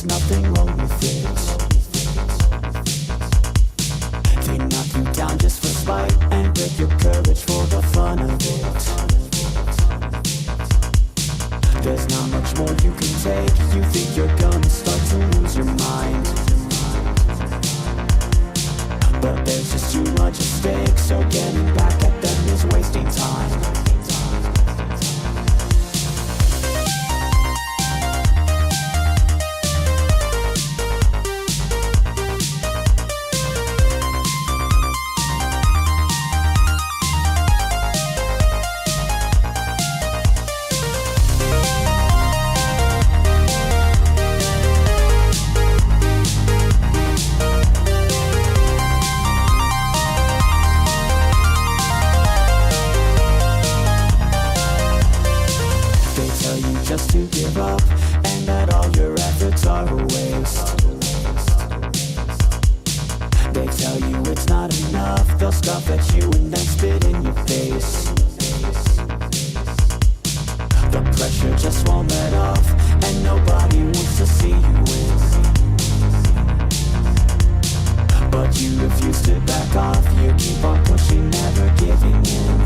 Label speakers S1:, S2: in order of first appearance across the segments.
S1: nothing wrong with it. They knock you down just for spite and break your courage for the fun of it. There's not much more you can take. You think you're gonna start to lose your mind, but there's just too much at stake. So getting back at them is wasting time. Just to give up, and that all your efforts are a waste. They tell you it's not enough, they'll scoff at you and then spit in your face. The pressure just won't let off, and nobody wants to see you win. But you refuse to back off, you keep on pushing, never giving in.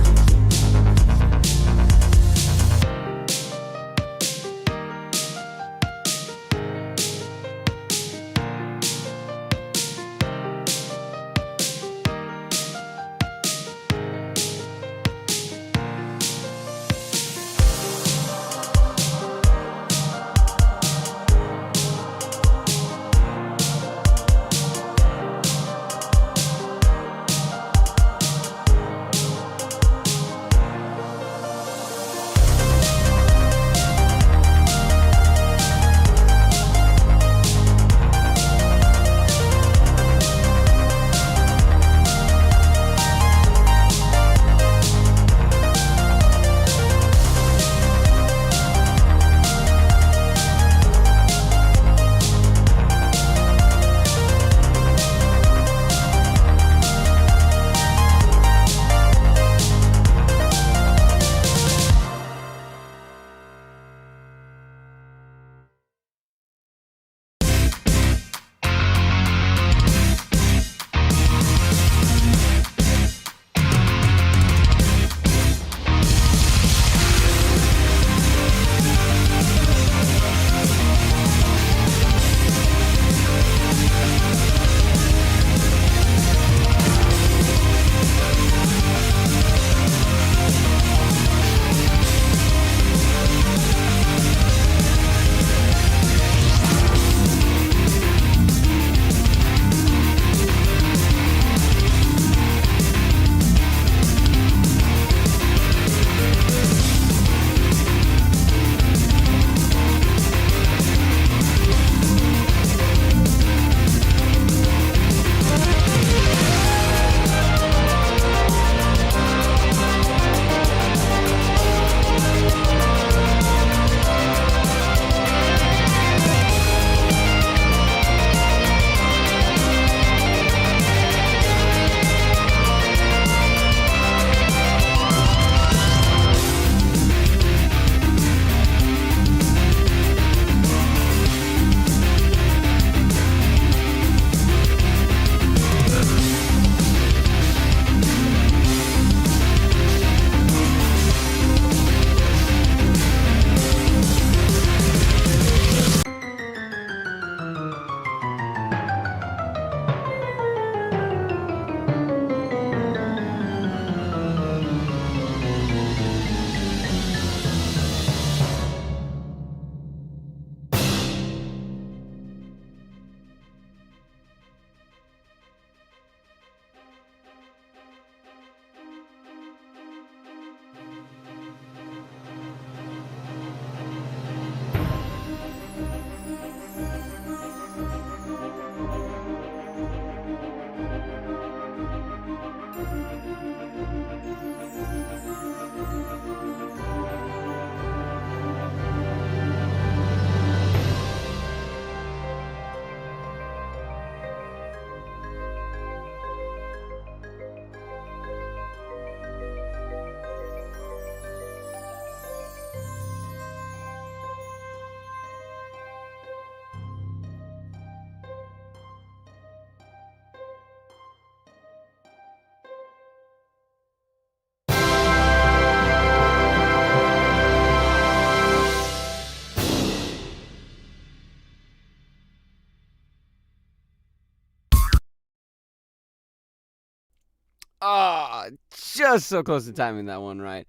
S2: Ah, just so close to timing that one right.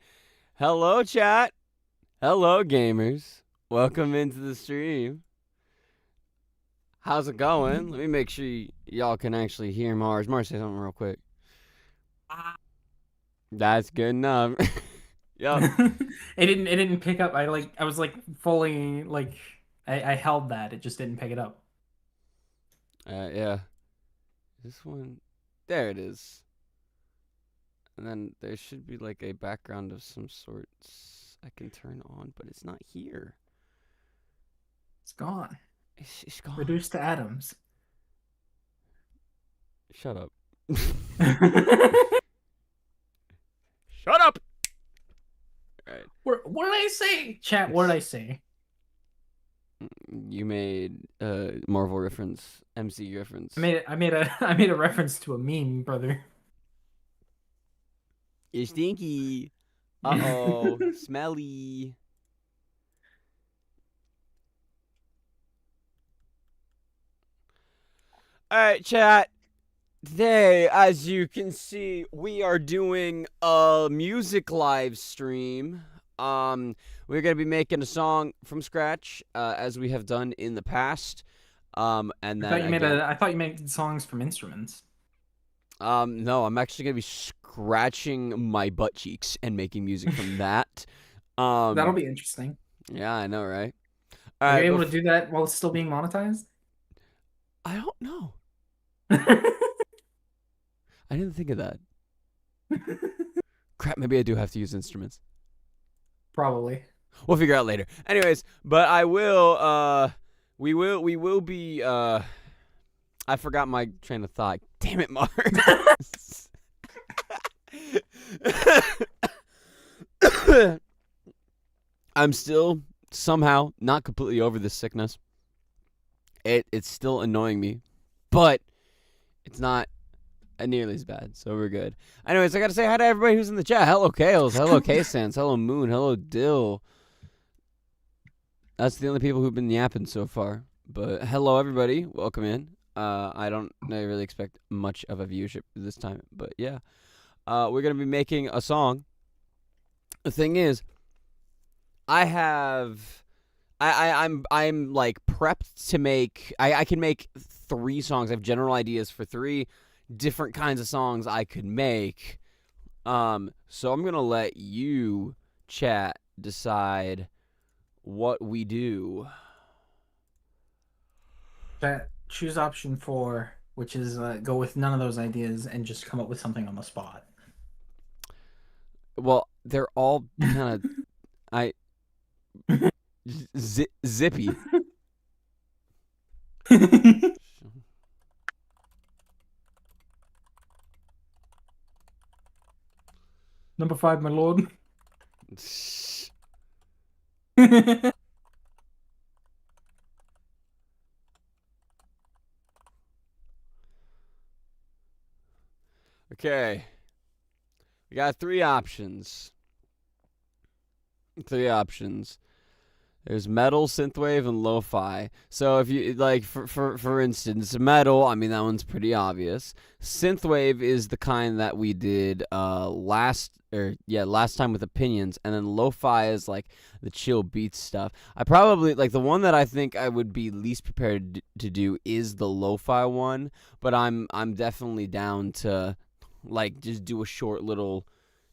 S2: Hello, chat. Hello, gamers. Welcome into the stream. How's it going? Let me make sure y'all can actually hear Mars. Mars, say something real quick. That's good enough. Yup.
S3: It didn't pick up. I was like fully like I held that. It just didn't pick it up.
S2: Yeah. This one. There it is. And then there should be like a background of some sorts I can turn on, but it's not here.
S3: It's gone.
S2: It's gone.
S3: Reduced to atoms.
S2: Shut up. Shut up! Alright.
S3: What did I say? Chat, what did I say?
S2: You made Marvel reference, MCU reference.
S3: I made a reference to a meme, brother.
S2: You're stinky. Uh-oh. Smelly. Alright, chat. Today, as you can see, we are doing a music live stream. We're gonna be making a song from scratch, as we have done in the past. And then again,
S3: I thought you made songs from instruments.
S2: no, I'm actually gonna be scratching my butt cheeks and making music from that.
S3: That'll
S2: Um,
S3: be interesting.
S2: yeah, I know, right? All
S3: Are you
S2: right,
S3: able to do that while it's still being monetized?
S2: I don't know. I didn't think of that. Crap, maybe I do have to use instruments.
S3: Probably.
S2: We'll figure out later. Anyways, but I will. We will be. I forgot my train of thought. Damn it, Mars. I'm still somehow not completely over this sickness. It's still annoying me, but it's not nearly as bad, so we're good. Anyways, I gotta say hi to everybody who's in the chat. Hello, Kales. Hello, K-Sense. Hello, Moon. Hello, Dill. That's the only people who've been yapping so far. But hello, everybody. Welcome in. I don't really expect much of a viewership this time, but yeah. We're gonna be making a song. The thing is, I'm like prepped to make. I can make 3 songs. I have general ideas for 3 different kinds of songs I could make. So I'm gonna let you, chat, decide what we do.
S3: Chat, choose option 4, which is go with none of those ideas and just come up with something on the spot.
S2: Well, they're all kind of I zippy.
S3: Number 5, my lord.
S2: Okay. We got 3 options. 3 options. There's metal, synthwave, and lo-fi. So if you like, for instance, metal, I mean that one's pretty obvious. Synthwave is the kind that we did last time with opinions, and then lo-fi is like the chill beats stuff. I probably like the one that I think I would be least prepared to do is the lo-fi one, but I'm definitely down to like just do a short little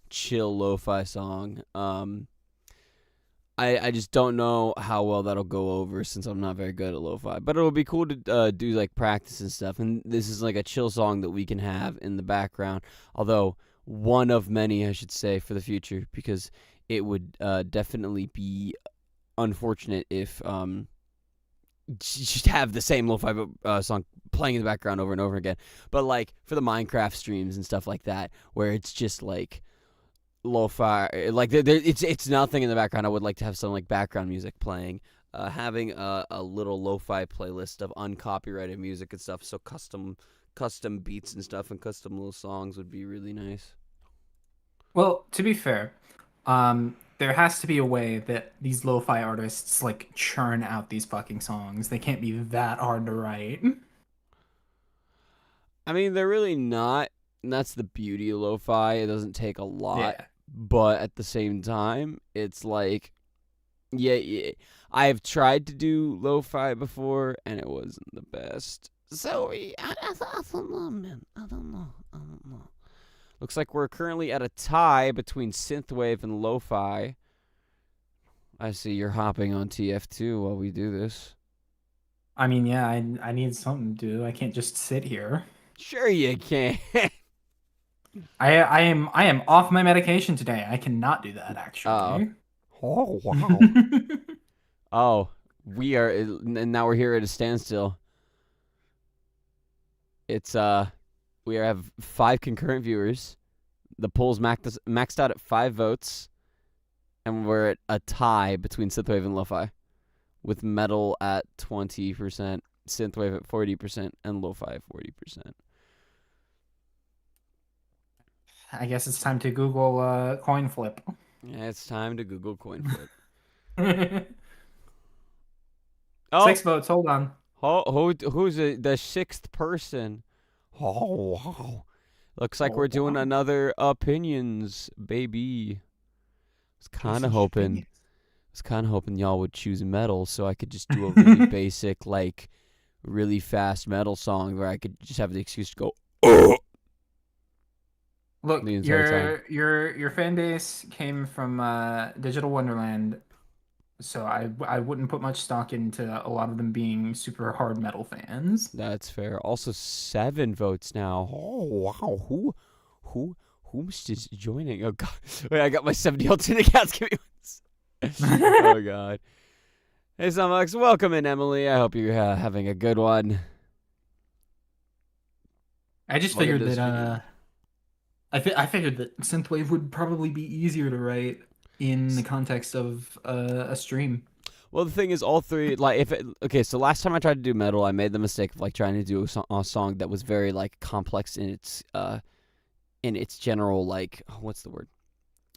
S2: chill lo-fi song. I just don't know how well that'll go over since I'm not very good at lo-fi. But it'll be cool to do like practice and stuff. And this is like a chill song that we can have in the background. Although one of many, I should say, for the future, because it would definitely be unfortunate if just have the same lo-fi song playing in the background over and over again. But like for the Minecraft streams and stuff like that, where it's just like lo-fi, like it's nothing in the background. I would like to have some like background music playing, having a little lo-fi playlist of uncopyrighted music and stuff, so custom beats and stuff and custom little songs would be really nice.
S3: Well, to be fair, there has to be a way that these lo-fi artists like churn out these fucking songs. They can't be that hard to write.
S2: I mean, they're really not. And that's the beauty of lo-fi. It doesn't take a lot,
S3: Yeah.
S2: but at the same time, it's like, yeah, I have tried to do lo-fi before, and it wasn't the best. So I don't know, man. I don't know. Looks like we're currently at a tie between synthwave and lo-fi. I see you're hopping on TF2 while we do this.
S3: I mean, yeah, I need something to do. I can't just sit here.
S2: Sure you can.
S3: I am off my medication today. I cannot do that actually.
S2: Oh, wow. Oh, we are, and now we're here at a standstill. It's, we have 5 concurrent viewers. The poll's maxed out at 5 votes. And we're at a tie between synthwave and lo-fi, with metal at 20%, synthwave at 40%, and lo-fi at 40%.
S3: I guess it's time to Google coin flip.
S2: Yeah, it's time to Google coin flip.
S3: 6 votes. Hold on.
S2: Who's the 6th person? Oh, wow. Looks like we're doing another opinions, baby. I was kind of hoping y'all would choose metal so I could just do a really basic, like, really fast metal song where I could just have the excuse to go, oh!
S3: Look, your fan base came from Digital Wonderland, so I wouldn't put much stock into a lot of them being super hard metal fans.
S2: That's fair. Also, 7 votes now. Oh, wow. Who's just joining? Oh, God. Wait, I got my 70 alternate accounts. Give me one. Oh, God. Hey, Søundbøx. Welcome in, Emily. I hope you're having a good one.
S3: I just figured that I figured that synthwave would probably be easier to write in the context of a stream.
S2: Well, the thing is, all 3, like, so last time I tried to do metal, I made the mistake of, like, trying to do a song that was very, like, complex in its general, like, what's the word?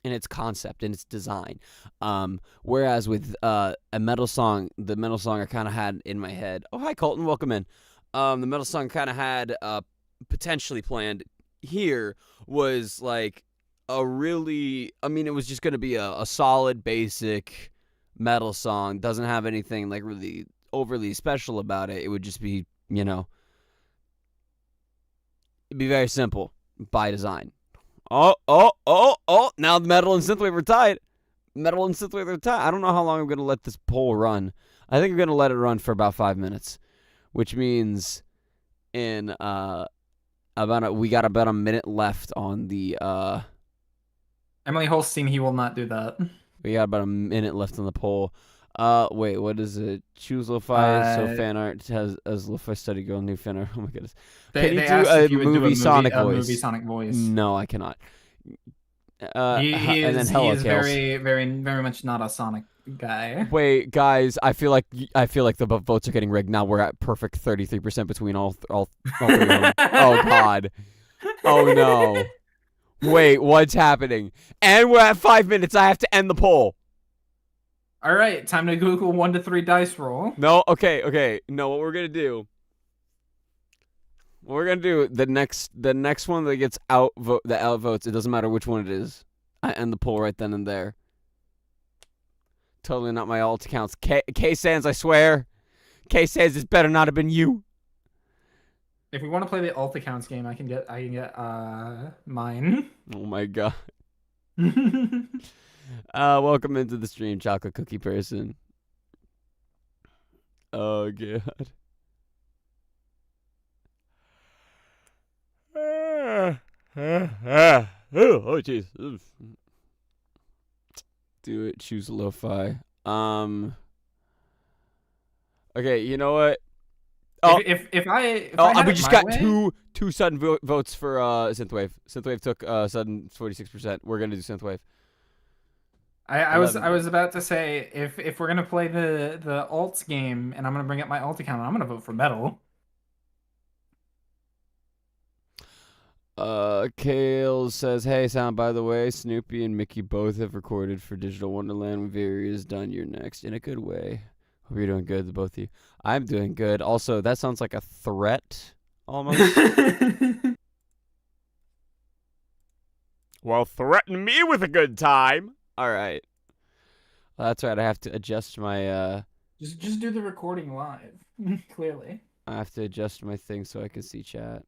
S2: In its concept, in its design. Whereas with a metal song, the metal song I kind of had in my head. Oh, hi, Colton. Welcome in. The metal song kind of had potentially planned here was, like, a really, I mean, it was just going to be a solid, basic metal song. Doesn't have anything, like, really overly special about it. It would just be, you know, it'd be very simple by design. Oh. Now the metal and synthwave are tied. Metal and synthwave are tied. I don't know how long I'm going to let this poll run. I think I'm going to let it run for about 5 minutes, which means in we got about a minute left on the
S3: Emily Holstein, he will not do that.
S2: We got about a minute left on the poll. Wait, what is it? Choose lo-fi, so fan art has as lo-fi study girl, new fan art. Oh my goodness. Can you do a movie Sonic voice?
S3: Movie Sonic voice.
S2: No, I cannot.
S3: He is very, very, very much not a Sonic guy.
S2: Wait, guys, I feel like the votes are getting rigged. Now we're at perfect 33% between all 3 of them. Oh God. Oh no. Wait, what's happening? And we're at 5 minutes. I have to end the poll.
S3: All right, time to Google 1 to 3 dice roll.
S2: No, okay. No, what we're gonna do? The next one that gets outvotes. It doesn't matter which one it is. I end the poll right then and there. Totally not my alt accounts. K Sans, I swear. K Sans, this better not have been you.
S3: If we want to play the alt accounts game, I can get mine.
S2: Oh my God. Welcome into the stream, chocolate cookie person. Oh God. Oh jeez. Do it. Choose lo-fi. Okay, you know what?
S3: Oh, if I
S2: we just got
S3: way,
S2: two sudden votes for synthwave. Synthwave took sudden 46%. We're gonna do synthwave.
S3: I was about to say if we're gonna play the alts game and I'm gonna bring up my alt account, I'm gonna vote for metal.
S2: Kale says, "Hey, Sound. By the way, Snoopy and Mickey both have recorded for Digital Wonderland. Very is done. You're next in a good way. Hope you're doing good, the both of you. I'm doing good. Also, that sounds like a threat, almost. Well, threaten me with a good time. All right. Well, that's right. I have to adjust my
S3: Just do the recording live. Clearly.
S2: I have to adjust my thing so I can see chat.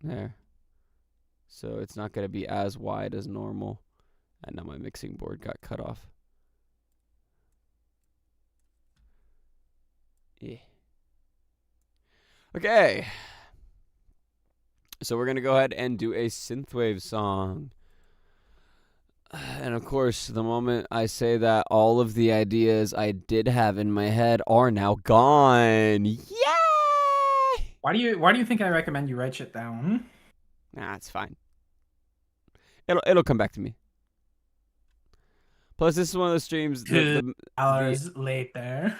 S2: There. So it's not going to be as wide as normal. And now my mixing board got cut off. Yeah. Okay. So we're going to go ahead and do a synthwave song. And of course, the moment I say that, all of the ideas I did have in my head are now gone. Yay!
S3: Why do you think I recommend you write shit down?
S2: Nah, it's fine. It'll come back to me. Plus, this is one of those streams.
S3: Hours later.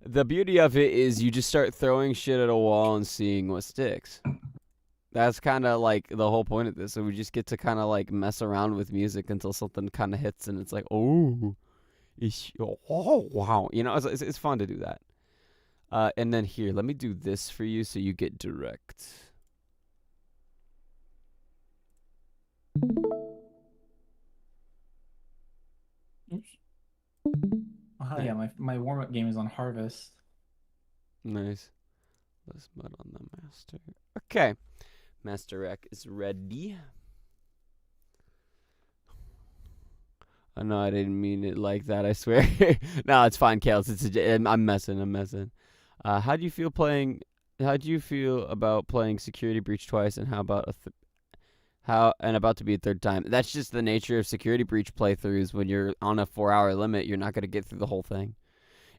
S2: The beauty of it is you just start throwing shit at a wall and seeing what sticks. That's kind of like the whole point of this. So we just get to kind of like mess around with music until something kind of hits and it's like, oh, wow. You know, it's fun to do that. And then here, let me do this for you so you get direct.
S3: Oops. Oh, yeah, my warm-up game is on Harvest.
S2: Nice. Let's mud on the master. Okay. Master Rec is ready. Oh, no, I didn't mean it like that, I swear. No, it's fine, Kales. I'm messing. How do you feel about playing Security Breach twice, and how about about to be a third time? That's just the nature of Security Breach playthroughs. When you're on a 4-hour limit, you're not going to get through the whole thing.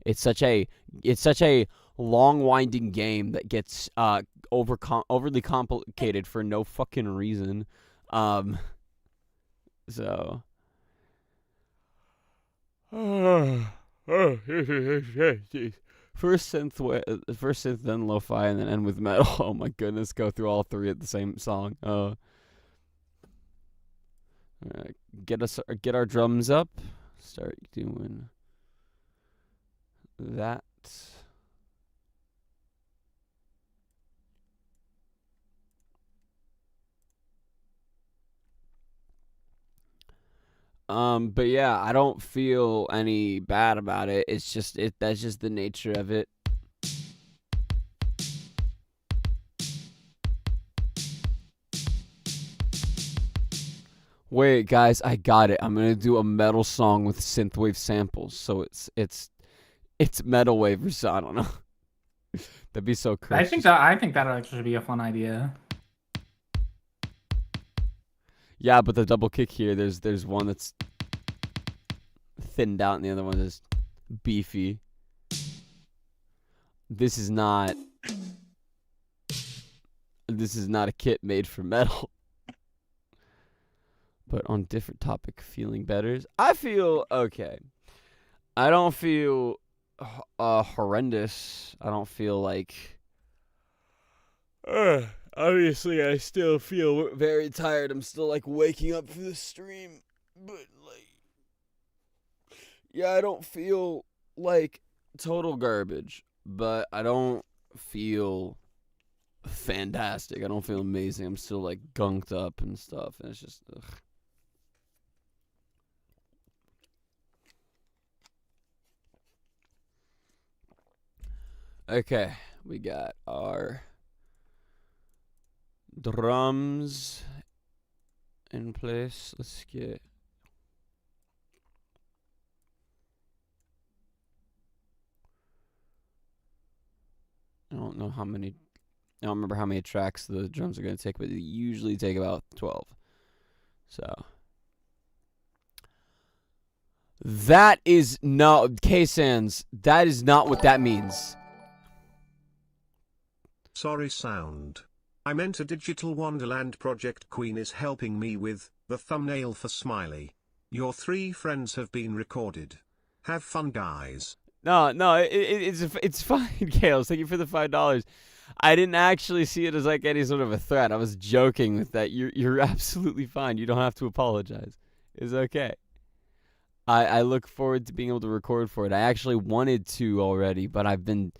S2: It's such a long winding game that gets overly complicated for no fucking reason. So first synth, then lo-fi, and then end with metal. Oh my goodness, go through all three at the same song. Get our drums up. Start doing that. But yeah, I don't feel any bad about it. It's just that's just the nature of it. Wait, guys, I got it. I'm gonna do a metal song with synthwave samples. So it's metal wave or so, I don't know. That'd be so crazy.
S3: I think that'll actually be a fun idea.
S2: Yeah, but the double kick here, there's one that's thinned out and the other one is beefy. This is not a kit made for metal. But on different topic, feeling better. I feel okay. I don't feel horrendous. I don't feel like obviously, I still feel very tired. I'm still, like, waking up for the stream. But, like, yeah, I don't feel like total garbage. But I don't feel fantastic. I don't feel amazing. I'm still, like, gunked up and stuff. And it's just, ugh. Okay, we got our drums in place. Let's get I don't remember how many tracks the drums are going to take, but they usually take about 12. So that is no K-Sans. That is not what that means.
S4: Sorry, sound. I meant a Digital Wonderland project Queen is helping me with, the thumbnail for Smiley. Your 3 friends have been recorded. Have fun, guys.
S2: No, it's fine, Kales. Thank you for the $5. I didn't actually see it as like any sort of a threat. I was joking with that. You're absolutely fine. You don't have to apologize. It's okay. I look forward to being able to record for it. I actually wanted to already, but I've been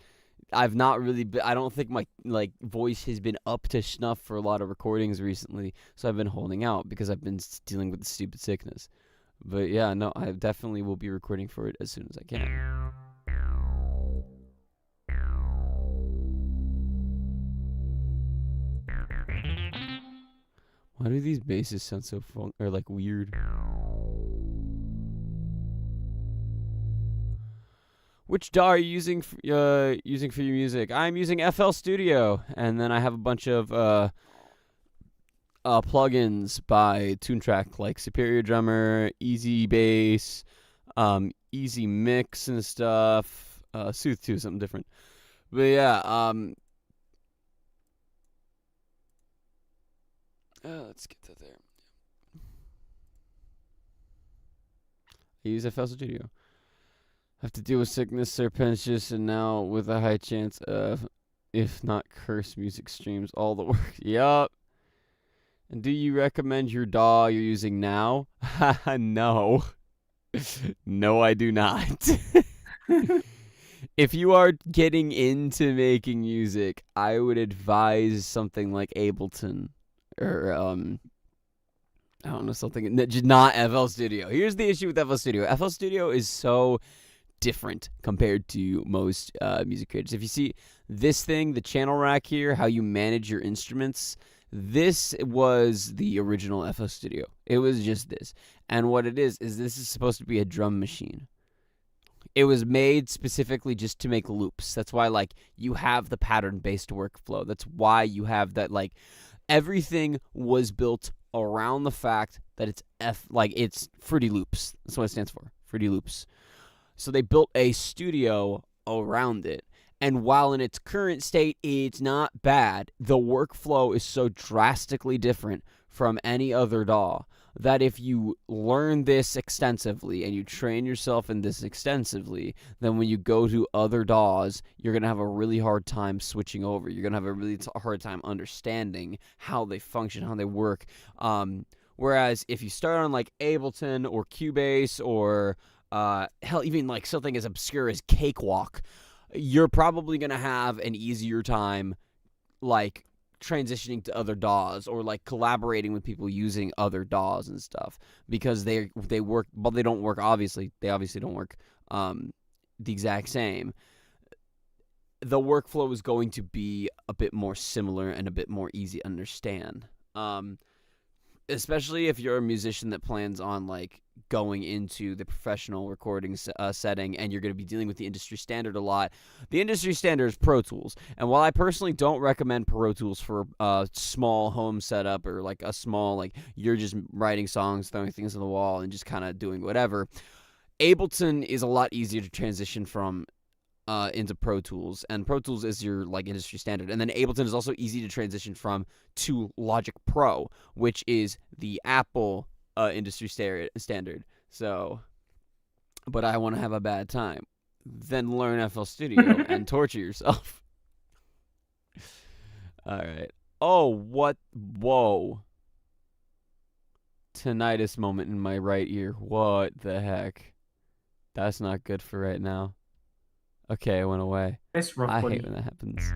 S2: I've not really been, I don't think my like voice has been up to snuff for a lot of recordings recently, so I've been holding out because I've been dealing with the stupid sickness. But yeah, no, I definitely will be recording for it as soon as I can. Why do these basses sound so or like weird? Which DAW are you using for your music? I'm using FL Studio, and then I have a bunch of plugins by Toontrack, like Superior Drummer, Easy Bass, Easy Mix and stuff. Soothe 2, something different. But yeah, let's get to there. I use FL Studio. Have to deal with sickness, serpentious, and now with a high chance of, if not curse, music streams all the work. Yup. And do you recommend your DAW you're using now? No. No, I do not. If you are getting into making music, I would advise something like Ableton or I don't know, something not FL Studio. Here's the issue with FL Studio. FL Studio is so different compared to most music creators. If you see this thing, the channel rack here, how you manage your instruments, this was the original FL Studio. It was just this. And what it is this is supposed to be a drum machine. It was made specifically just to make loops. That's why, like, you have the pattern-based workflow. That's why you have that, like, everything was built around the fact that it's Fruity Loops. That's what it stands for, Fruity Loops. So they built a studio around it. And while in its current state, it's not bad, the workflow is so drastically different from any other DAW that if you learn this extensively and you train yourself in this extensively, then when you go to other DAWs, you're going to have a really hard time switching over. You're going to have a really hard time understanding how they function, how they work. Whereas if you start on like Ableton or Cubase or hell, even like something as obscure as Cakewalk, you're probably going to have an easier time like transitioning to other DAWs or like collaborating with people using other DAWs and stuff, because they work, but they don't work, obviously. They obviously don't work the exact same. The workflow is going to be a bit more similar and a bit more easy to understand. Especially if you're a musician that plans on like going into the professional recording setting and you're going to be dealing with the industry standard a lot. The industry standard is Pro Tools. And while I personally don't recommend Pro Tools for a small home setup or like a small, like you're just writing songs, throwing things on the wall and just kind of doing whatever, Ableton is a lot easier to transition from into Pro Tools, and Pro Tools is your like industry standard. And then Ableton is also easy to transition from to Logic Pro, which is the Apple industry standard. So, but I want to have a bad time, then learn FL Studio and torture yourself. All right. Oh, what? Whoa. Tinnitus moment in my right ear. What the heck? That's not good for right now. Okay, it went away.
S3: It's rough,
S2: I
S3: buddy.
S2: hate when that happens.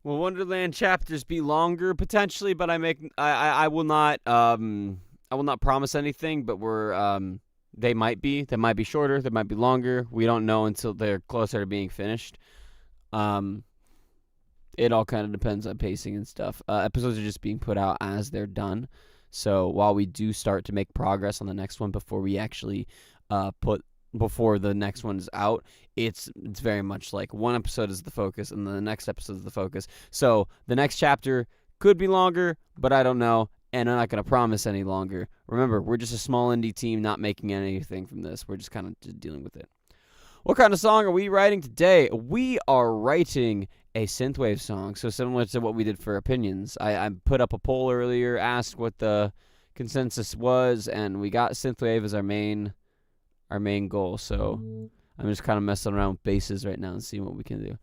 S2: Will Wonderland chapters be longer potentially? But I will not promise anything. But they might be shorter, they might be longer. We don't know until they're closer to being finished. It all kind of depends on pacing and stuff. Episodes are just being put out as they're done. So while we do start to make progress on the next one before we actually before the next one's out, it's very much like one episode is the focus and the next episode is the focus. So the next chapter could be longer, but I don't know. and I'm not going to promise any longer. Remember, we're just a small indie team not making anything from this. We're just kind of just dealing with it. What kind of song are we writing today? We are writing a synthwave song, so similar to what we did for opinions. I put up a poll earlier, asked what the consensus was, and we got synthwave as our main goal. So I'm just kind of messing around with basses right now and seeing what we can do.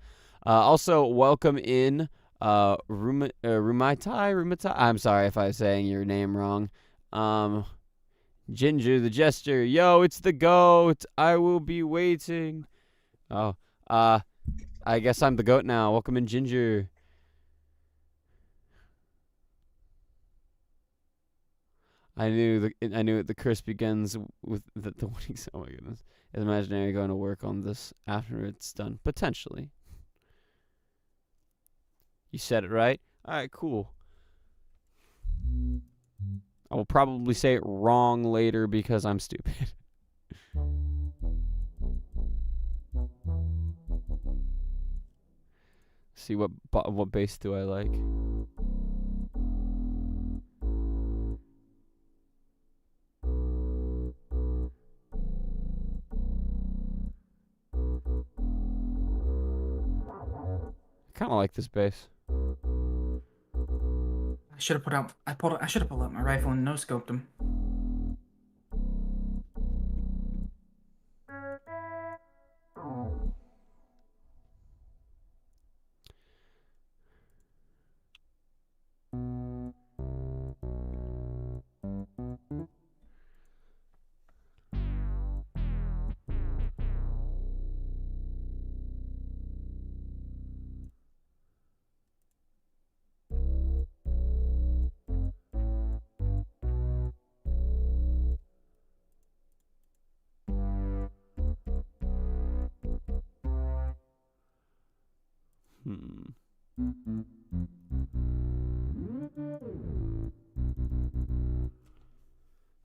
S2: Also, welcome in Rumatai. I'm sorry if I'm saying your name wrong. Ginger the Jester. Yo, it's the goat. I will be waiting. Oh, I guess I'm the goat now. Welcome in, Ginger. I knew the curse begins with the winning. Oh my goodness. Is imaginary going to work on this after it's done? Potentially. You said it right. All right, cool. I will probably say it wrong later because I'm stupid. See what bass do I like? I kind of like this bass.
S3: I should have pulled out my rifle and no scoped him.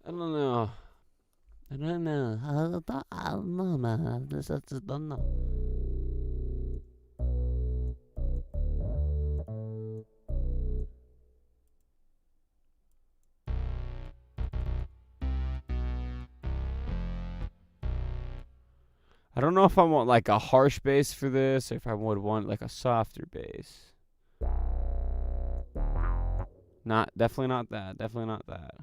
S2: I don't know. I don't know, man. I just don't know. I don't know if I want like a harsh bass for this, or if I would want like a softer bass. Definitely not that. Definitely not that.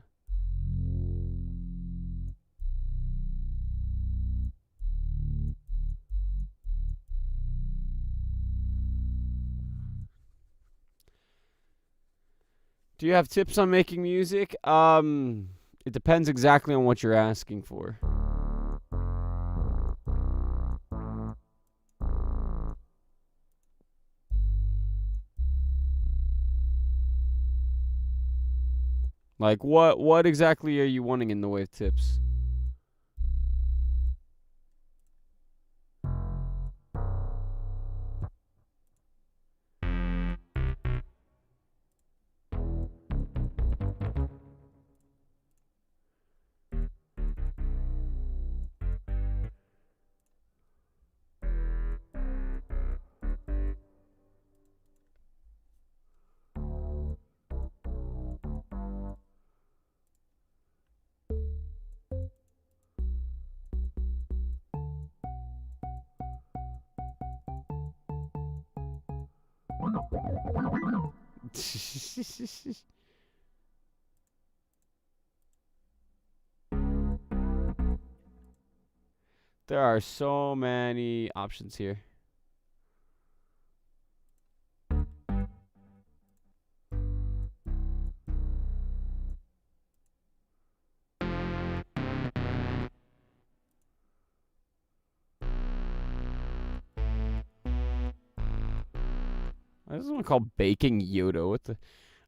S2: Do you have tips on making music? It depends exactly on what you're asking for. Like, what exactly are you wanting in the way of tips? There are so many options here. This is one called Baking Yoda. What the?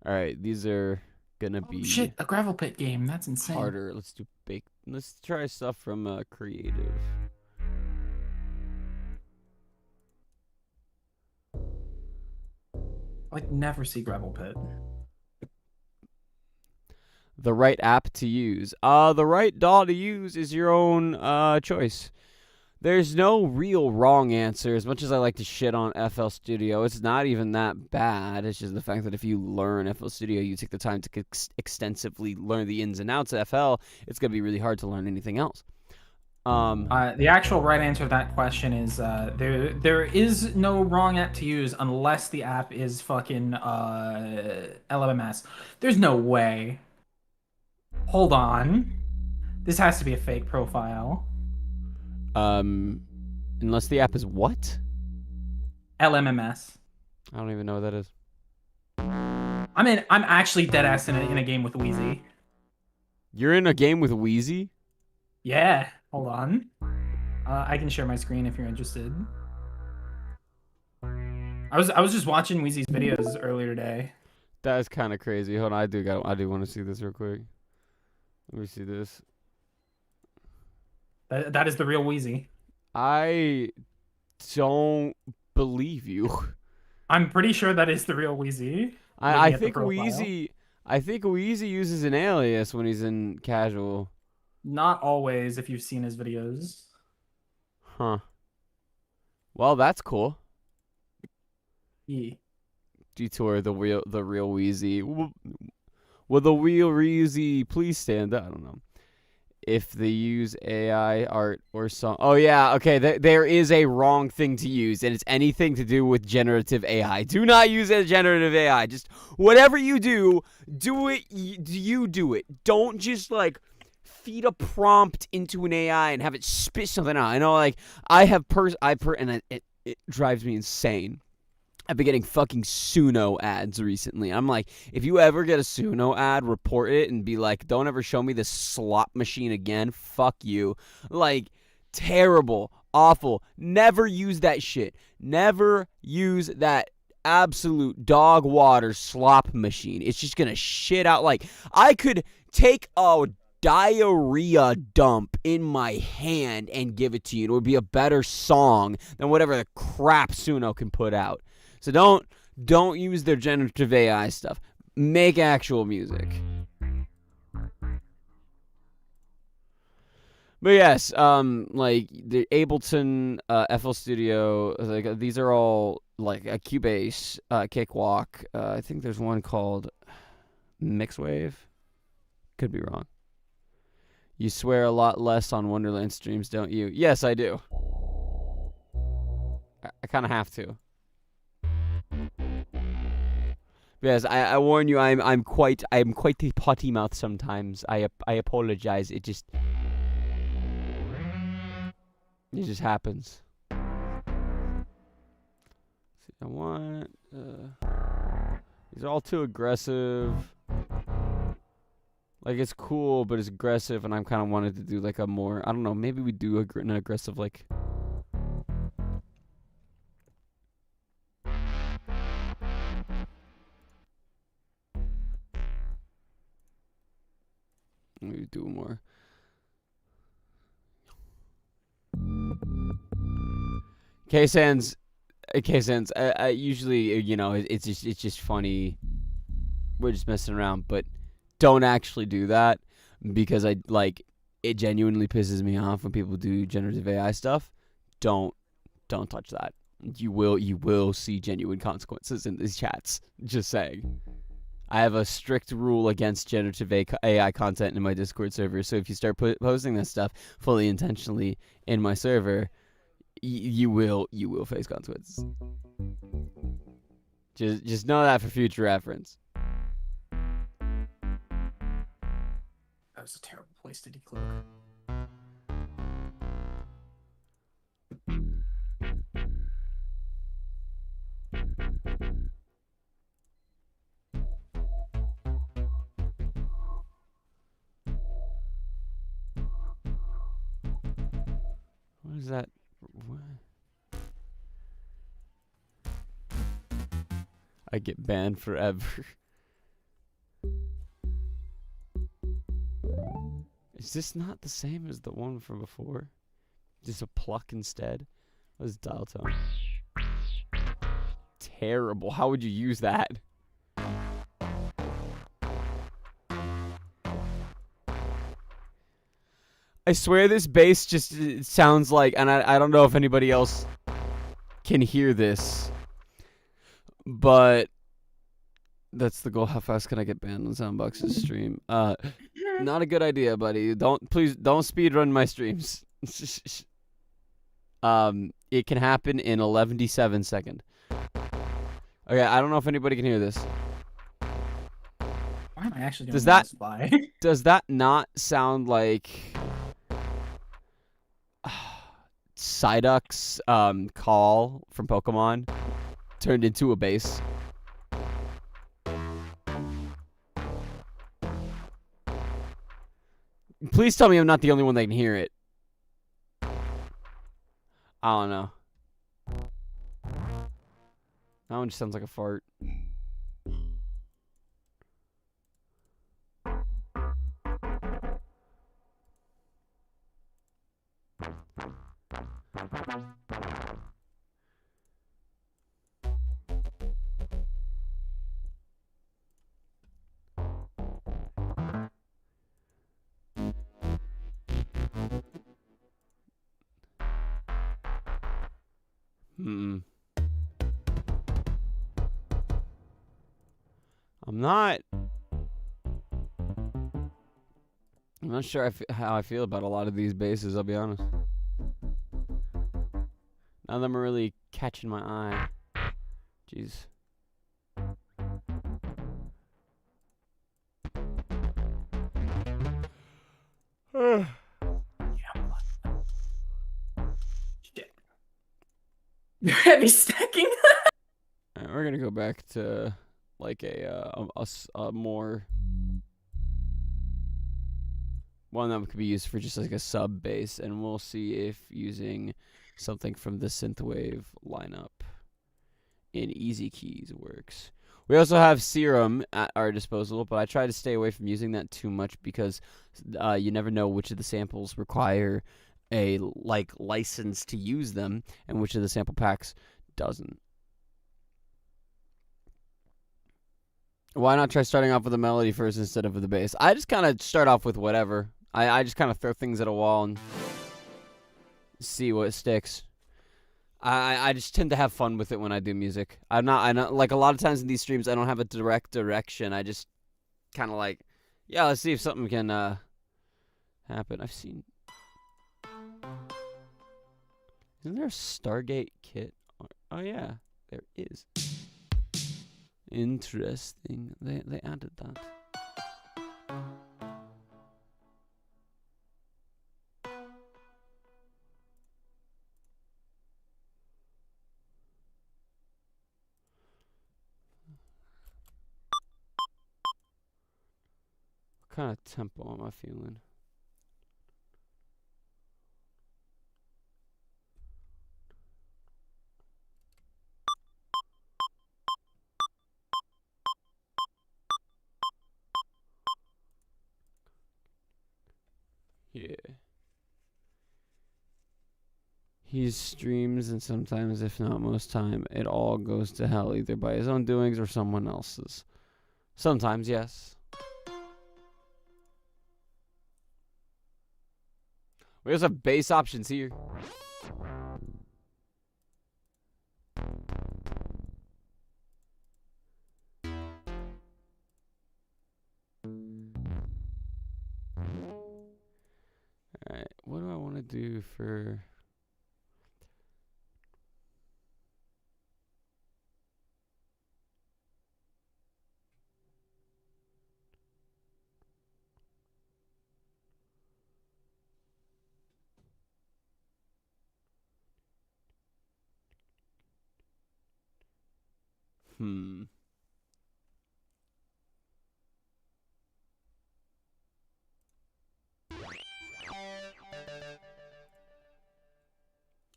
S2: All right, these are gonna be
S3: Shit, a gravel pit game. That's insane.
S2: harder. Let's do bake. Let's try stuff from creative.
S3: I like never see gravel pit.
S2: The right app to use. The right DAW to use is your own choice. there's no real wrong answer. As much as I like to shit on FL Studio, it's not even that bad. It's just the fact that if you learn FL Studio, you take the time to extensively learn the ins and outs of FL, it's going to be really hard to learn anything else.
S3: The actual right answer to that question is there is no wrong app to use unless the app is fucking LMMS. There's no way. Hold on. This has to be a fake profile.
S2: Unless the app is what?
S3: LMMS.
S2: I don't even know what that is.
S3: I'm actually dead ass in a game with Wheezy.
S2: You're in a game with Wheezy?
S3: Yeah. Hold on. I can share my screen if you're interested. I was just watching Wheezy's videos earlier today.
S2: That is kind of crazy. Hold on, I do want to see this real quick. Let me see this.
S3: That is the real Wheezy.
S2: I don't believe you.
S3: I'm pretty sure that is the real Wheezy.
S2: I think Wheezy uses an alias when he's in casual.
S3: Not always, if you've seen his videos.
S2: Huh. Well, that's cool.
S3: Yeah.
S2: Detour, the real Wheezy. Will the real Wheezy please stand up? I don't know. If they use AI, art, or song. Oh, yeah, okay, there is a wrong thing to use, and it's anything to do with generative AI. Do not use a generative AI. Just whatever you do it, you do it. Don't just, like, feed a prompt into an AI and have it spit something out. I know, like, it drives me insane. I've been getting fucking Suno ads recently. I'm like, if you ever get a Suno ad, report it and be like, don't ever show me this slot machine again. Fuck you. Like, terrible, awful. Never use that shit. Never use that absolute dog water slop machine. It's just gonna shit out. Like, I could take a diarrhea dump in my hand and give it to you. It would be a better song than whatever the crap Suno can put out. So don't use their generative AI stuff. Make actual music. But yes, like the Ableton, FL Studio, like these are all like a Cubase, Cakewalk. I think there's one called Mixwave. Could be wrong. You swear a lot less on Wonderland streams, don't you? Yes, I do. I kind of have to. Yes, I warn you, I'm quite the potty mouth sometimes. I apologize. It just happens. See, I want these are all too aggressive. Like, it's cool, but it's aggressive, and I'm kind of wanted to do like a more, I don't know, maybe we do an aggressive like. Maybe do more. K-Sans, I usually, you know, it's just funny. We're just messing around, but don't actually do that because it genuinely pisses me off when people do generative AI stuff. Don't touch that. You will see genuine consequences in these chats. Just saying. I have a strict rule against generative AI content in my Discord server, so if you start posting this stuff fully intentionally in my server, you will face consequences. Just know that for future reference.
S3: That was a terrible place to decloak.
S2: What is that? What? I get banned forever. Is this not the same as the one from before? Just a pluck instead? What is dial tone? Terrible. How would you use that? I swear this bass just it sounds like, and I don't know if anybody else can hear this, but that's the goal. How fast can I get banned on Soundbox's stream? Not a good idea, buddy. Please don't speedrun my streams. It can happen in 11 seconds. Okay, I don't know if anybody can hear this.
S3: Why am I actually doing
S2: Does that
S3: this by?
S2: does that not sound like Psyduck's call from Pokemon turned into a bass? Please tell me I'm not the only one that can hear it. I don't know. That one just sounds like a fart. I'm not sure how I feel about a lot of these basses, I'll be honest. None of them are really catching my eye. Jeez.
S3: Shit. Heavy stacking.
S2: Alright, we're gonna go back to like a more one that could be used for just like a sub bass, and we'll see if using something from the synthwave lineup in Easy Keys works. We also have Serum at our disposal, but I try to stay away from using that too much because you never know which of the samples require a license to use them and which of the sample packs doesn't. Why not try starting off with a melody first instead of with the bass? I just kind of start off with whatever. I just kind of throw things at a wall and see what sticks. I just tend to have fun with it when I do music. I'm not like a lot of times in these streams I don't have a direct direction. I just kind of like, yeah, let's see if something can happen. I've seen. Isn't there a Stargate kit? Oh yeah, there is. Interesting. They added that. What kind of tempo am I feeling? Yeah. He streams, and sometimes, if not most time, it all goes to hell either by his own doings or someone else's. Sometimes, yes. We also have bass options here. Alright, what do I want to do for...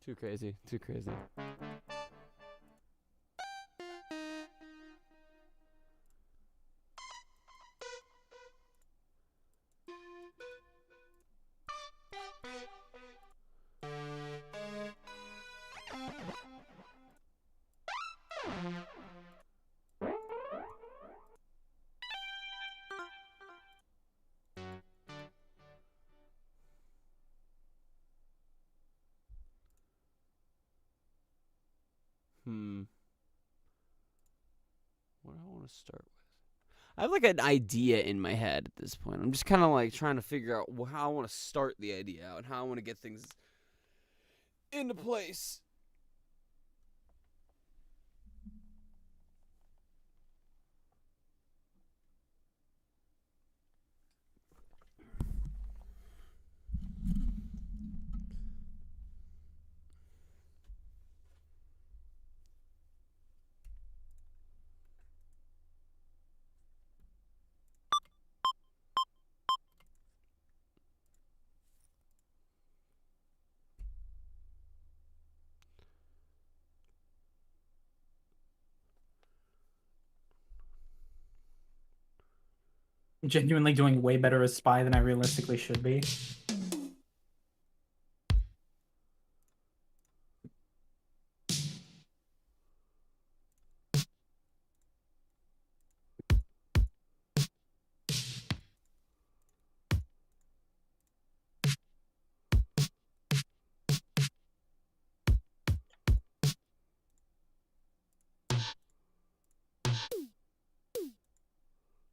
S2: Too crazy, too crazy. What do I want to start with? I have like an idea in my head at this point. I'm just kind of like trying to figure out how I want to start the idea out and how I want to get things into place.
S3: I'm genuinely doing way better as spy than I realistically should be.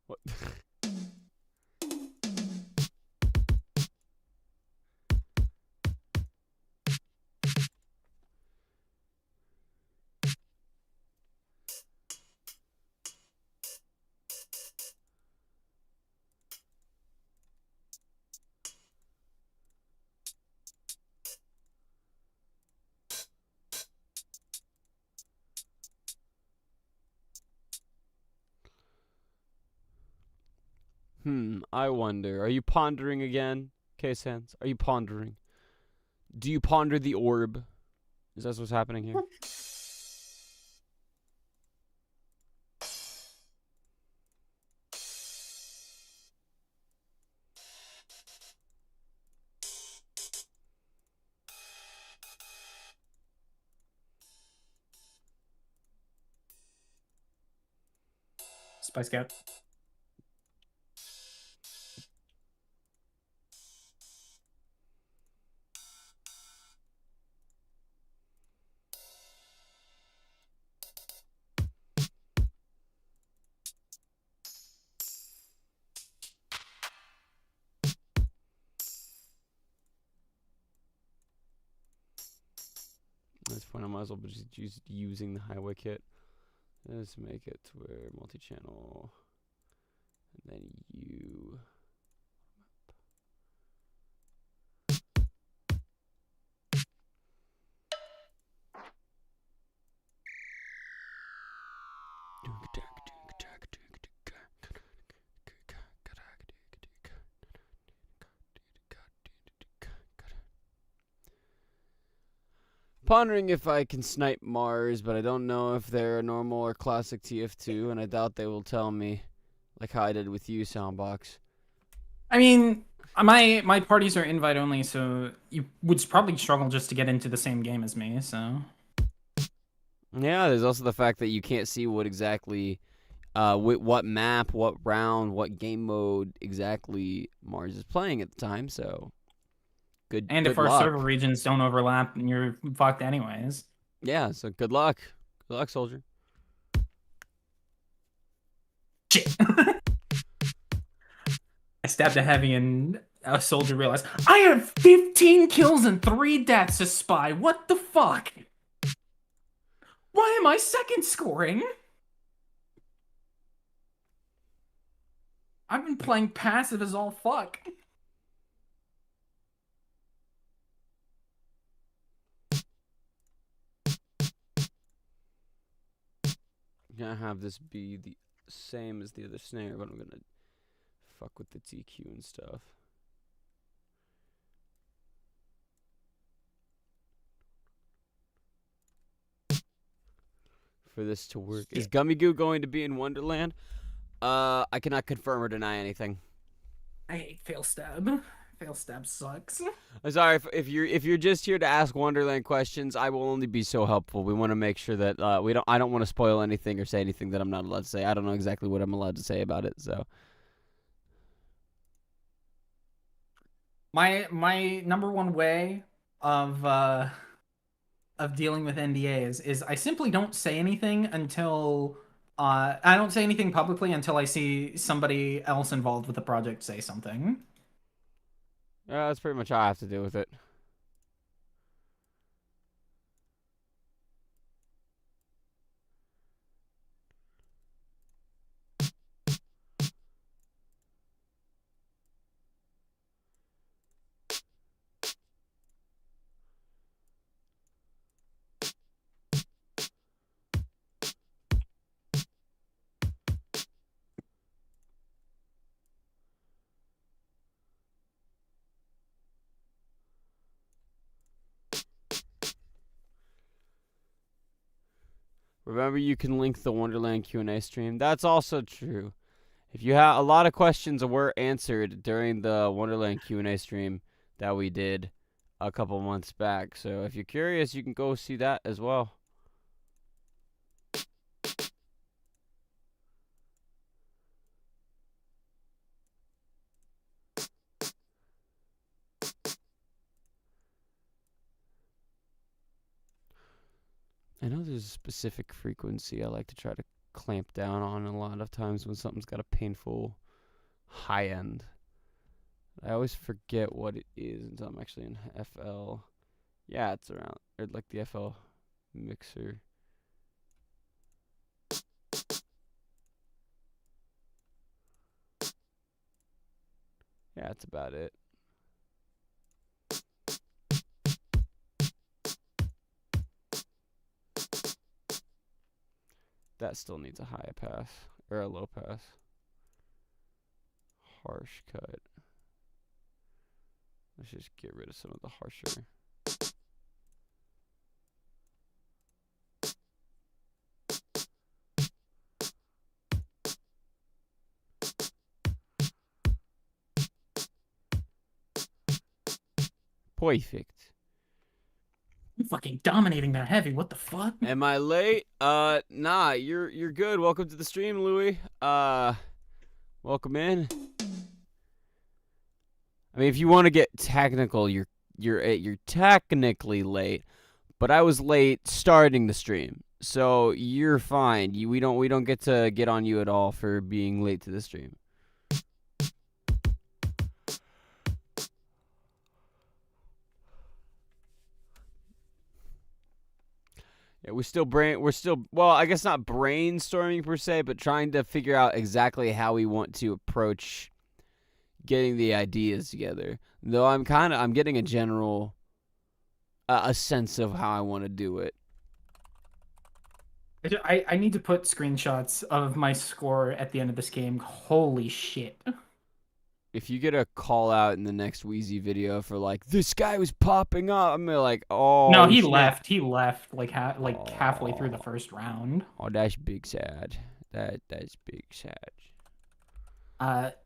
S2: What? I wonder. Are you pondering again, Case Hands? Are you pondering? Do you ponder the orb? Is that what's happening here?
S3: Spy Scout.
S2: At this point, I might as well be just using the highway kit. Let's make it to where multi-channel, and then you. Pondering if I can snipe Mars, but I don't know if they're a normal or classic TF2, and I doubt they will tell me, like how I did with you, Soundbox.
S3: I mean, my parties are invite only, so you would probably struggle just to get into the same game as me, so.
S2: Yeah, there's also the fact that you can't see what exactly, what map, what round, what game mode exactly Mars is playing at the time, so. Good,
S3: and
S2: good
S3: if our
S2: luck.
S3: server regions don't overlap, then you're fucked anyways.
S2: Yeah, so good luck. Good luck, soldier.
S3: Shit. I stabbed a heavy and a soldier realized, I have 15 kills and 3 deaths as spy. What the fuck? Why am I second scoring? I've been playing passive as all fuck.
S2: Gonna have this be the same as the other snare, but I'm gonna fuck with the TQ and stuff. For this to work. Is Gummy Goo going to be in Wonderland? I cannot confirm or deny anything.
S3: I hate fail stab. Fail stab sucks.
S2: I'm sorry if you're just here to ask Wonderland questions. I will only be so helpful. We want to make sure that I don't want to spoil anything or say anything that I'm not allowed to say. I don't know exactly what I'm allowed to say about it. So
S3: my number one way of of dealing with NDAs is I simply don't say anything until I don't say anything publicly until I see somebody else involved with the project say something.
S2: Yeah, that's pretty much how I have to deal with it. Remember, you can link the Wonderland Q&A stream. That's also true. If you have a lot of questions were answered during the Wonderland Q&A stream that we did a couple months back. So if you're curious, you can go see that as well. I know there's a specific frequency I like to try to clamp down on a lot of times when something's got a painful high end. I always forget what it is until I'm actually in FL. Yeah, it's around, or like the FL mixer. Yeah, that's about it. That still needs a high pass, or a low pass. Harsh cut. Let's just get rid of some of the harsher. Perfect.
S3: I'm fucking dominating their heavy. What the fuck?
S2: Am I late? Nah, you're good. Welcome to the stream, Louis. Welcome in. I mean, if you want to get technical, you're technically late, but I was late starting the stream, so you're fine. We don't get to get on you at all for being late to the stream. Yeah, we're still well, I guess not brainstorming per se, but trying to figure out exactly how we want to approach getting the ideas together. Though I'm getting a general a sense of how I want to do it.
S3: I need to put screenshots of my score at the end of this game. Holy shit.
S2: If you get a call out in the next Wheezy video for like, this guy was popping up, I'm like, oh
S3: no, he
S2: shit.
S3: left. He left like halfway through the first round.
S2: Oh, that's big sad. That's big sad.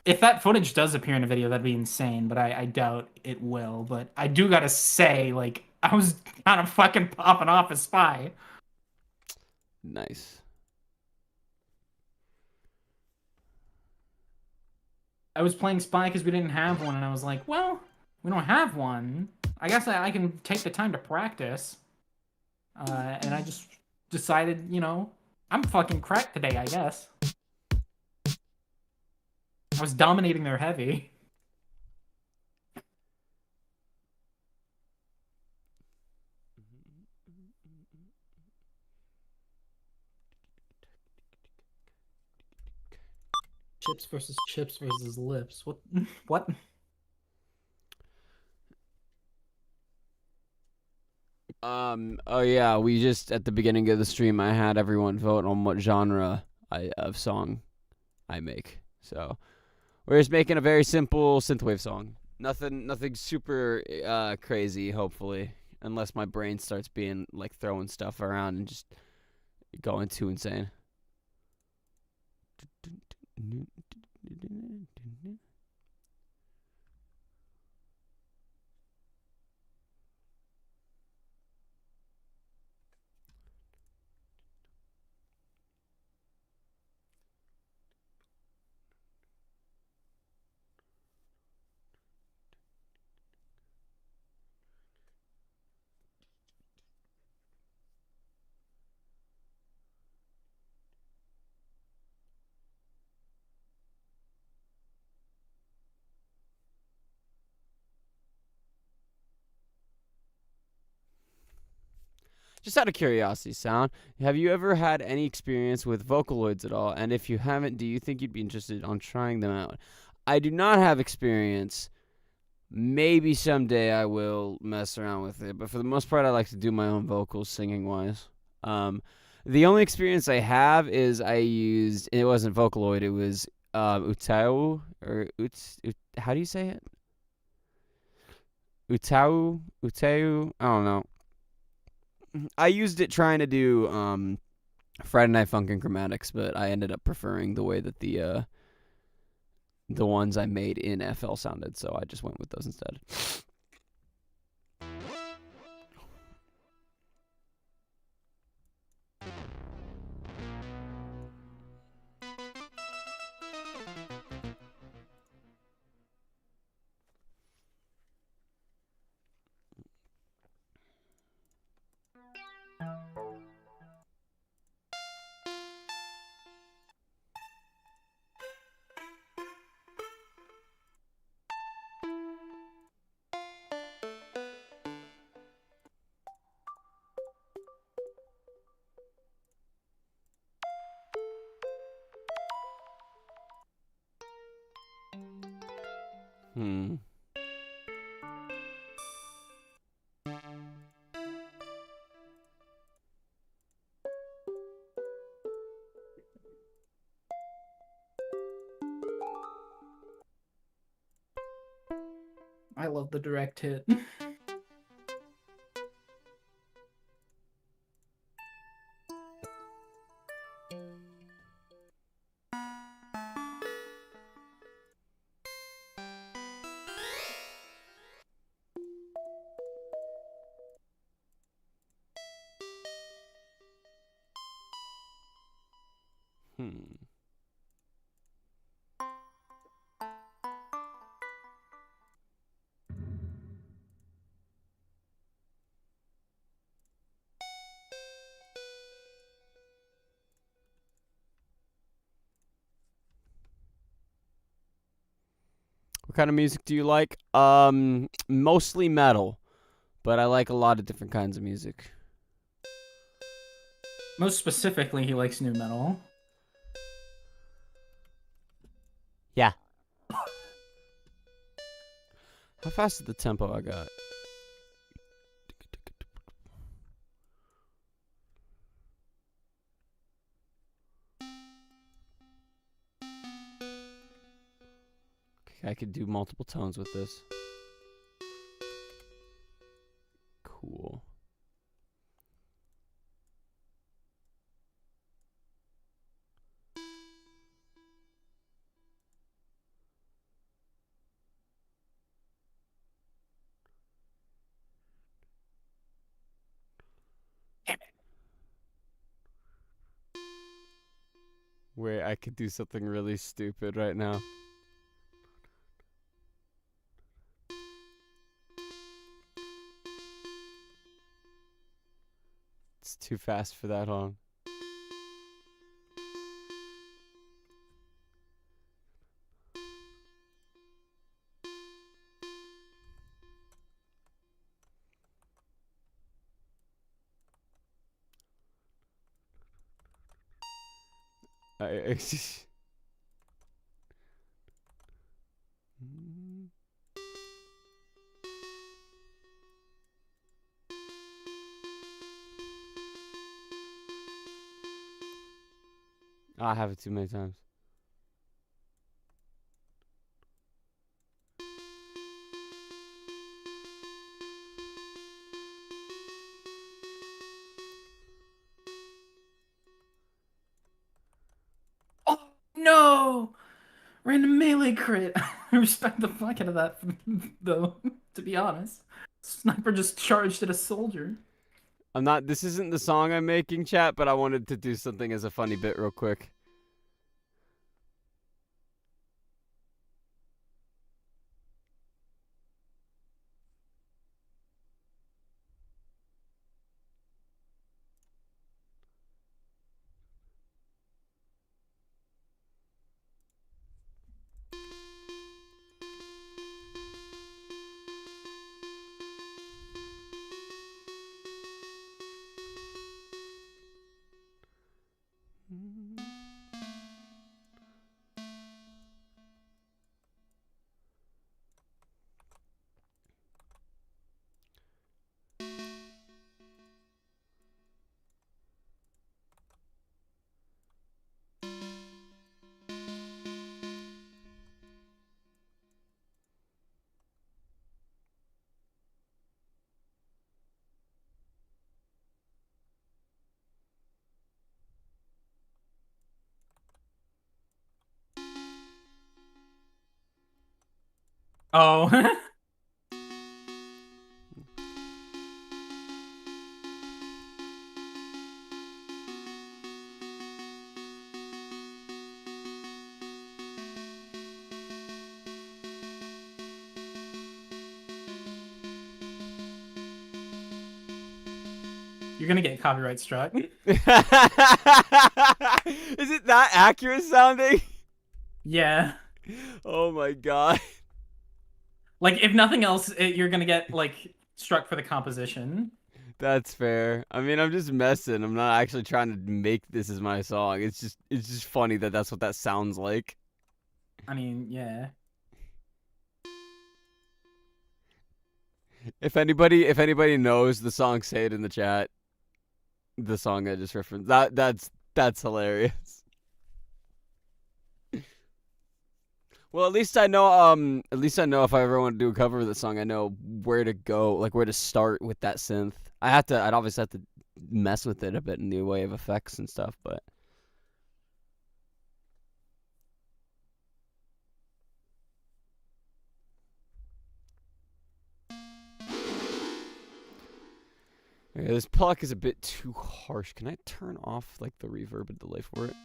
S3: If that footage does appear in a video, that'd be insane, but I doubt it will. But I do gotta say, like, I was kind of fucking popping off as Spy.
S2: Nice.
S3: I was playing Spy because we didn't have one, and I was like, well, we don't have one. I guess I can take the time to practice. And I just decided, you know, I'm fucking cracked today, I guess. I was dominating their heavy. Chips versus lips. What? What?
S2: Oh yeah, we just at the beginning of the stream I had everyone vote on what genre of song I make. So we're just making a very simple synthwave song. Nothing super crazy, hopefully, unless my brain starts being like throwing stuff around and just going too insane. Just out of curiosity, Sound, have you ever had any experience with Vocaloids at all? And if you haven't, do you think you'd be interested on trying them out? I do not have experience. Maybe someday I will mess around with it, but for the most part, I like to do my own vocals singing-wise. The only experience I have is I used, it wasn't Vocaloid, it was Utau, or how do you say it? Utau, I don't know. I used it trying to do Friday Night Funkin' Chromatics, but I ended up preferring the way that the ones I made in FL sounded, so I just went with those instead.
S3: I love the direct hit.
S2: What kind of music do you like? Mostly metal, but I like a lot of different kinds of music.
S3: Most specifically, he likes new metal.
S2: Yeah. How fast is the tempo I got? Okay, I could do multiple tones with this. Cool. Wait, I could do something really stupid right now. It's too fast for that, huh? I I have it too many times.
S3: Oh no! Random melee crit. I respect the fuck out of that, though. To be honest, sniper just charged at a soldier.
S2: I'm not. This isn't the song I'm making, chat, but I wanted to do something as a funny bit real quick.
S3: Oh. You're gonna get copyright struck.
S2: Is it that accurate sounding?
S3: Yeah.
S2: Oh my god.
S3: Like, if nothing else, you're gonna get, like, struck for the composition.
S2: That's fair. I mean, I'm just messing. I'm not actually trying to make this as my song. It's just funny that that's what that sounds like.
S3: I mean, yeah.
S2: If anybody knows the song, say it in the chat. The song I just referenced. That's hilarious. Well, at least I know if I ever want to do a cover of the song, I know where to go, like where to start with that synth. I'd obviously have to mess with it a bit in the way of effects and stuff, but okay, this pluck is a bit too harsh. Can I turn off like the reverb and delay for it?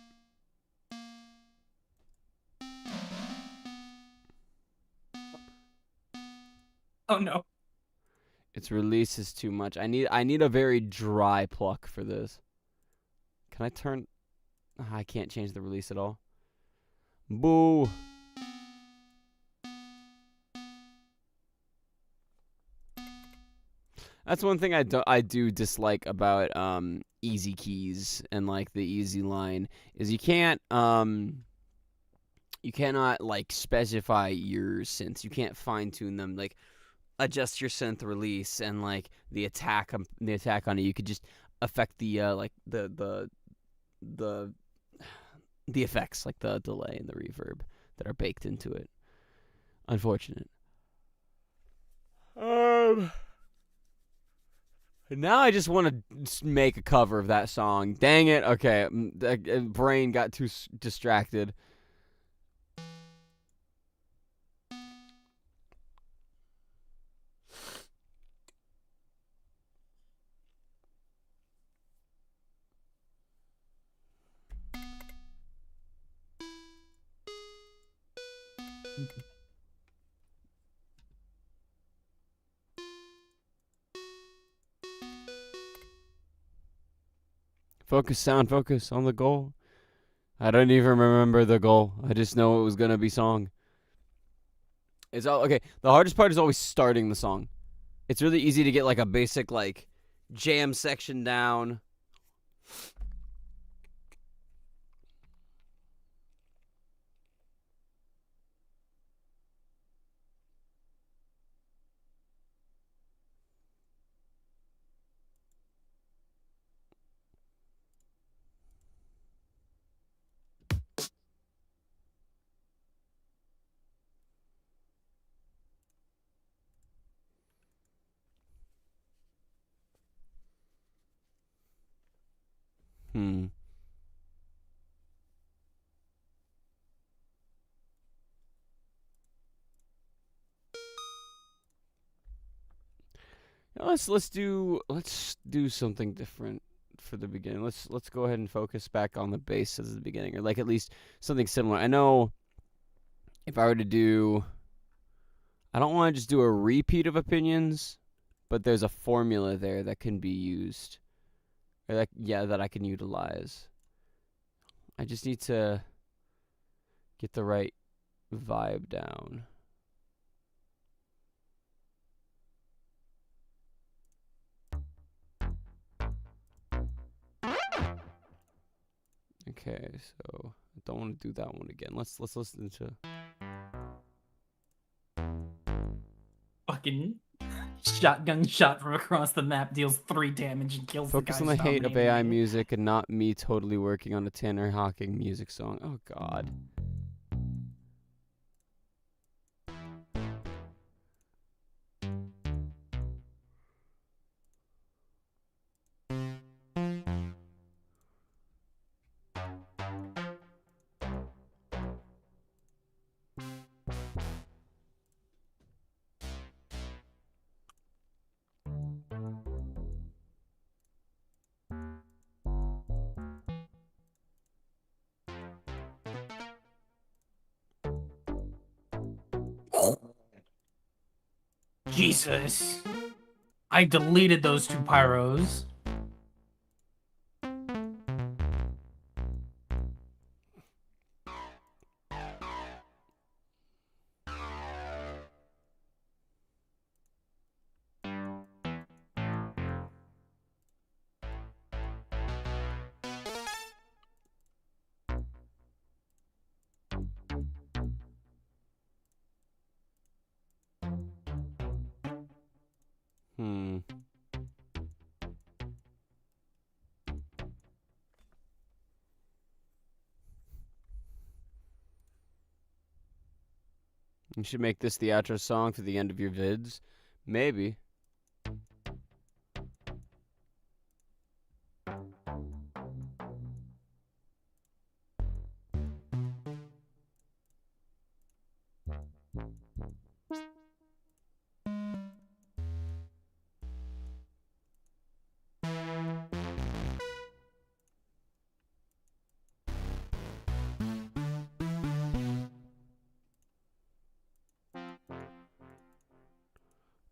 S3: Oh no.
S2: Its release is too much. I need a very dry pluck for this. Can I turn? I can't change the release at all. Boo. That's one thing I do dislike about easy keys and like the easy line is you cannot like specify your synths. You can't fine tune them, like adjust your synth release and like the attack on it. You could just affect the like the effects, like the delay and the reverb that are baked into it. Unfortunate. Now I just want to make a cover of that song. Dang it. Okay, brain got too distracted. Focus, sound, focus on the goal. I don't even remember the goal. I just know it was gonna be song. It's all okay. The hardest part is always starting the song. It's really easy to get like a basic like jam section down. Now let's do something different for the beginning. Let's go ahead and focus back on the bass as the beginning, or like at least something similar. I know if I were to do, I don't want to just do a repeat of opinions, but there's a formula there that can be used, or that I can utilize. I just need to get the right vibe down. Okay, so I don't want to do that one again. Let's listen to
S3: Fucking shotgun shot from across the map deals 3 damage and kills
S2: Focus
S3: the
S2: on
S3: guy.
S2: the hate of AI music and not me totally working on a Tanner Hawking music song. Oh god.
S3: Jesus. I deleted those 2 pyros.
S2: You should make this the outro song for the end of your vids. Maybe.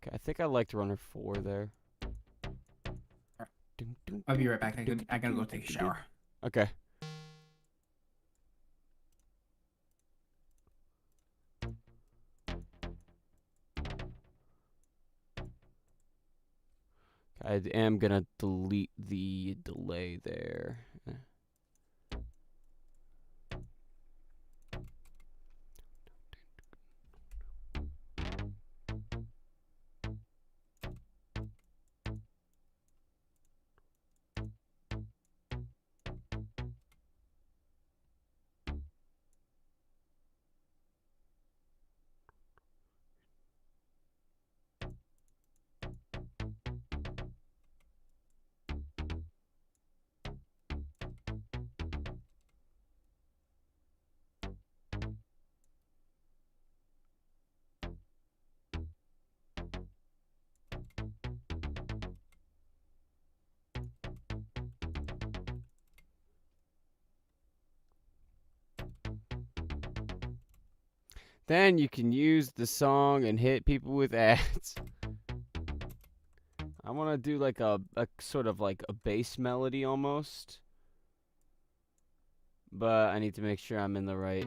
S2: Okay, I think I liked runner 4 there.
S3: I'll be right back. I gotta go take a shower.
S2: Okay. I am gonna delete the delay there. Then you can use the song and hit people with ads. I want to do like a sort of like a bass melody almost. But I need to make sure I'm in the right.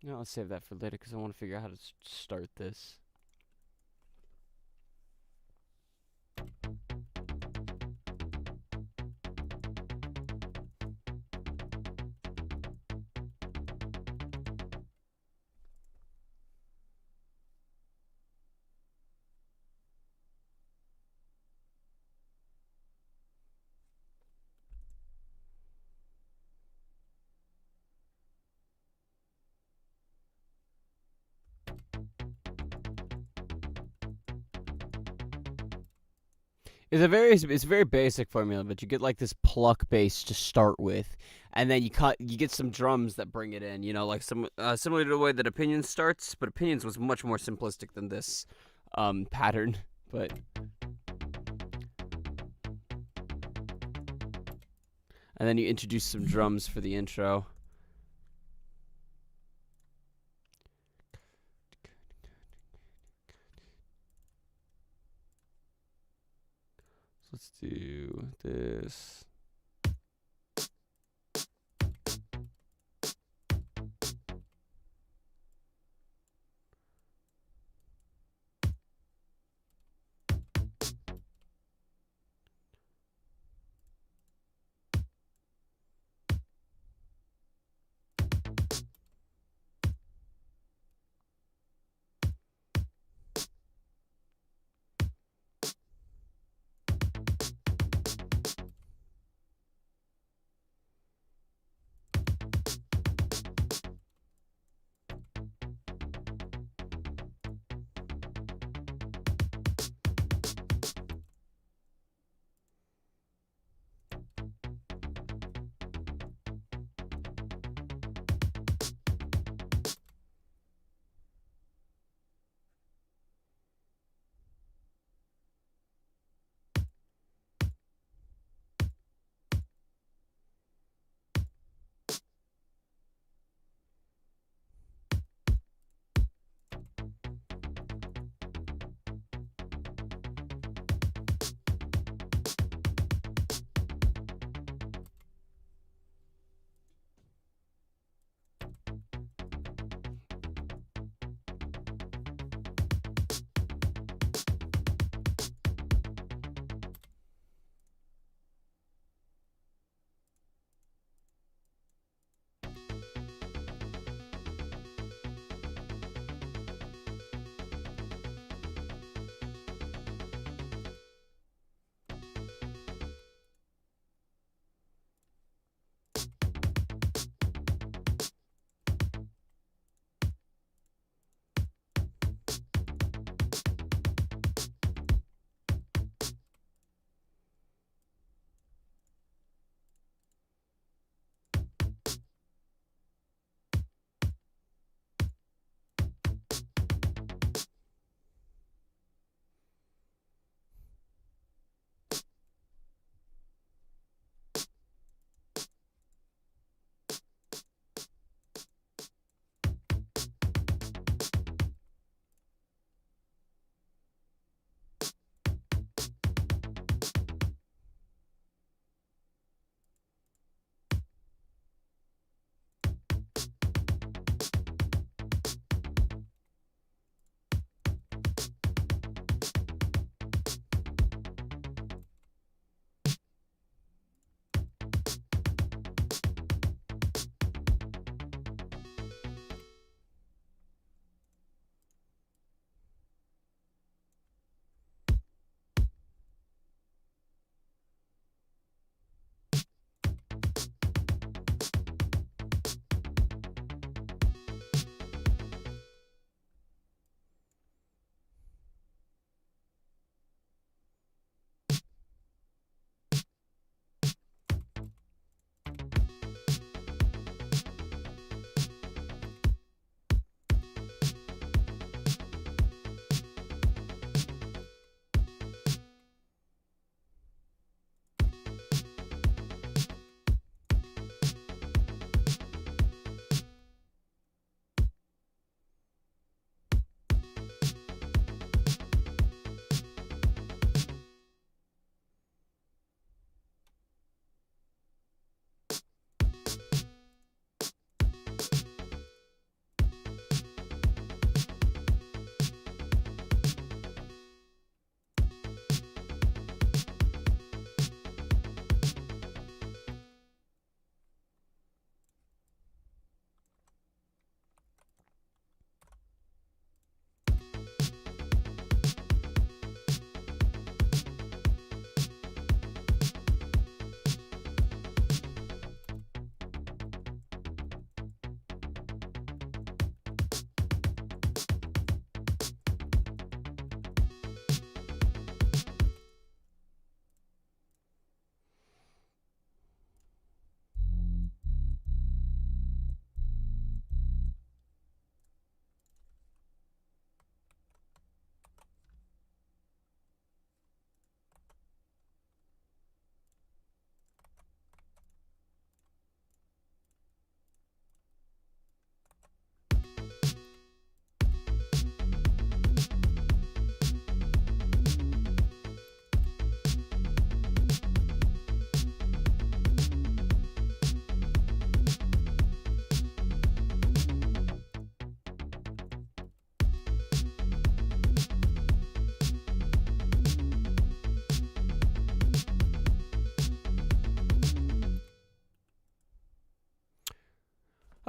S2: No, I'll save that for later because I want to figure out how to start this. It's a very basic formula, but you get like this pluck bass to start with, and then you get some drums that bring it in. You know, like similar to the way that Opinions starts, but Opinions was much more simplistic than this pattern. But and then you introduce some drums for the intro. Let's do this.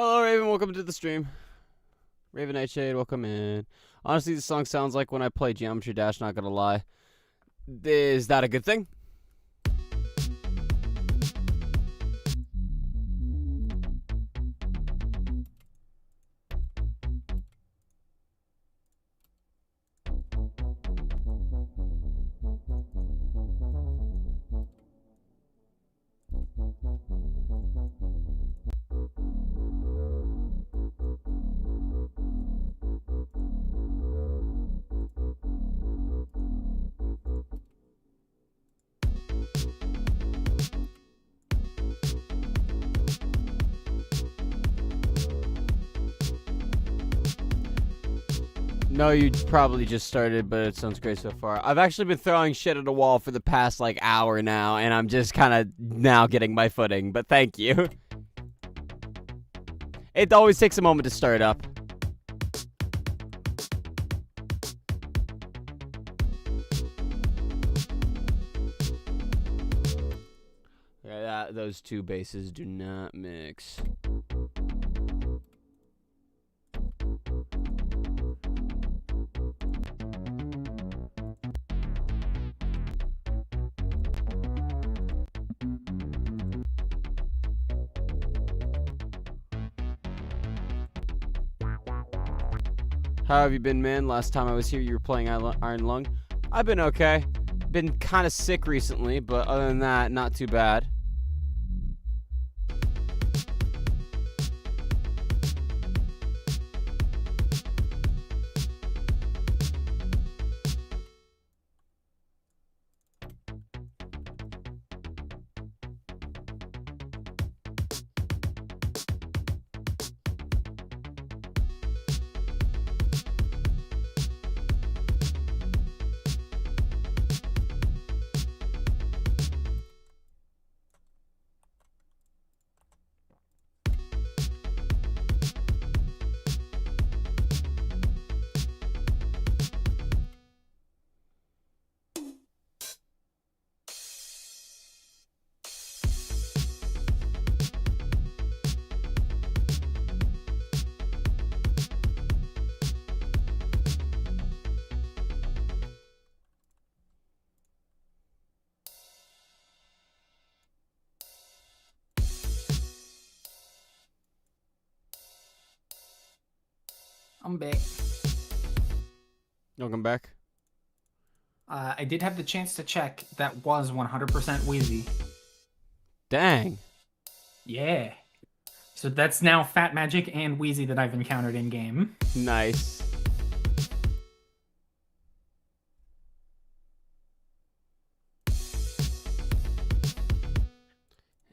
S2: Hello, Raven. Welcome to the stream. Raven Nightshade, welcome in. Honestly, this song sounds like when I play Geometry Dash, not gonna lie. Is that a good thing? No, you probably just started, but it sounds great so far. I've actually been throwing shit at a wall for the past, like, hour now, and I'm just kind of now getting my footing, but thank you. It always takes a moment to start up. Yeah, those two basses do not mix. How have you been, man? Last time I was here, you were playing Iron Lung. I've been okay. Been kind of sick recently, but other than that, not too bad.
S3: I'm back.
S2: Welcome back.
S3: I did have the chance to check. That was 100% Wheezy.
S2: Dang.
S3: Yeah. So that's now Fat Magic and Wheezy that I've encountered in game.
S2: Nice.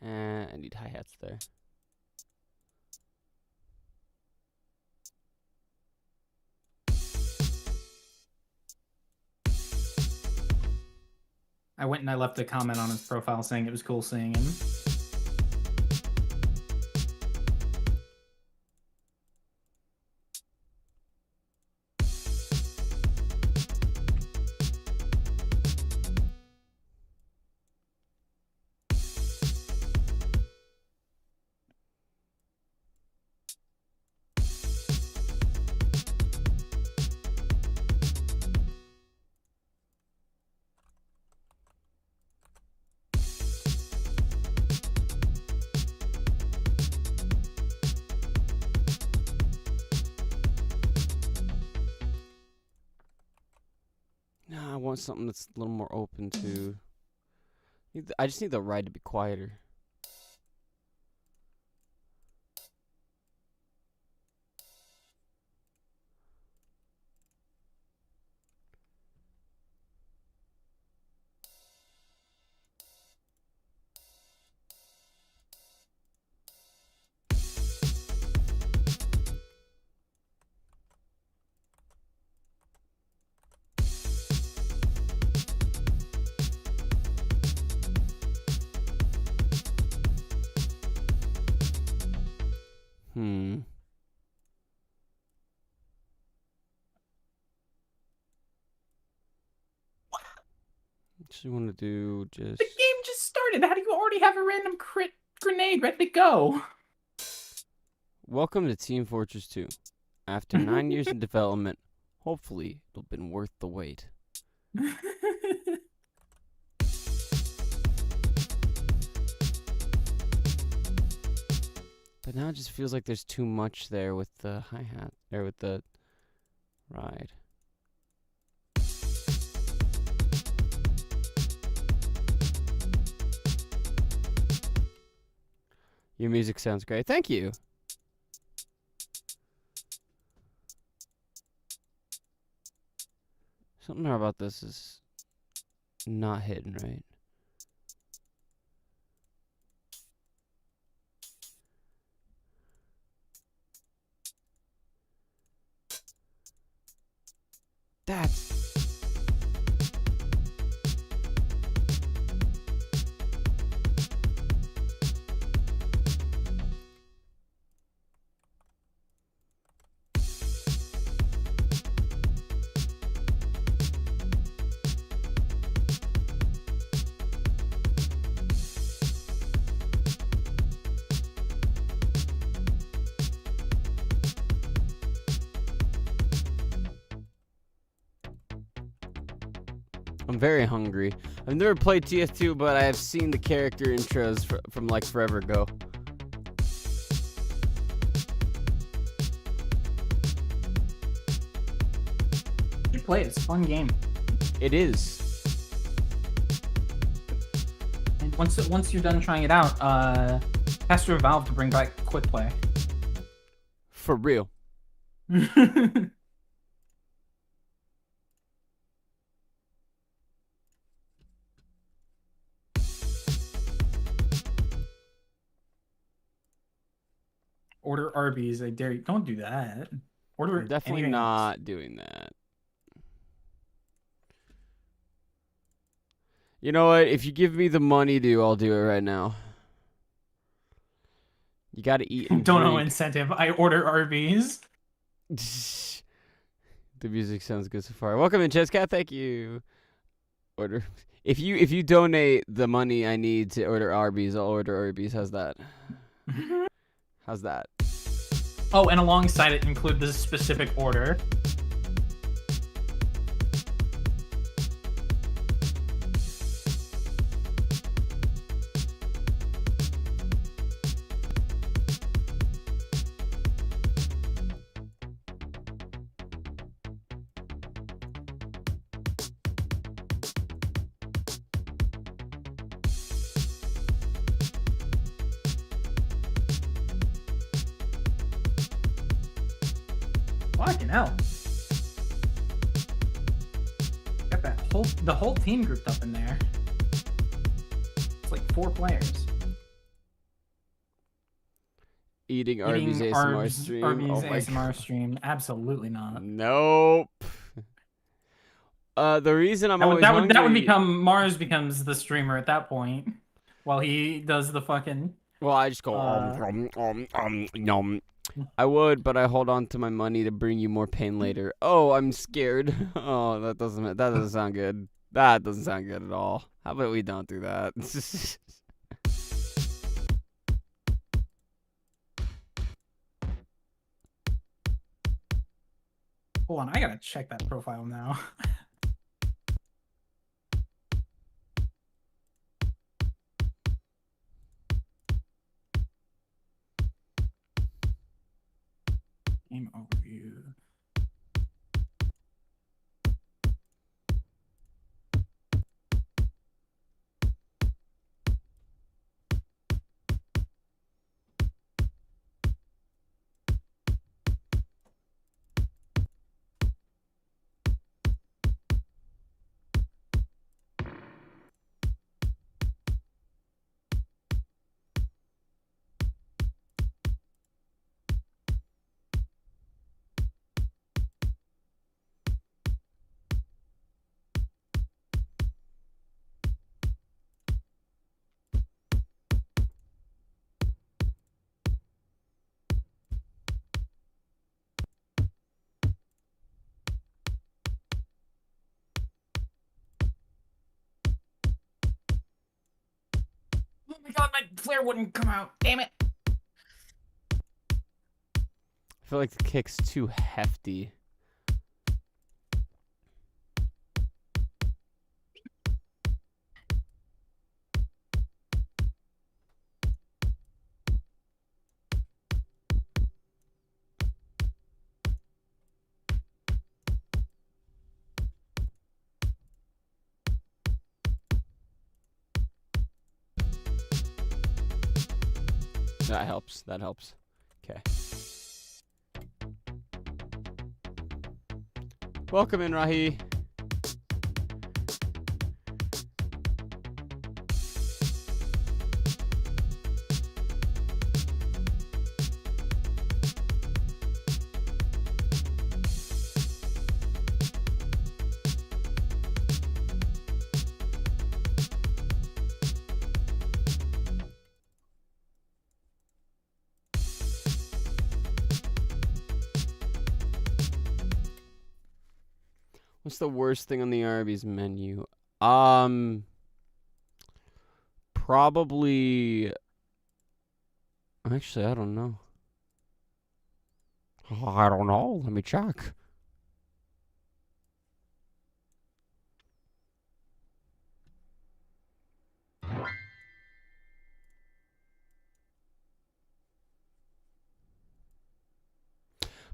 S2: I need hi-hats there.
S3: I went and I left a comment on his profile saying it was cool seeing him.
S2: No, I want something that's a little more open to... I just need the ride to be quieter. Actually want to do just...
S3: The game just started. How do you already have a random crit grenade ready to go?
S2: Welcome to Team Fortress 2. After 9 years in development, hopefully it'll have been worth the wait. But now it just feels like there's too much there with the hi-hat, or with the ride. Your music sounds great. Thank you. Something about this is not hidden right. That's... I'm very hungry. I've never played TF2, but I have seen the character intros from like forever ago.
S3: You play it. It's a fun game.
S2: It is.
S3: And once you're done trying it out, ask your Valve to bring back quick play.
S2: For real.
S3: Order Arby's, I dare you. Don't do that. Order
S2: I'm definitely
S3: anything
S2: not
S3: else.
S2: doing that. You know what? If you give me the money to, I'll do it right now. You gotta eat and
S3: Don't know
S2: drink.
S3: incentive. I order Arby's.
S2: The music sounds good so far. Welcome in, Chesscat. Thank you. Order. If you donate the money I need to order Arby's, I'll order Arby's. How's that? How's that?
S3: Oh, and alongside it include the specific order. Fucking hell. Got the whole team grouped up in there. It's like 4 players.
S2: Eating Arby's ASMR stream.
S3: Arby's
S2: Oh my
S3: ASMR stream. Absolutely not.
S2: Nope. The reason I'm always
S3: that would
S2: hungry...
S3: become Mars becomes the streamer at that point, while he does the fucking.
S2: Well, I just go nom. I would, but I hold on to my money to bring you more pain later. Oh, I'm scared. Oh, that doesn't sound good. That doesn't sound good at all. How about we don't do that?
S3: Hold on, I gotta check that profile now. Game overview. Oh my god, my flare wouldn't come out. Damn it.
S2: I feel like the kick's too hefty. That helps. That helps. Okay. Welcome in, Rahi. What's the worst thing on the Arby's menu? Probably. Actually, I don't know. Oh, I don't know. Let me check.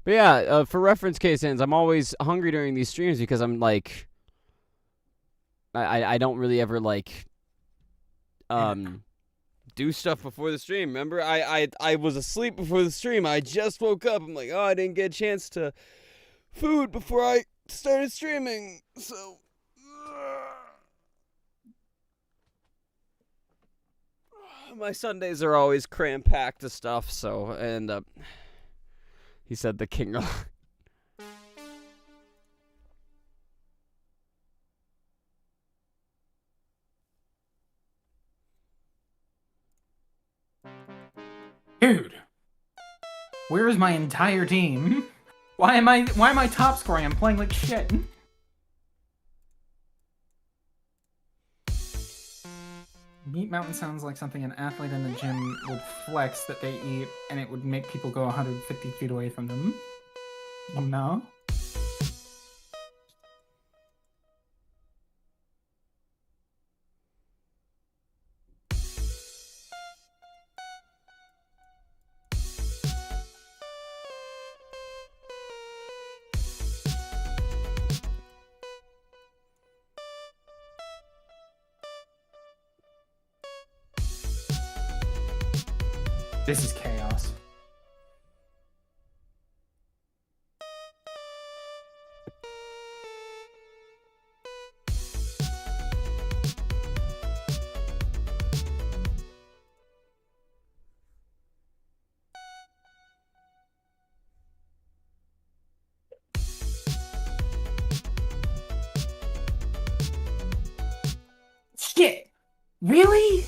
S2: But yeah, for reference case ends, I'm always hungry during these streams because I'm like, I don't really ever like, do stuff before the stream. Remember, I was asleep before the stream. I just woke up. I'm like, oh, I didn't get a chance to food before I started streaming. So, my Sundays are always cram-packed to stuff. So, and he said the king.
S3: Dude, where is my entire team? Why am I top scoring? I'm playing like shit. Meat Mountain sounds like something an athlete in the gym would flex that they eat, and it would make people go 150 feet away from them. No? This is chaos. Shit! Really?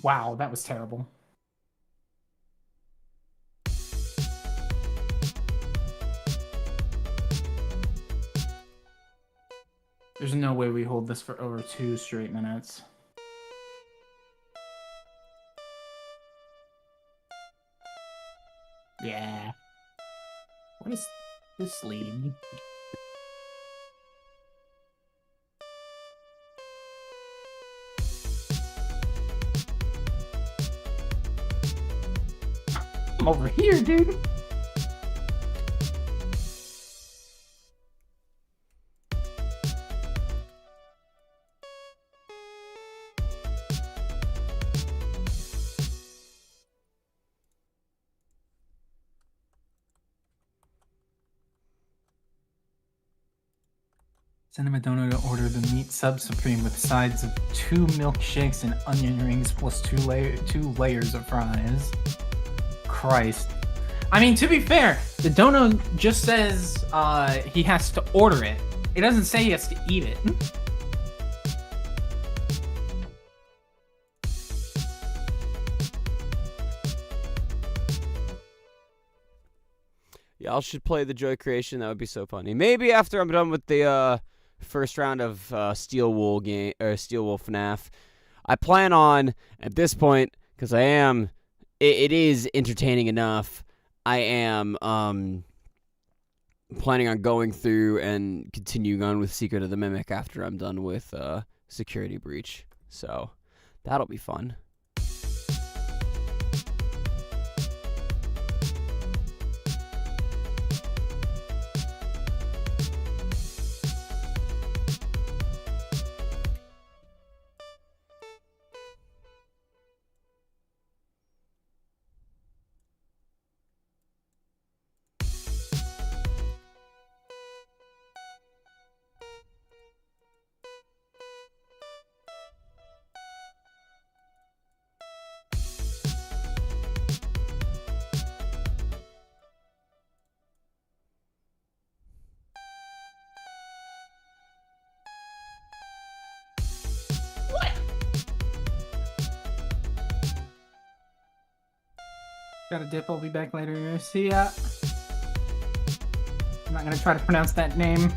S3: Wow, that was terrible. There's no way we hold this for over 2 straight minutes. Yeah. What is this lead? I'm over here, dude. Send him a dono to order the meat sub supreme with sides of 2 milkshakes and onion rings plus 2 layers of fries. Christ. I mean, to be fair, the dono just says he has to order it. It doesn't say he has to eat it.
S2: Y'all should play the Joy Creation. That would be so funny. Maybe after I'm done with the first round of Steel Wool FNAF. I plan on, at this point, because it is entertaining enough, I am planning on going through and continuing on with Secret of the Mimic after I'm done with Security Breach. So that'll be fun.
S3: Got a dip, I'll be back later. See ya. I'm not gonna try to pronounce that name.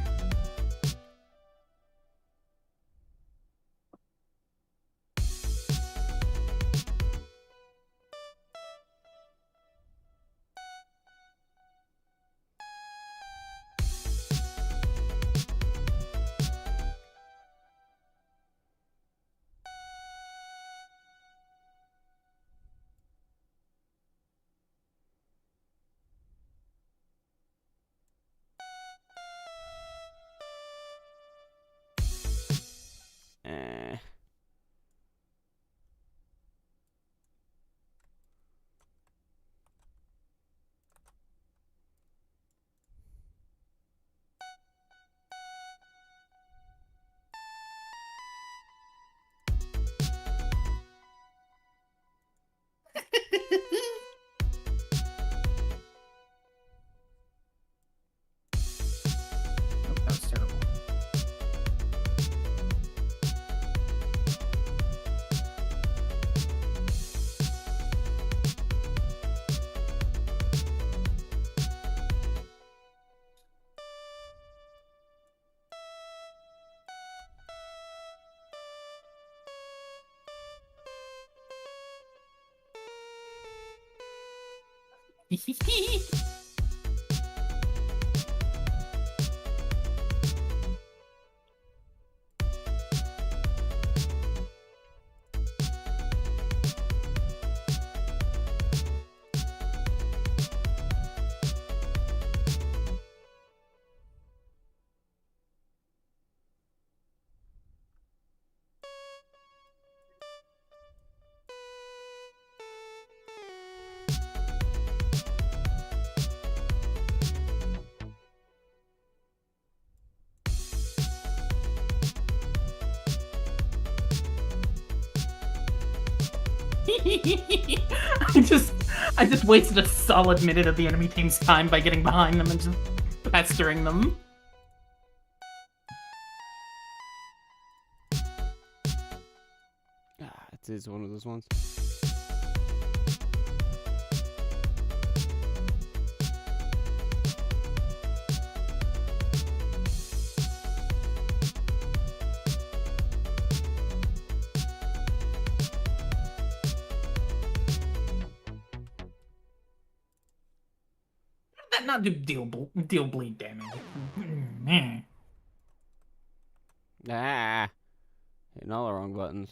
S3: That was terrible. I just wasted a solid minute of the enemy team's time by getting behind them and just pestering them.
S2: It is one of those ones.
S3: That not do deal bleed damage. Man.
S2: Hitting all the wrong buttons.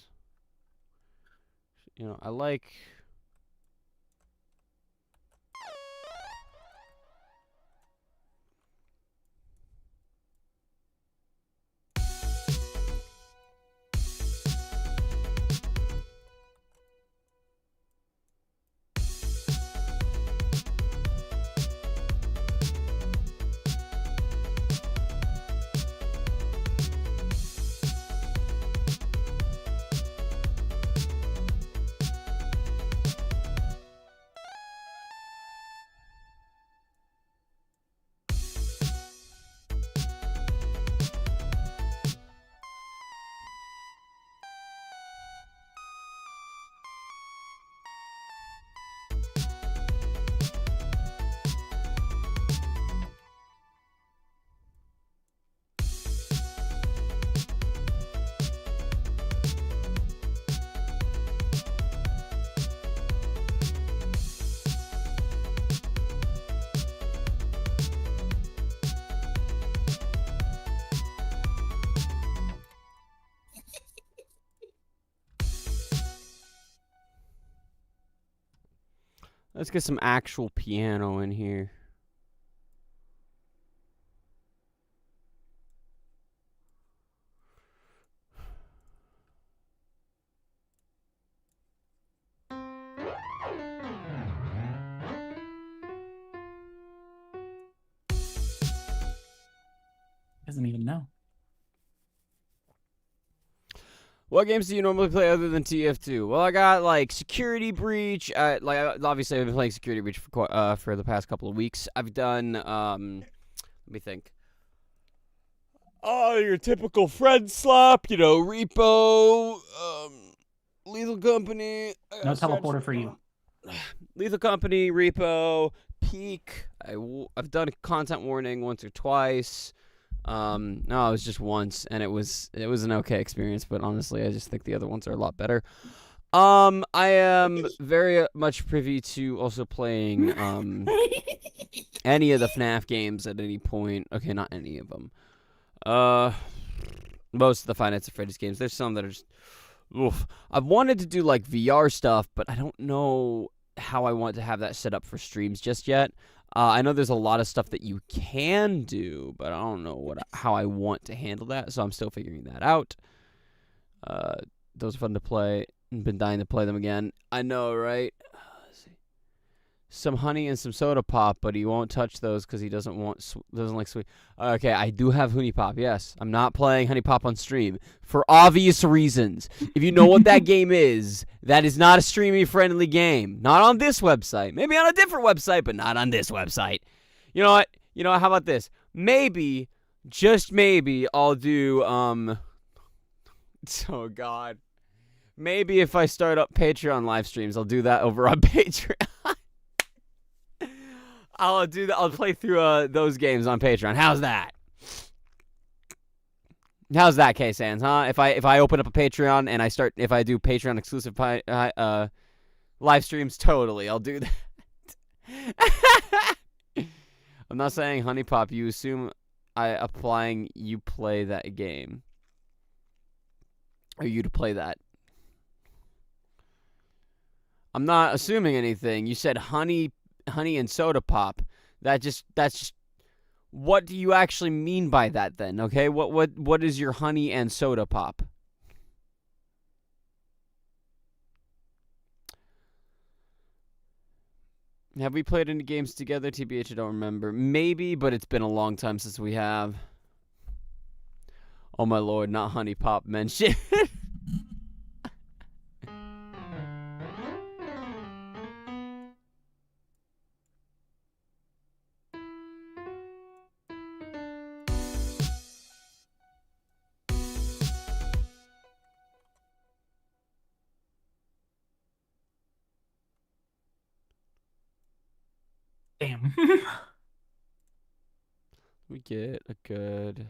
S2: You know, I like... Let's get some actual piano in here.
S3: Doesn't even know.
S2: What games do you normally play other than TF2? Well, I got like Security Breach. Obviously I've been playing Security Breach for the past couple of weeks. I've done let me think. Oh, your typical friend slap, Repo, Lethal Company.
S3: No teleporter for you.
S2: Lethal Company, Repo, Peak. I've done a content warning once or twice. No, it was just once, and it was an okay experience, but honestly, I just think the other ones are a lot better. I am very much privy to also playing any of the FNAF games at any point. Okay, not any of them. Most of the Five Nights at Freddy's games. There's some that are just, oof. I've wanted to do like VR stuff, but I don't know how I want to have that set up for streams just yet. I know there's a lot of stuff that you can do, but I don't know how I want to handle that, so I'm still figuring that out. Those are fun to play. Been dying to play them again. I know, right? Let's see. Some honey and some soda pop, but he won't touch those because he doesn't like sweet. Okay, I do have honey pop. Yes, I'm not playing honey pop on stream for obvious reasons. If you know what that game is, that is not a streaming friendly game. Not on this website. Maybe on a different website, but not on this website. You know what? How about this? Maybe, just maybe, I'll do oh God. Maybe if I start up Patreon live streams, I'll do that over on Patreon. I'll do that. I'll play through those games on Patreon. How's that? How's that, K-Sans, huh? If I open up a Patreon and if I do Patreon exclusive live streams, totally, I'll do that. I'm not saying honey pop. You assume applying you play that game. Or you to play that. I'm not assuming anything. You said honey and soda pop. That's just what do you actually mean by that then? Okay? What is your honey and soda pop? Have we played any games together? TBH, I don't remember. Maybe, but it's been a long time since we have. Oh my lord, not honey pop mention.
S3: Damn.
S2: We get a good...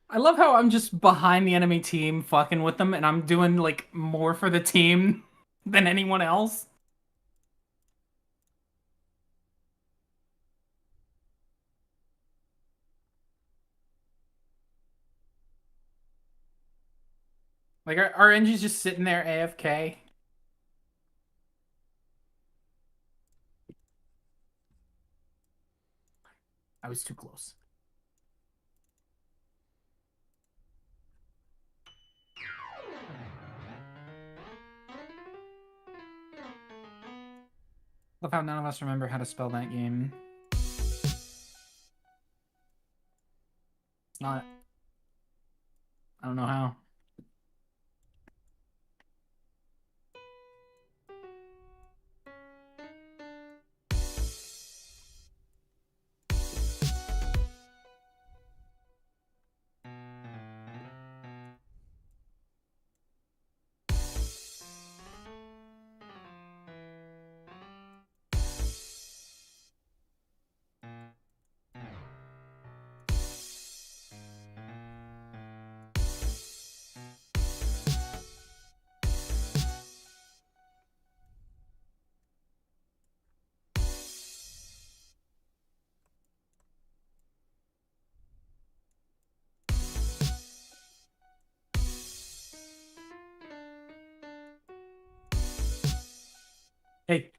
S3: I love how I'm just behind the enemy team fucking with them, and I'm doing, like, more for the team than anyone else. Like, our engine's just sitting there AFK. I was too close. Love how none of us remember how to spell that game. It's not... I don't know how. Hey.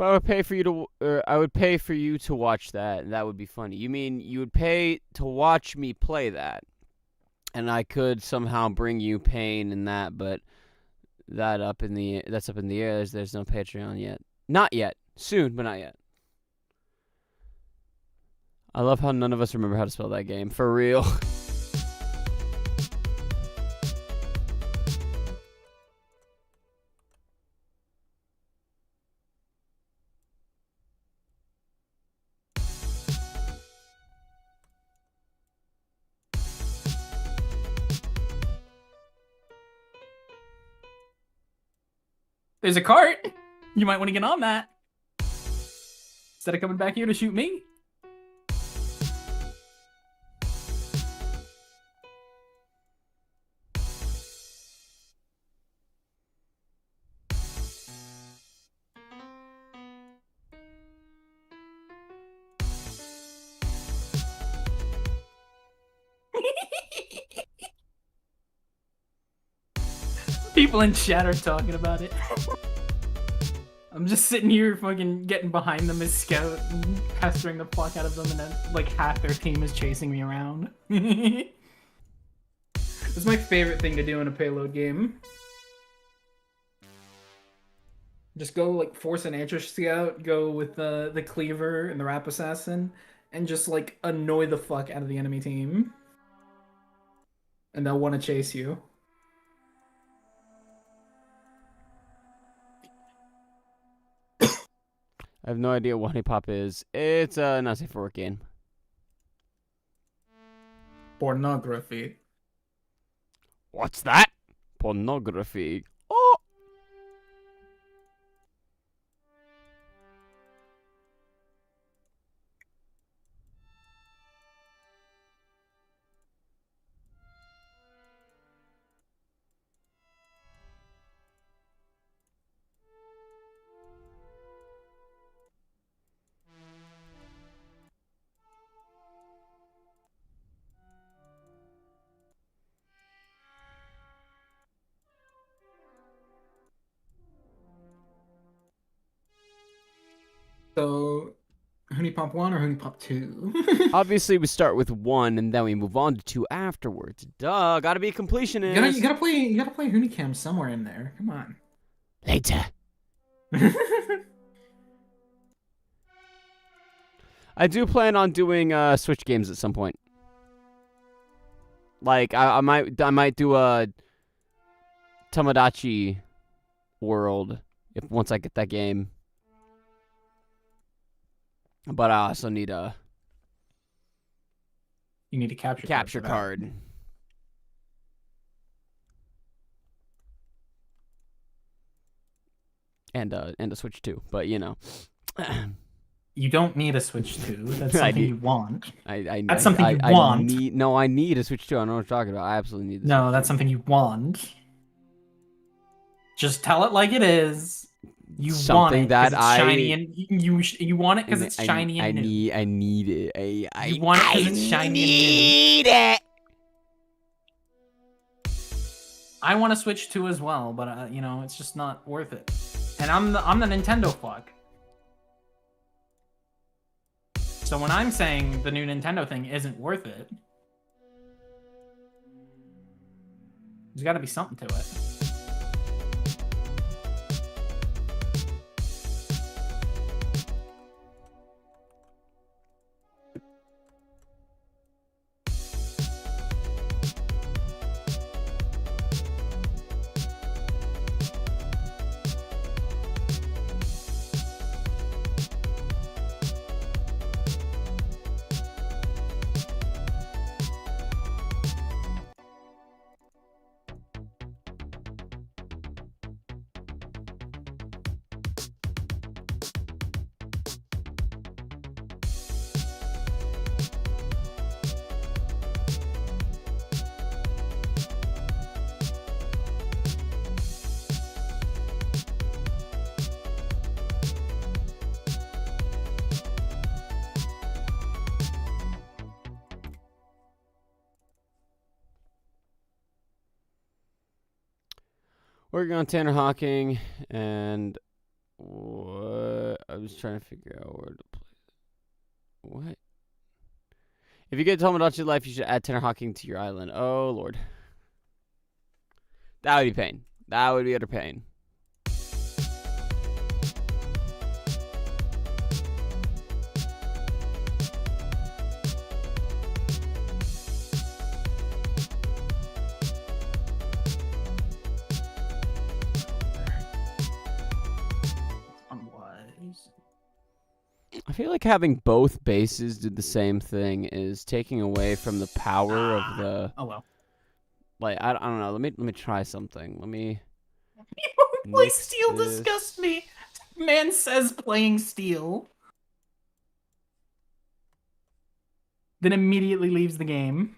S2: But I would pay for you to, I would pay for you to watch that, and that would be funny. You mean you would pay to watch me play that, and I could somehow bring you pain in that, but that's up in the air. There's no Patreon yet. Not yet. Soon, but not yet. I love how none of us remember how to spell that game. For real.
S3: There's a cart. You might want to get on that. Instead of coming back here to shoot me. People in chat are talking about it. I'm just sitting here fucking getting behind them as scout and pestering the fuck out of them, and then like half their team is chasing me around. It's my favorite thing to do in a payload game. Just go like force an anchor scout, go with the cleaver and the rap assassin, and just like annoy the fuck out of the enemy team. And they'll want to chase you.
S2: I have no idea what Honey Pop is. It's a not safe for work game.
S3: Pornography.
S2: What's that? Pornography. Oh!
S3: So, Honey Pop 1 or Honey Pop 2?
S2: Obviously, we start with 1 and then we move on to 2 afterwards. Duh, gotta be a completionist.
S3: You gotta play Hunicam somewhere in there. Come on.
S2: Later. I do plan on doing Switch games at some point. Like I might do a Tomodachi World once I get that game. But I also need a
S3: You need a capture
S2: card. And a Switch 2, but you know.
S3: You don't need a Switch 2. That's something you want.
S2: That's
S3: something you want.
S2: I need a Switch 2. I don't know what you're talking about. I absolutely need this.
S3: No, that's something you want. Just tell it like it is. You
S2: something
S3: want it
S2: that
S3: it's shiny and you want it because it's shiny and new.
S2: I need it.
S3: You want it because it's shiny and new.
S2: Need it.
S3: I want to Switch 2 as well, but you know, it's just not worth it. And I'm the Nintendo fuck. So when I'm saying the new Nintendo thing isn't worth it, there's got to be something to it. Working on Tanner Hawking and what?
S2: I was trying to figure out where to play. What? If you get Tomodachi Life, you should add Tenor Hawking to your island. Oh, Lord. That would be pain. That would be utter pain. I feel like having both bases do the same thing is taking away from the power of the.
S3: Oh well.
S2: Like I don't know. Let me try something. Let me.
S3: Play steel disgusts me. Man says playing steel, then immediately leaves the game.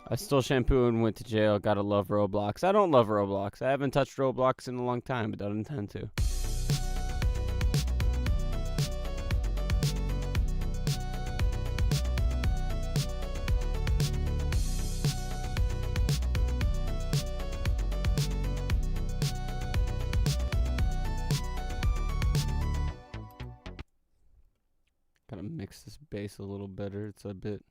S2: I stole shampoo and went to jail. Gotta love Roblox. I don't love Roblox. I haven't touched Roblox in a long time, but don't intend to. Gotta mix this bass a little better. It's a bit...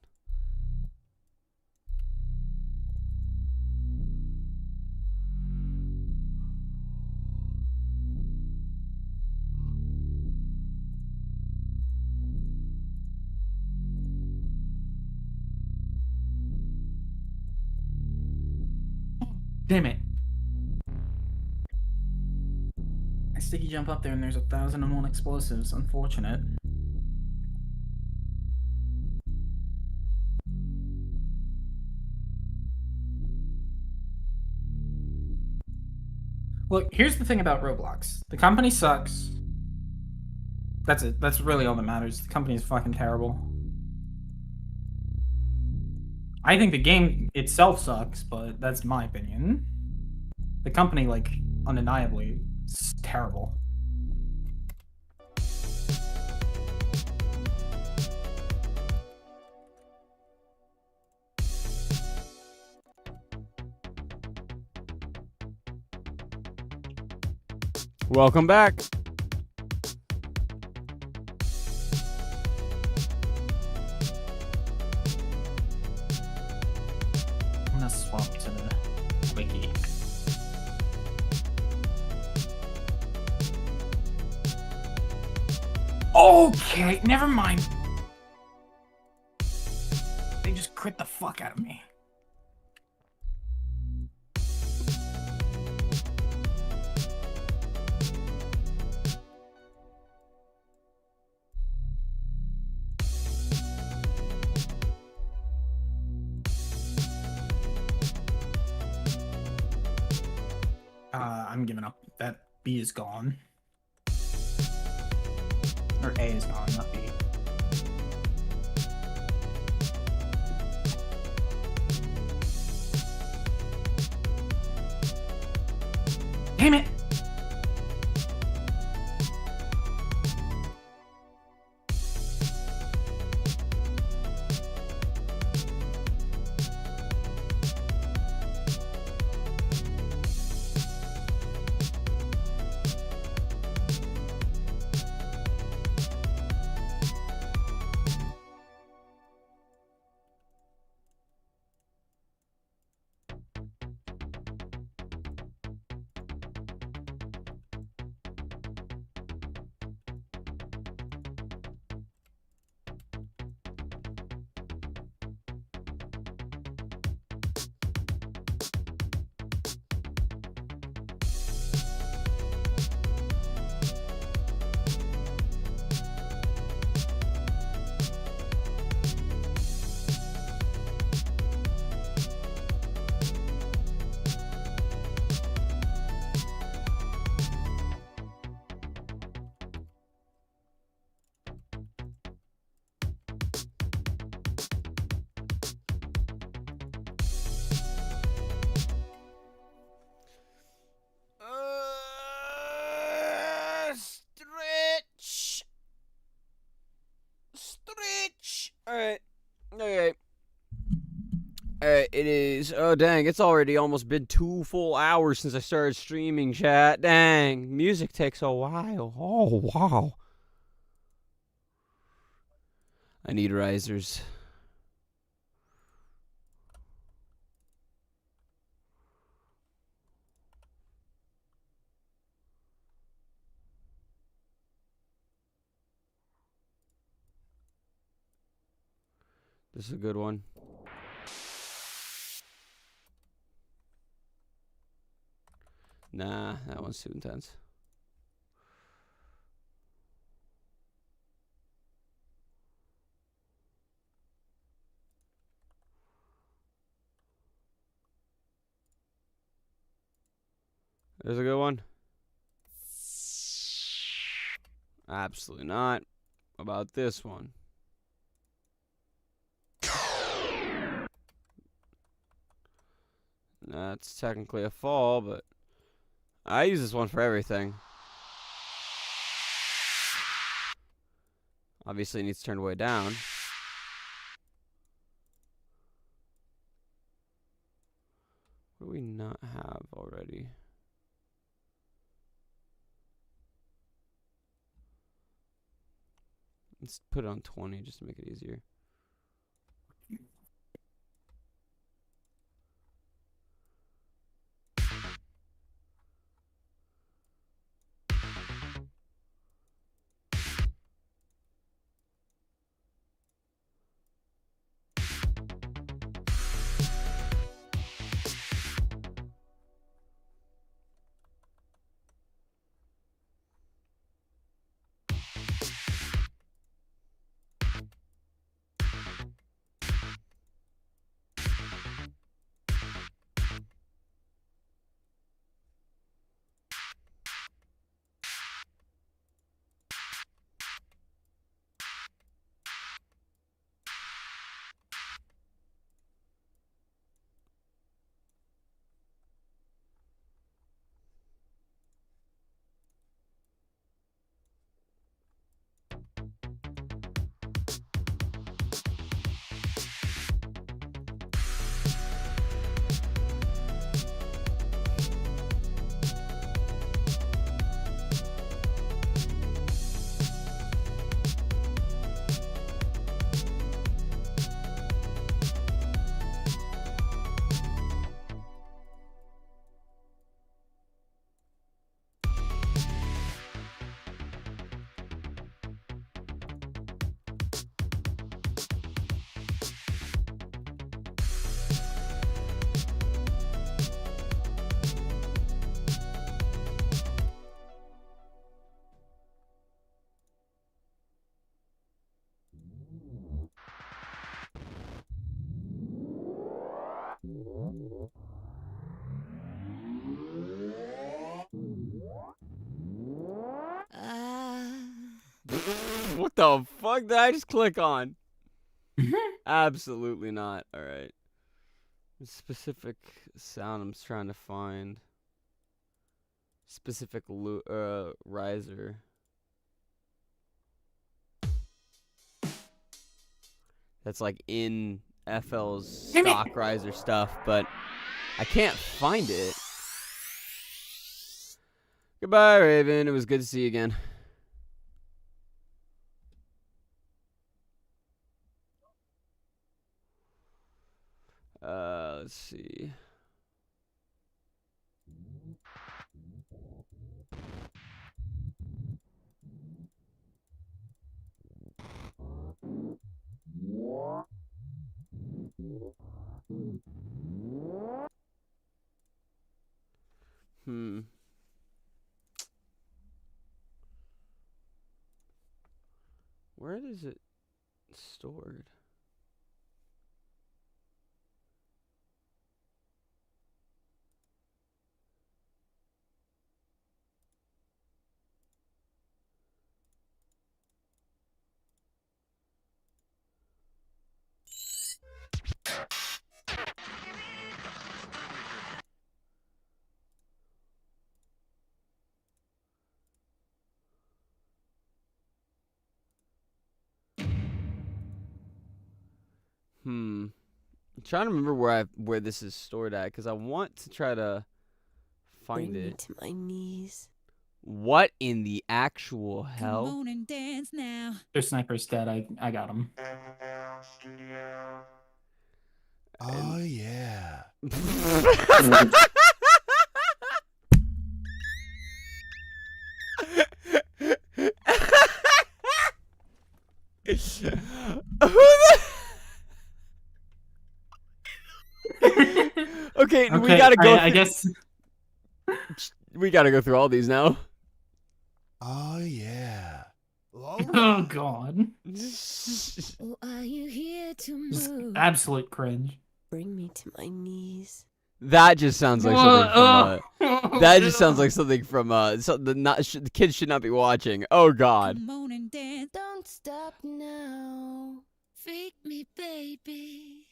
S3: Damn it. I sticky jump up there and there's 1,001 explosives. Unfortunate. Look, here's the thing about Roblox. The company sucks. That's it. That's really all that matters. The company is fucking terrible. I think the game itself sucks, but that's my opinion. The company, like, undeniably, is terrible.
S2: Welcome back.
S3: I'm gonna swap to the wiki. Okay, never mind. They just crit the fuck out of me. I'm giving up. That B is gone. Or A is gone, not B. Damn it!
S2: Stretch. Alright. Okay. Alright, it is. Oh, dang. It's already almost been 2 full hours since I started streaming, chat. Dang. Music takes a while. Oh, wow. I need risers. This is a good one. Nah, that one's too intense. There's a good one. Absolutely not. About this one. That's technically a fall, but I use this one for everything. Obviously, it needs turned way down. What do we not have already? Let's put it on 20 just to make it easier. What the fuck did I just click on? Absolutely not. All right. Specific sound I'm trying to find. Specific riser. That's like in FL's stock riser stuff, but I can't find it. Goodbye, Raven. It was good to see you again. Let's see. Where is it stored? I'm trying to remember where this is stored at, because I want to try to find
S5: Bring
S2: it.
S5: me to my knees.
S2: What in the actual hell?
S6: Come on and dance now.
S3: Their sniper's dead. I got him.
S7: Oh, yeah.
S2: Okay, we gotta go.
S3: I guess.
S2: We gotta go through all these now.
S7: Oh, yeah.
S3: Oh God.
S6: Oh, are you here to
S3: Just
S6: move?
S3: absolute cringe.
S5: Bring me to my knees.
S2: That just sounds like something from. That just sounds like something from. Something the kids should not be watching. Oh God.
S6: Come on and dance.
S5: Don't stop now.
S6: Freak me, baby.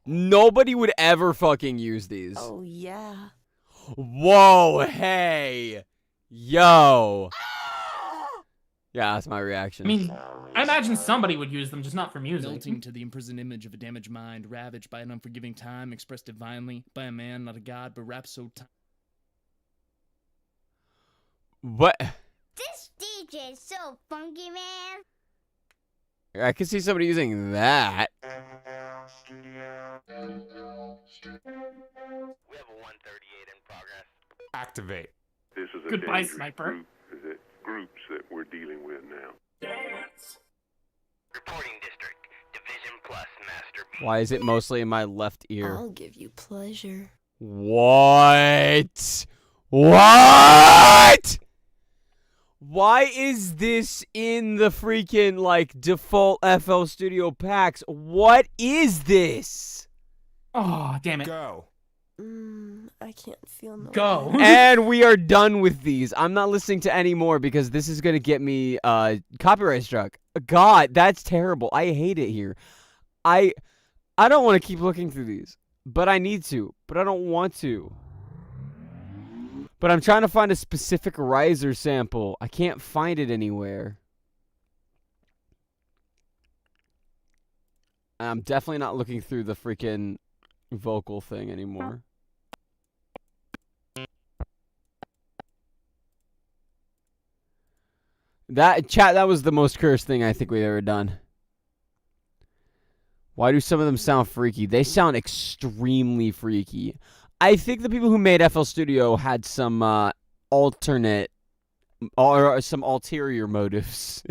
S2: Nobody would ever fucking use these.
S5: Oh, yeah.
S2: Whoa, hey, yo. Yeah, that's my reaction.
S3: I mean, I imagine somebody would use them, just not for music.
S8: Melting to the imprisoned image of a damaged mind, ravaged by an unforgiving time, expressed divinely by a man, not a god, but wrapped so tight.
S2: What?
S9: This DJ is so funky, man.
S2: I could see somebody using that.
S10: We have a 138 in progress.
S7: Activate.
S11: This is a
S3: Goodbye,
S11: dangerous
S3: sniper.
S11: groups that we're dealing with now.
S10: Reporting district. Division plus Master B.
S2: Why is it mostly in my left ear?
S5: I'll give you pleasure.
S2: What? What? Why is this in the freaking, like, default FL Studio packs? What is this?
S3: Oh, damn it.
S7: Go.
S5: I can't feel no
S3: Go.
S5: way.
S2: And we are done with these. I'm not listening to any more because this is going to get me copyright struck. God, that's terrible. I hate it here. I don't want to keep looking through these, but I need to, but I don't want to. But I'm trying to find a specific riser sample. I can't find it anywhere. I'm definitely not looking through the freaking vocal thing anymore. That was the most cursed thing I think we've ever done. Why do some of them sound freaky? They sound extremely freaky. I think the people who made FL Studio had some alternate or some ulterior motives.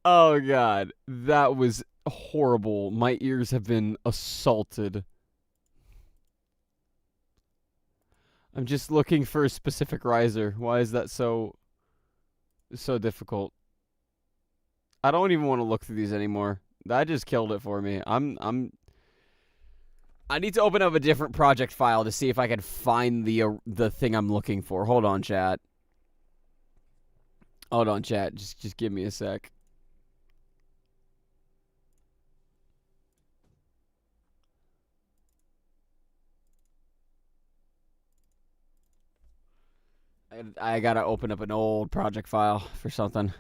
S2: Oh God, that was horrible. My ears have been assaulted. I'm just looking for a specific riser. Why is that so difficult? I don't even want to look through these anymore. That just killed it for me. I need to open up a different project file to see if I can find the thing I'm looking for. Hold on, chat. Hold on, chat. Just give me a sec. I gotta open up an old project file for something.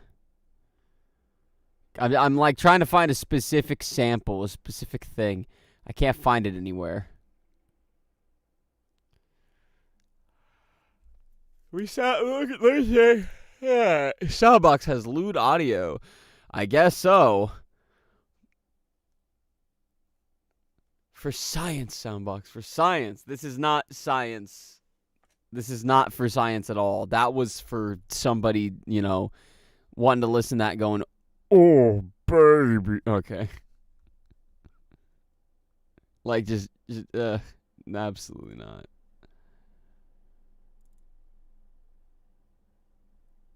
S2: I'm like trying to find a specific sample, a specific thing. I can't find it anywhere. Let me see. Yeah, Soundbox has lewd audio. I guess so. For science, Soundbox. For science. This is not science. This is not for science at all. That was for somebody, you know, wanting to listen to that going, oh, baby. Okay. Like, just absolutely not.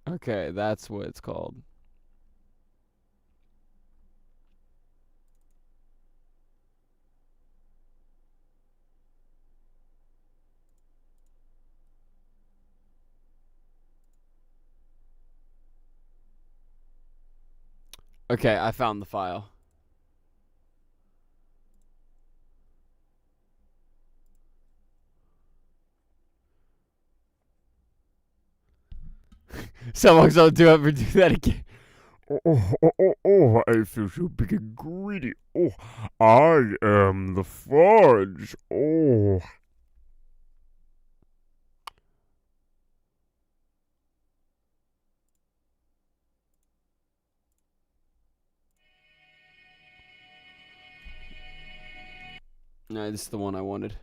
S2: Okay, that's what it's called. Okay, I found the file. Someone's gonna do that again.
S7: Oh, I feel so big and greedy. Oh, I am the fudge. Oh.
S2: No, this is the one I wanted.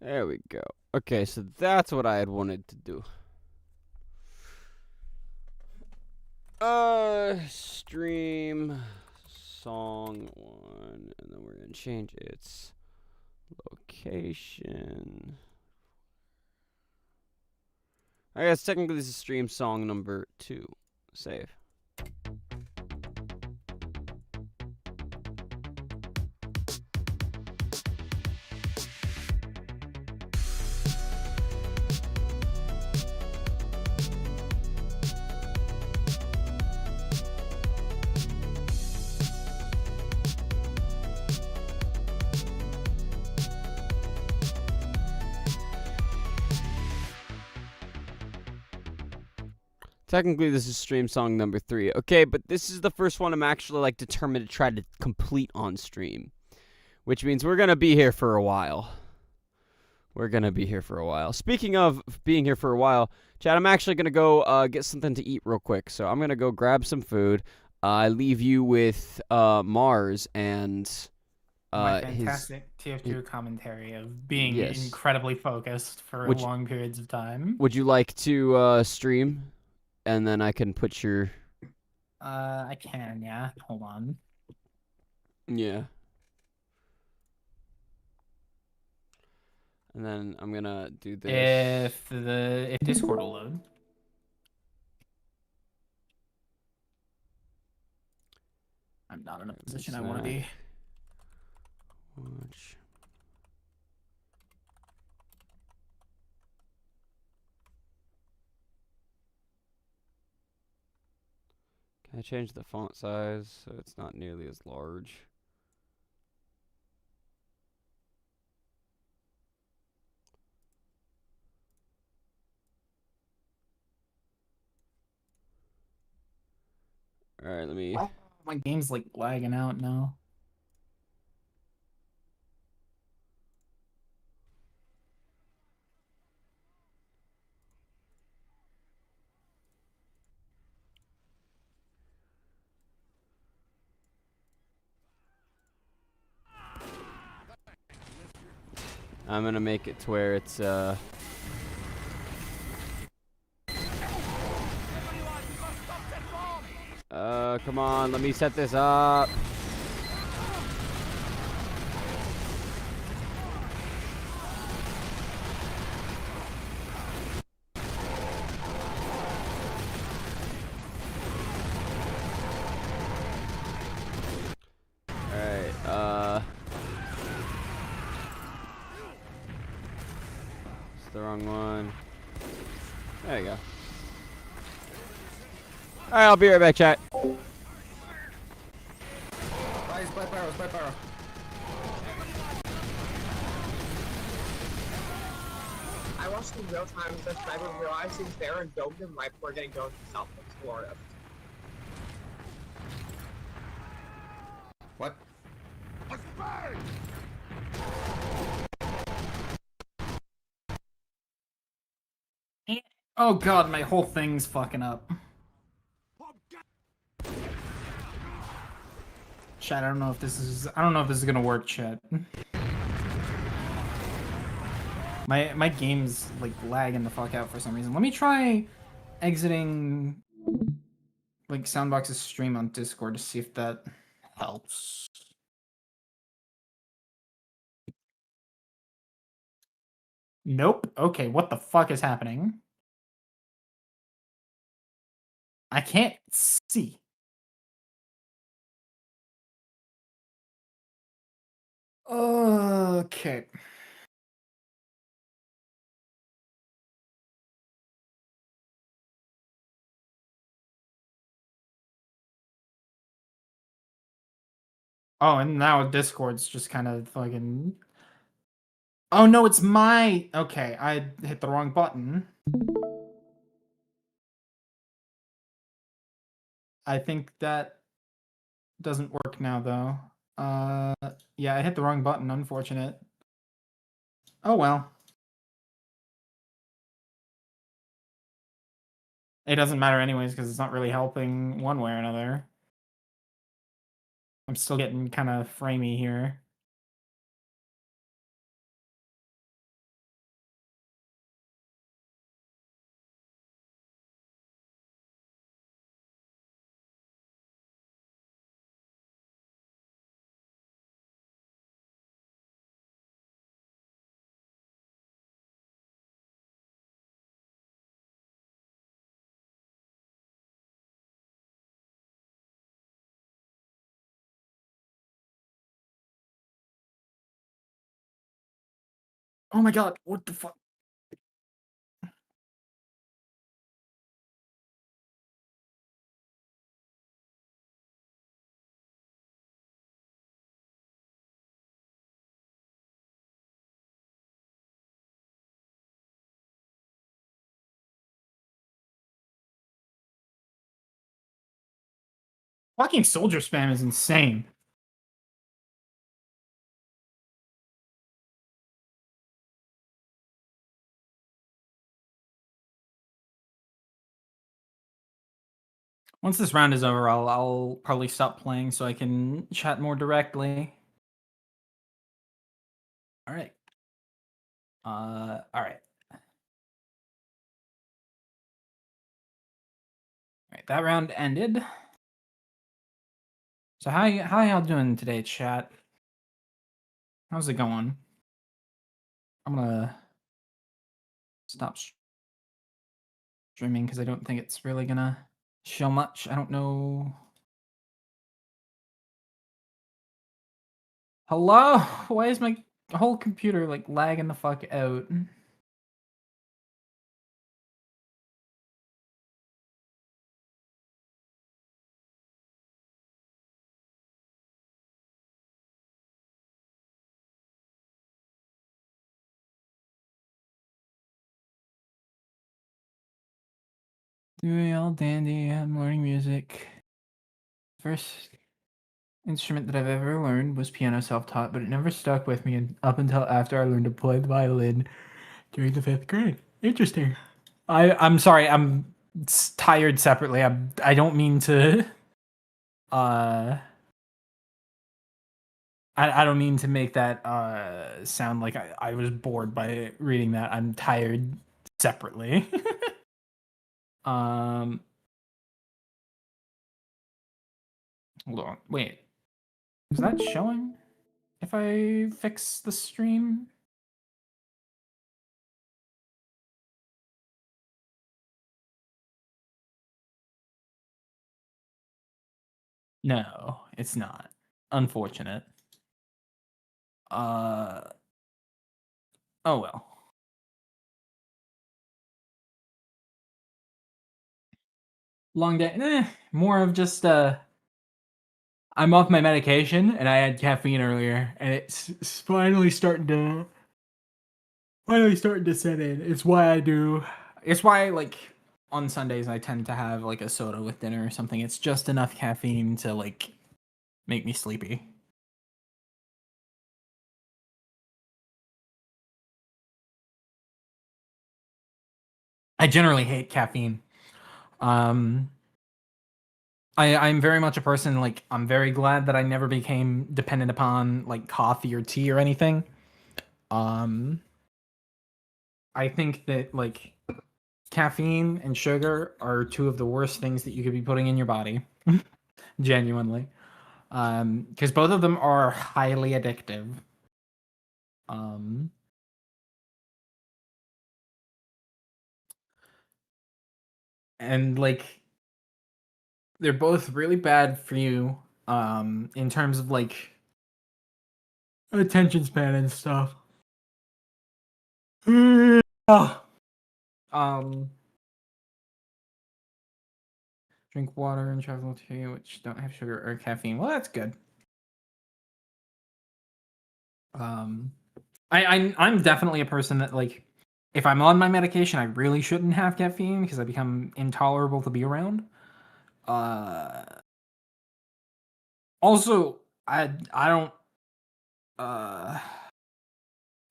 S2: There we go. Okay, so that's what I had wanted to do. Stream song 1, and then we're gonna change its location. I guess technically this is stream song number 2. Save. Technically, this is stream song number 3. Okay, but this is the first one I'm actually like determined to try to complete on stream, which means we're gonna be here for a while. Speaking of being here for a while, Chad, I'm actually gonna go get something to eat real quick. So I'm gonna go grab some food. I leave you with Mars and
S3: my fantastic TF2 commentary of being incredibly focused for long periods of time.
S2: Would you like to stream? And then I can put your...
S3: I can, yeah. Hold on.
S2: Yeah. And then I'm gonna do this.
S3: If Discord will load. I'm not in a position I want to be.
S2: Watch. Can I change the font size so it's not nearly as large? Alright, let me...
S3: Oh, my game's like lagging out now.
S2: I'm gonna make it to where it's come on, let me set this up. The wrong one. There you go. Alright, I'll be right back, chat.
S12: I watched in real time the sniper realizing there and domed him right before getting domed in South Florida.
S13: What?
S3: Oh god, my whole thing's fucking up. Chat, I don't know if this is gonna work, chat. My game's like lagging the fuck out for some reason. Let me try exiting like Soundbox's stream on Discord to see if that helps. Nope. Okay, what the fuck is happening? I can't see. Okay. Oh, and now Discord's just kind of fucking... Oh no, it's my... Okay, I hit the wrong button. I think that doesn't work now, though. Yeah, I hit the wrong button, unfortunate. Oh well. It doesn't matter anyways, because it's not really helping one way or another. I'm still getting kind of framey here. Oh my god, what the fuck? Fucking soldier spam is insane. Once this round is over, I'll probably stop playing so I can chat more directly. All right. All right. All right, that round ended. So how y'all doing today, chat? How's it going? I'm gonna stop streaming because I don't think it's really gonna show much. I don't know. Hello? Why is my whole computer like lagging the fuck out? Doing all dandy. I'm learning music. First instrument that I've ever learned was piano, self-taught, but it never stuck with me up until after I learned to play the violin during the 5th grade. Interesting. I'm sorry. I'm tired separately. I don't mean to. I don't mean to make that sound like I was bored by reading that. I'm tired separately. Hold on. Wait. Is that showing? If I fix the stream? No, it's not. Unfortunate. Oh well. Long day. More of just I'm off my medication and I had caffeine earlier and it's finally starting to set in. It's why like on Sundays I tend to have like a soda with dinner or something. It's just enough caffeine to like make me sleepy. I generally hate caffeine. I'm very much a person like I'm very glad that I never became dependent upon like coffee or tea or anything. I think that like caffeine and sugar are two of the worst things that you could be putting in your body. Genuinely. Because both of them are highly addictive. And like they're both really bad for you in terms of like attention span and stuff. Drink water and travel tea which don't have sugar or caffeine. Well, that's good. I'm definitely a person that like if I'm on my medication, I really shouldn't have caffeine because I become intolerable to be around. Also, I don't I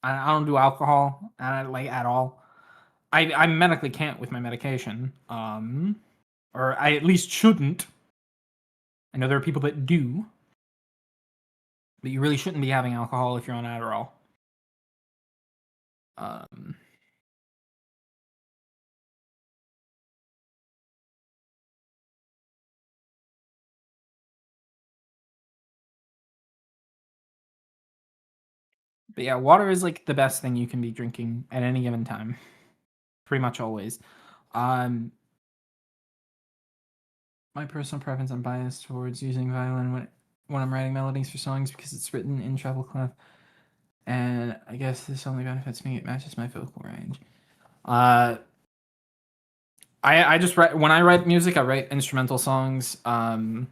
S3: don't do alcohol like at all. I medically can't with my medication. Or I at least shouldn't. I know there are people that do. But you really shouldn't be having alcohol if you're on Adderall. But yeah, water is like the best thing you can be drinking at any given time. Pretty much always. My personal preference, I'm biased towards using violin when I'm writing melodies for songs because it's written in treble clef. And I guess this only benefits me. It matches my vocal range. I just write when I write music. I write instrumental songs. Soundbox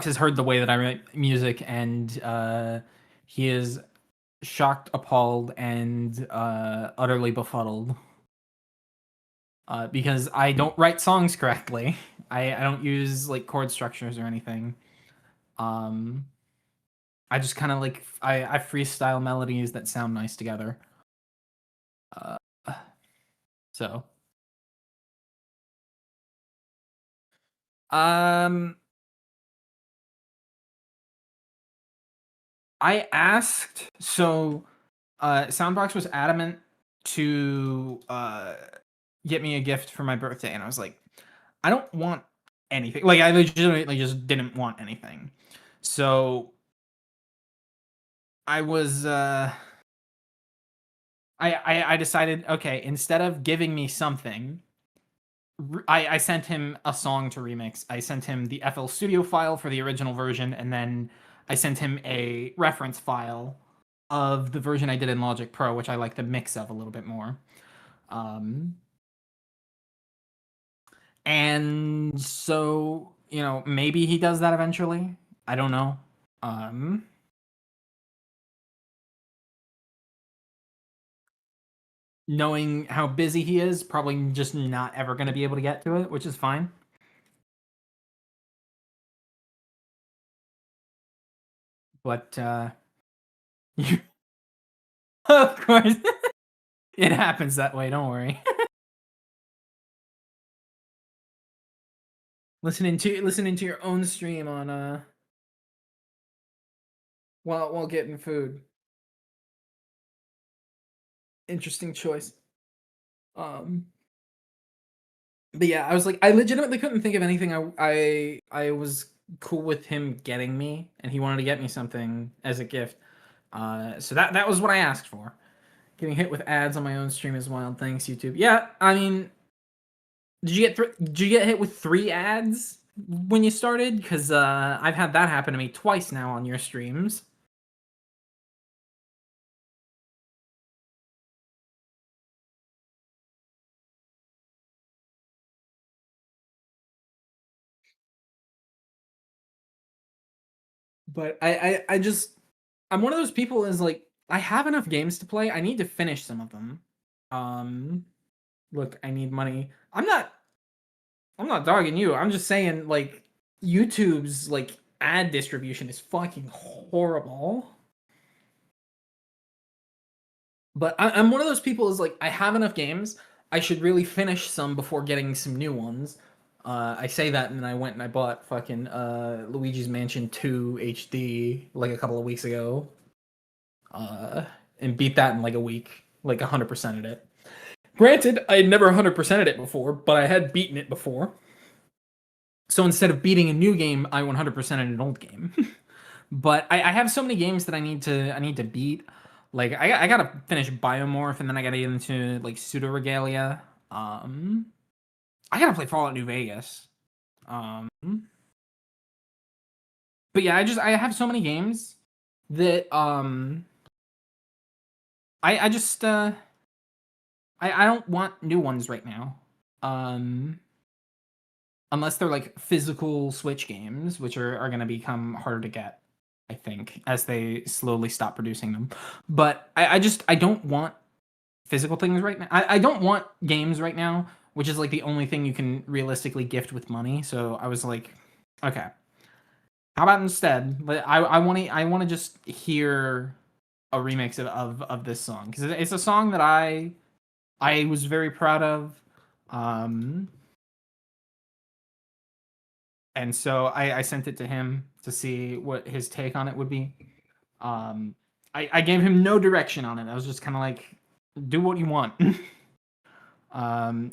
S3: has heard the way that I write music, and he is shocked, appalled, and utterly befuddled because I don't write songs correctly. I don't use like chord structures or anything. I just kind of like I freestyle melodies that sound nice together. So I asked, so Soundbox was adamant to get me a gift for my birthday, and I was like, I don't want anything. Like, I legitimately just didn't want anything. So I was I decided, okay, instead of giving me something, I sent him a song to remix. I sent him the FL Studio file for the original version, and then I sent him a reference file of the version I did in Logic Pro, which I like the mix of a little bit more. And so, you know, maybe he does that eventually. I don't know. Knowing how busy he is, probably just not ever going to be able to get to it, which is fine. But, of course, it happens that way, don't worry. listening to your own stream on, while getting food. Interesting choice. But yeah, I was like, I legitimately couldn't think of anything I was cool with him getting me, and he wanted to get me something as a gift. So that was what I asked for. Getting hit with ads on my own stream is wild. Thanks, YouTube. Yeah, I mean, did you get hit with 3 ads when you started? Because I've had that happen to me twice now on your streams. But I just, I'm one of those people is like, I have enough games to play. I need to finish some of them. Look, I need money. I'm not dogging you. I'm just saying, like, YouTube's like ad distribution is fucking horrible. But I'm one of those people is like, I have enough games. I should really finish some before getting some new ones. I say that, and then I went and I bought fucking Luigi's Mansion 2 HD like a couple of weeks ago. And beat that in like a week, like 100%ed it. Granted, I had never 100%ed it before, but I had beaten it before. So instead of beating a new game, I 100%ed an old game. But I have so many games that I need to beat. Like I gotta finish Biomorph, and then I gotta get into like Pseudo Regalia. I gotta play Fallout New Vegas. But yeah, I have so many games that I just I don't want new ones right now. Unless they're like physical Switch games, which are gonna become harder to get, I think, as they slowly stop producing them. But I don't want physical things right now. I don't want games right now, which is like the only thing you can realistically gift with money. So I was like, okay, how about instead? I want to just hear a remix of this song, because it's a song that I was very proud of. And so I sent it to him to see what his take on it would be. I gave him no direction on it. I was just kind of like, do what you want.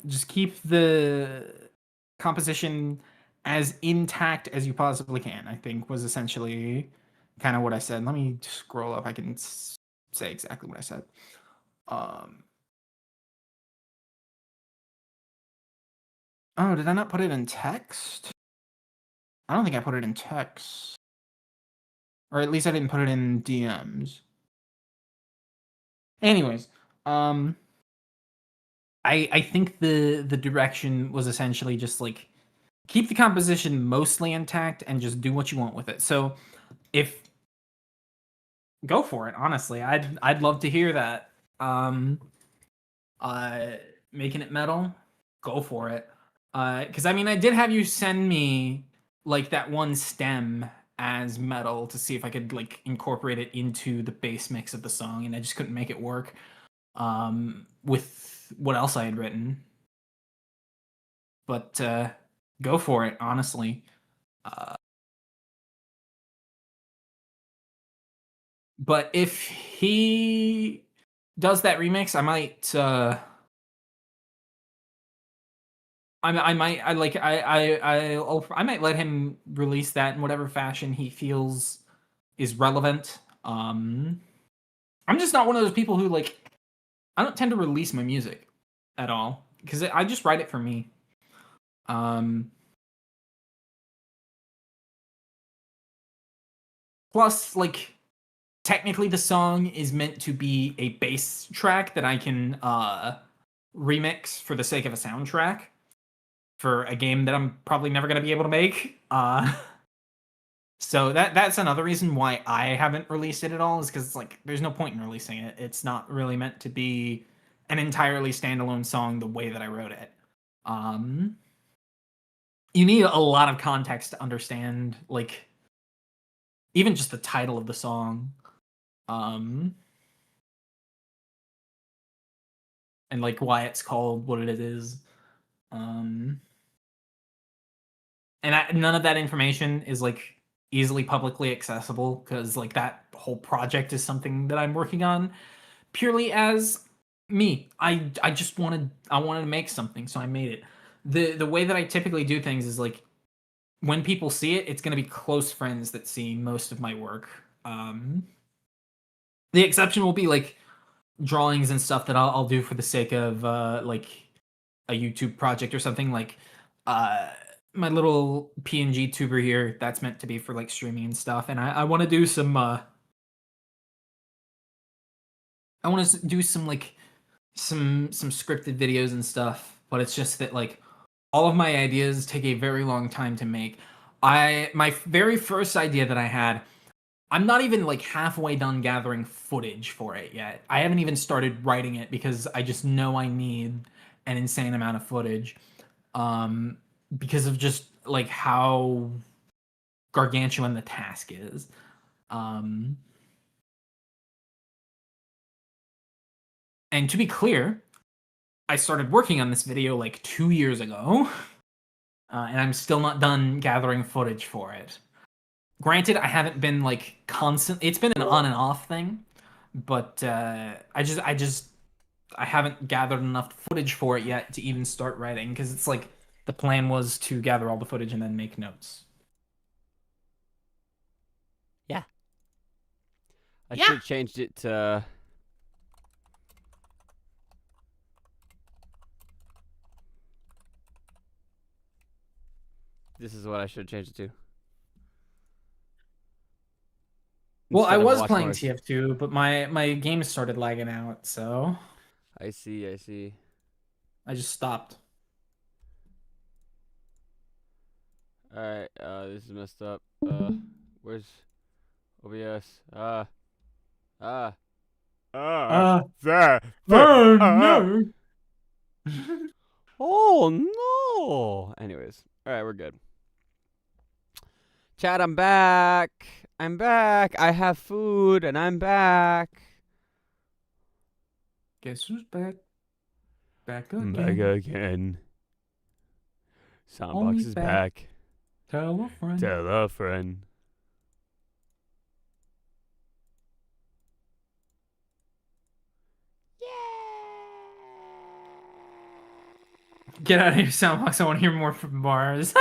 S3: Just keep the composition as intact as you possibly can, I think was essentially kind of what I said. Let me scroll up. I can say exactly what I said. Oh, did I not put it in text? I don't think I put it in text. Or at least I didn't put it in DMs. Anyways, I think the direction was essentially just like keep the composition mostly intact and just do what you want with it. So if go for it, honestly. I'd love to hear that. Making it metal, go for it. Cuz I mean I did have you send me like that one stem as metal to see if I could like incorporate it into the bass mix of the song, and I just couldn't make it work with what else I had written. But go for it, honestly. But if he does that remix, I might I might let him release that in whatever fashion he feels is relevant. I'm just not one of those people who like I don't tend to release my music at all because I just write it for me. Plus, like, technically the song is meant to be a bass track that I can remix for the sake of a soundtrack for a game that I'm probably never going to be able to make. So that's another reason why I haven't released it at all, is because like there's no point in releasing it. It's not really meant to be an entirely standalone song the way that I wrote it. You need a lot of context to understand, like, even just the title of the song. And like why it's called what it is. And none of that information is like easily publicly accessible, because like that whole project is something that I'm working on purely as me. I wanted to make something, so I made it. The way that I typically do things is like when people see it, it's going to be close friends that see most of my work. The exception will be like drawings and stuff that I'll do for the sake of like a YouTube project or something. Like my little PNG tuber here, that's meant to be for like streaming and stuff. And I want to do some I want to do some like some scripted videos and stuff, but it's just that like all of my ideas take a very long time to make. My very first idea that I had, I'm not even like halfway done gathering footage for it yet. I haven't even started writing it because I just know I need an insane amount of footage. Because of just like how gargantuan the task is. And to be clear, I started working on this video like 2 years ago, and I'm still not done gathering footage for it. Granted, I haven't been like constant. It's been an on and off thing, but I haven't gathered enough footage for it yet to even start writing, because it's like the plan was to gather all the footage and then make notes.
S2: Yeah. I should have changed it to... This is what I should have changed it to.
S3: Well, I was playing TF2, but my game started lagging out, so...
S2: I see.
S3: I just stopped.
S2: Alright, this is messed up. Where's OBS?
S7: There.
S3: No!
S2: Oh no! Anyways, alright, we're good. Chat, I'm back. I have food, and I'm back.
S3: Guess who's back? Back again.
S7: Back again. Søundbøx is back.
S3: Tell a friend.
S7: Tell a friend.
S3: Get out of here, Soundbox. I want to hear more from bars.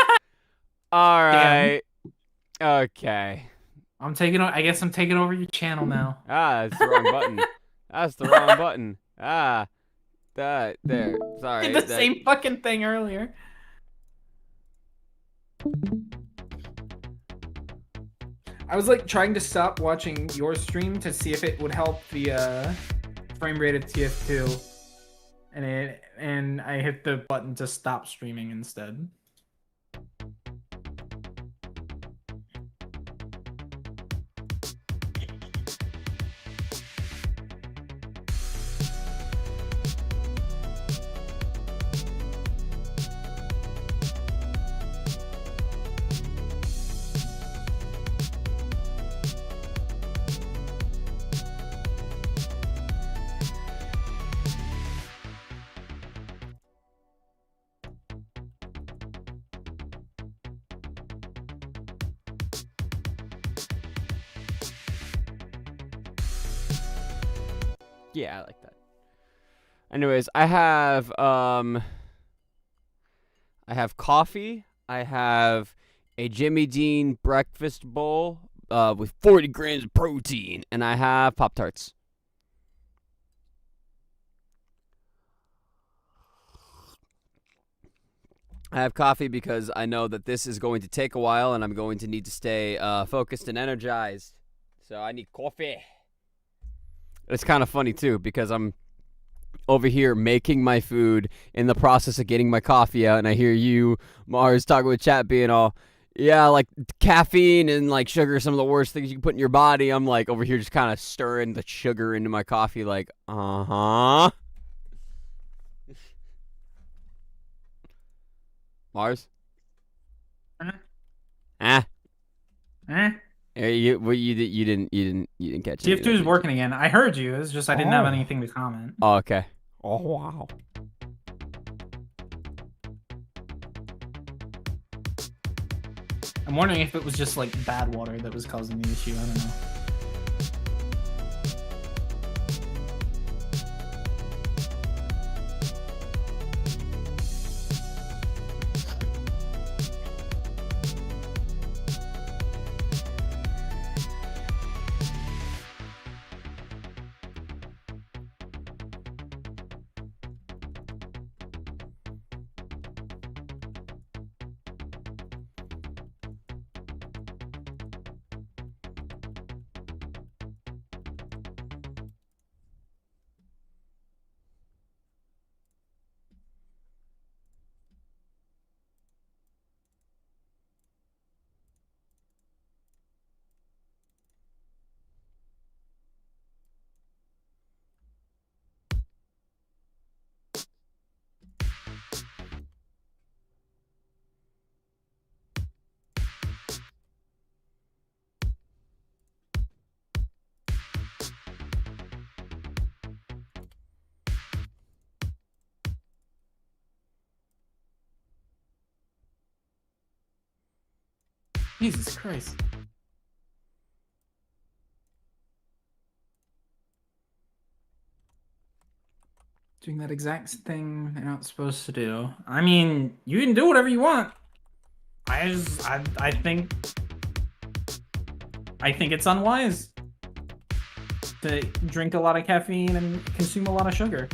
S2: Alright. Okay.
S3: I guess I'm taking over your channel now.
S2: That's the wrong button. That's the wrong button. There. Sorry.
S3: Did the same fucking thing earlier. I was like trying to stop watching your stream to see if it would help the frame rate of TF2, and I hit the button to stop streaming instead.
S2: Yeah, I like that. Anyways, I have coffee. I have a Jimmy Dean breakfast bowl with 40 grams of protein, and I have Pop-Tarts. I have coffee because I know that this is going to take a while, and I'm going to need to stay focused and energized. So I need coffee. It's kind of funny, too, because I'm over here making my food in the process of getting my coffee out, and I hear you, Mars, talking with chat being all, yeah, like caffeine and like sugar are some of the worst things you can put in your body. I'm like over here just kind of stirring the sugar into my coffee like, Mars? You didn't catch it.
S3: TF2 is working again. I heard you. It's just I didn't have anything to comment.
S2: Oh, okay. Oh, wow.
S3: I'm wondering if it was just like bad water that was causing the issue. I don't know. Jesus Christ. Doing that exact thing they're not supposed to do. I mean, you can do whatever you want. I think it's unwise to drink a lot of caffeine and consume a lot of sugar.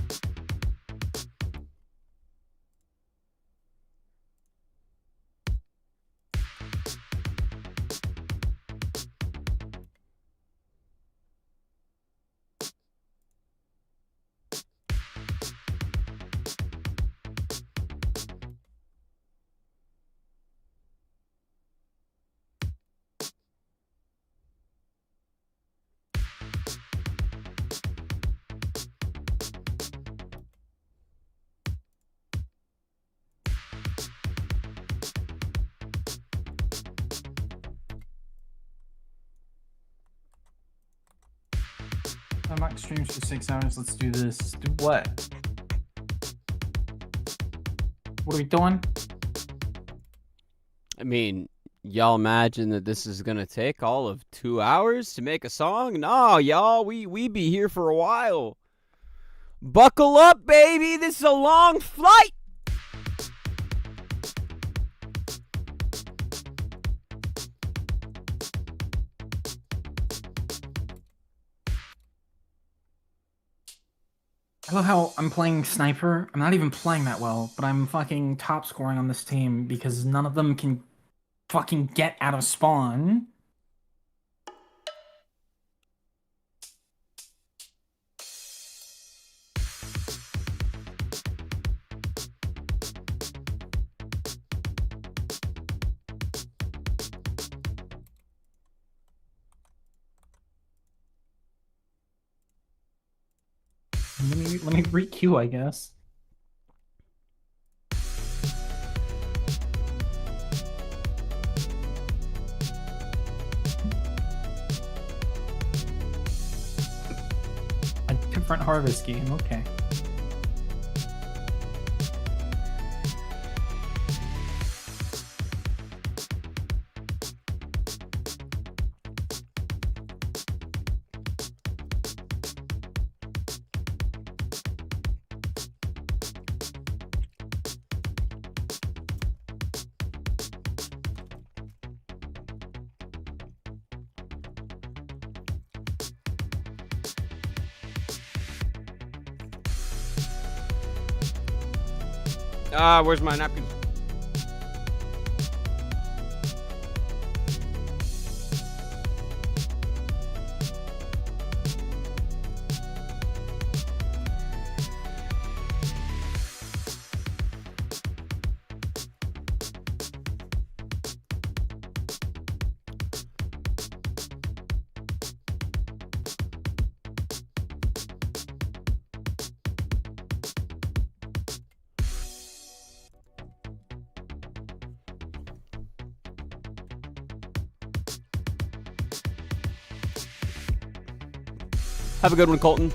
S3: Max streams for 6 hours. Let's do this. Do what? What are we doing?
S2: I mean, y'all imagine that this is gonna take all of 2 hours to make a song? No, y'all, we be here for a while. Buckle up, baby. This is a long flight.
S3: I love how I'm playing sniper. I'm not even playing that well, but I'm fucking top scoring on this team because none of them can fucking get out of spawn. Let me re-queue, I guess. A different harvest game, okay.
S2: Where's my napkins? Have a good one, Colton.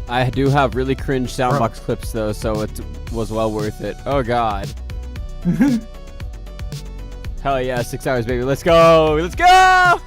S2: I do have really cringe soundbox clips though, so it was well worth it. Oh god. Hell yeah, 6 hours, baby. Let's go! Let's go!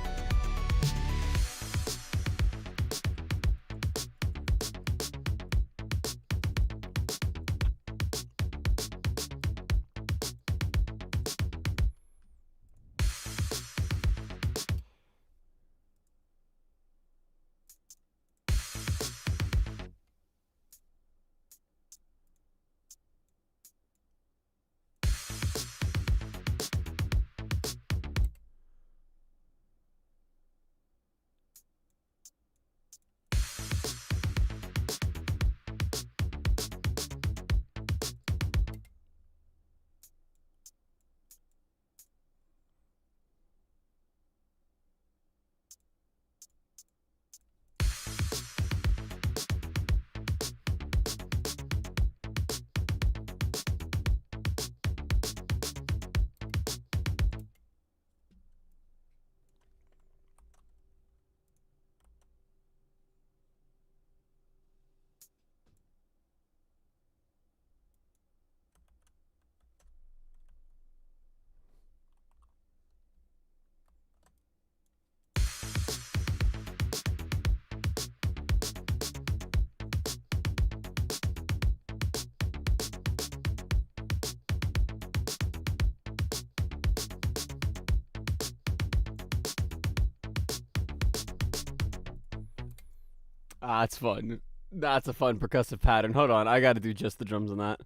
S2: Ah, that's fun. That's a fun percussive pattern. Hold on, I gotta do just the drums on that.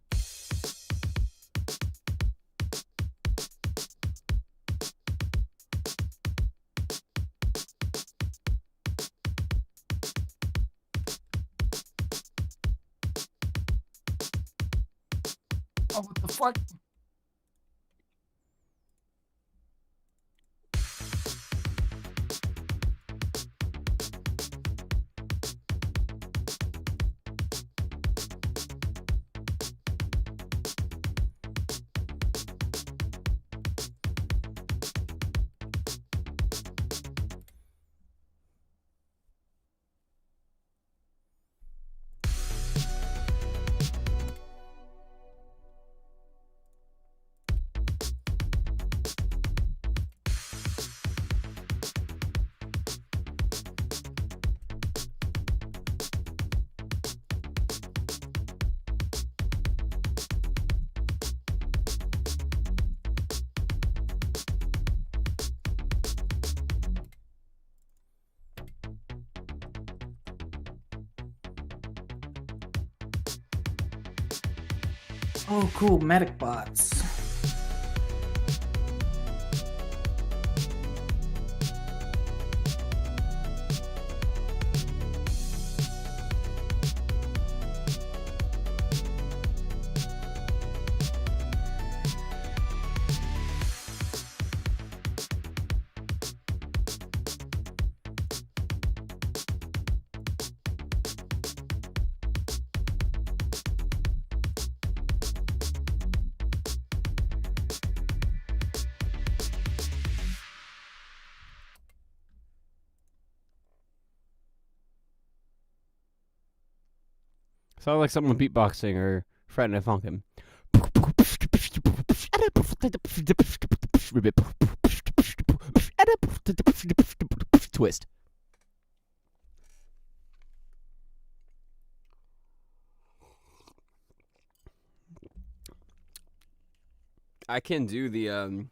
S3: Oh, what the fuck? Oh, cool. Medic bots.
S2: Sounds like someone beatboxing or Fred and Funkin'. Twist. I can do the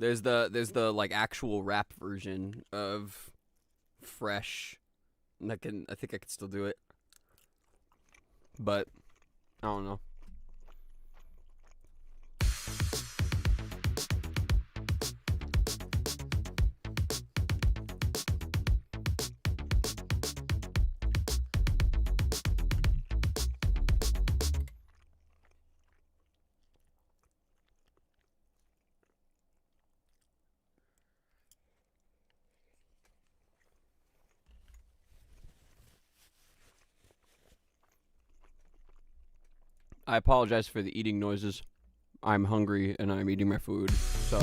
S2: there's the like actual rap version of Fresh. And I think I could still do it. But I don't know. I apologize for the eating noises. I'm hungry and I'm eating my food, so.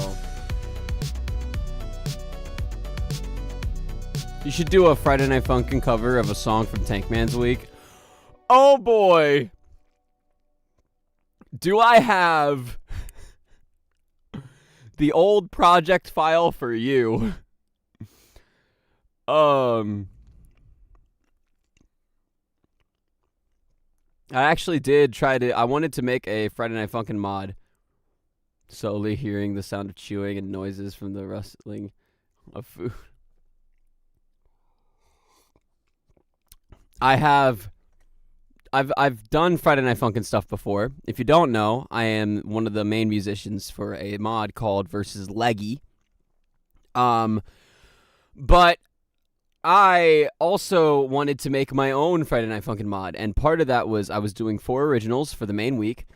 S2: You should do a Friday Night Funkin' cover of a song from Tankman's Week. Oh boy! Do I have the old project file for you? I actually did I wanted to make a Friday Night Funkin' mod. Slowly hearing the sound of chewing and noises from the rustling of food. I've done Friday Night Funkin' stuff before. If you don't know, I am one of the main musicians for a mod called Versus Leggy. But I also wanted to make my own Friday Night Funkin' mod, and part of that was I was doing 4 originals for the main week,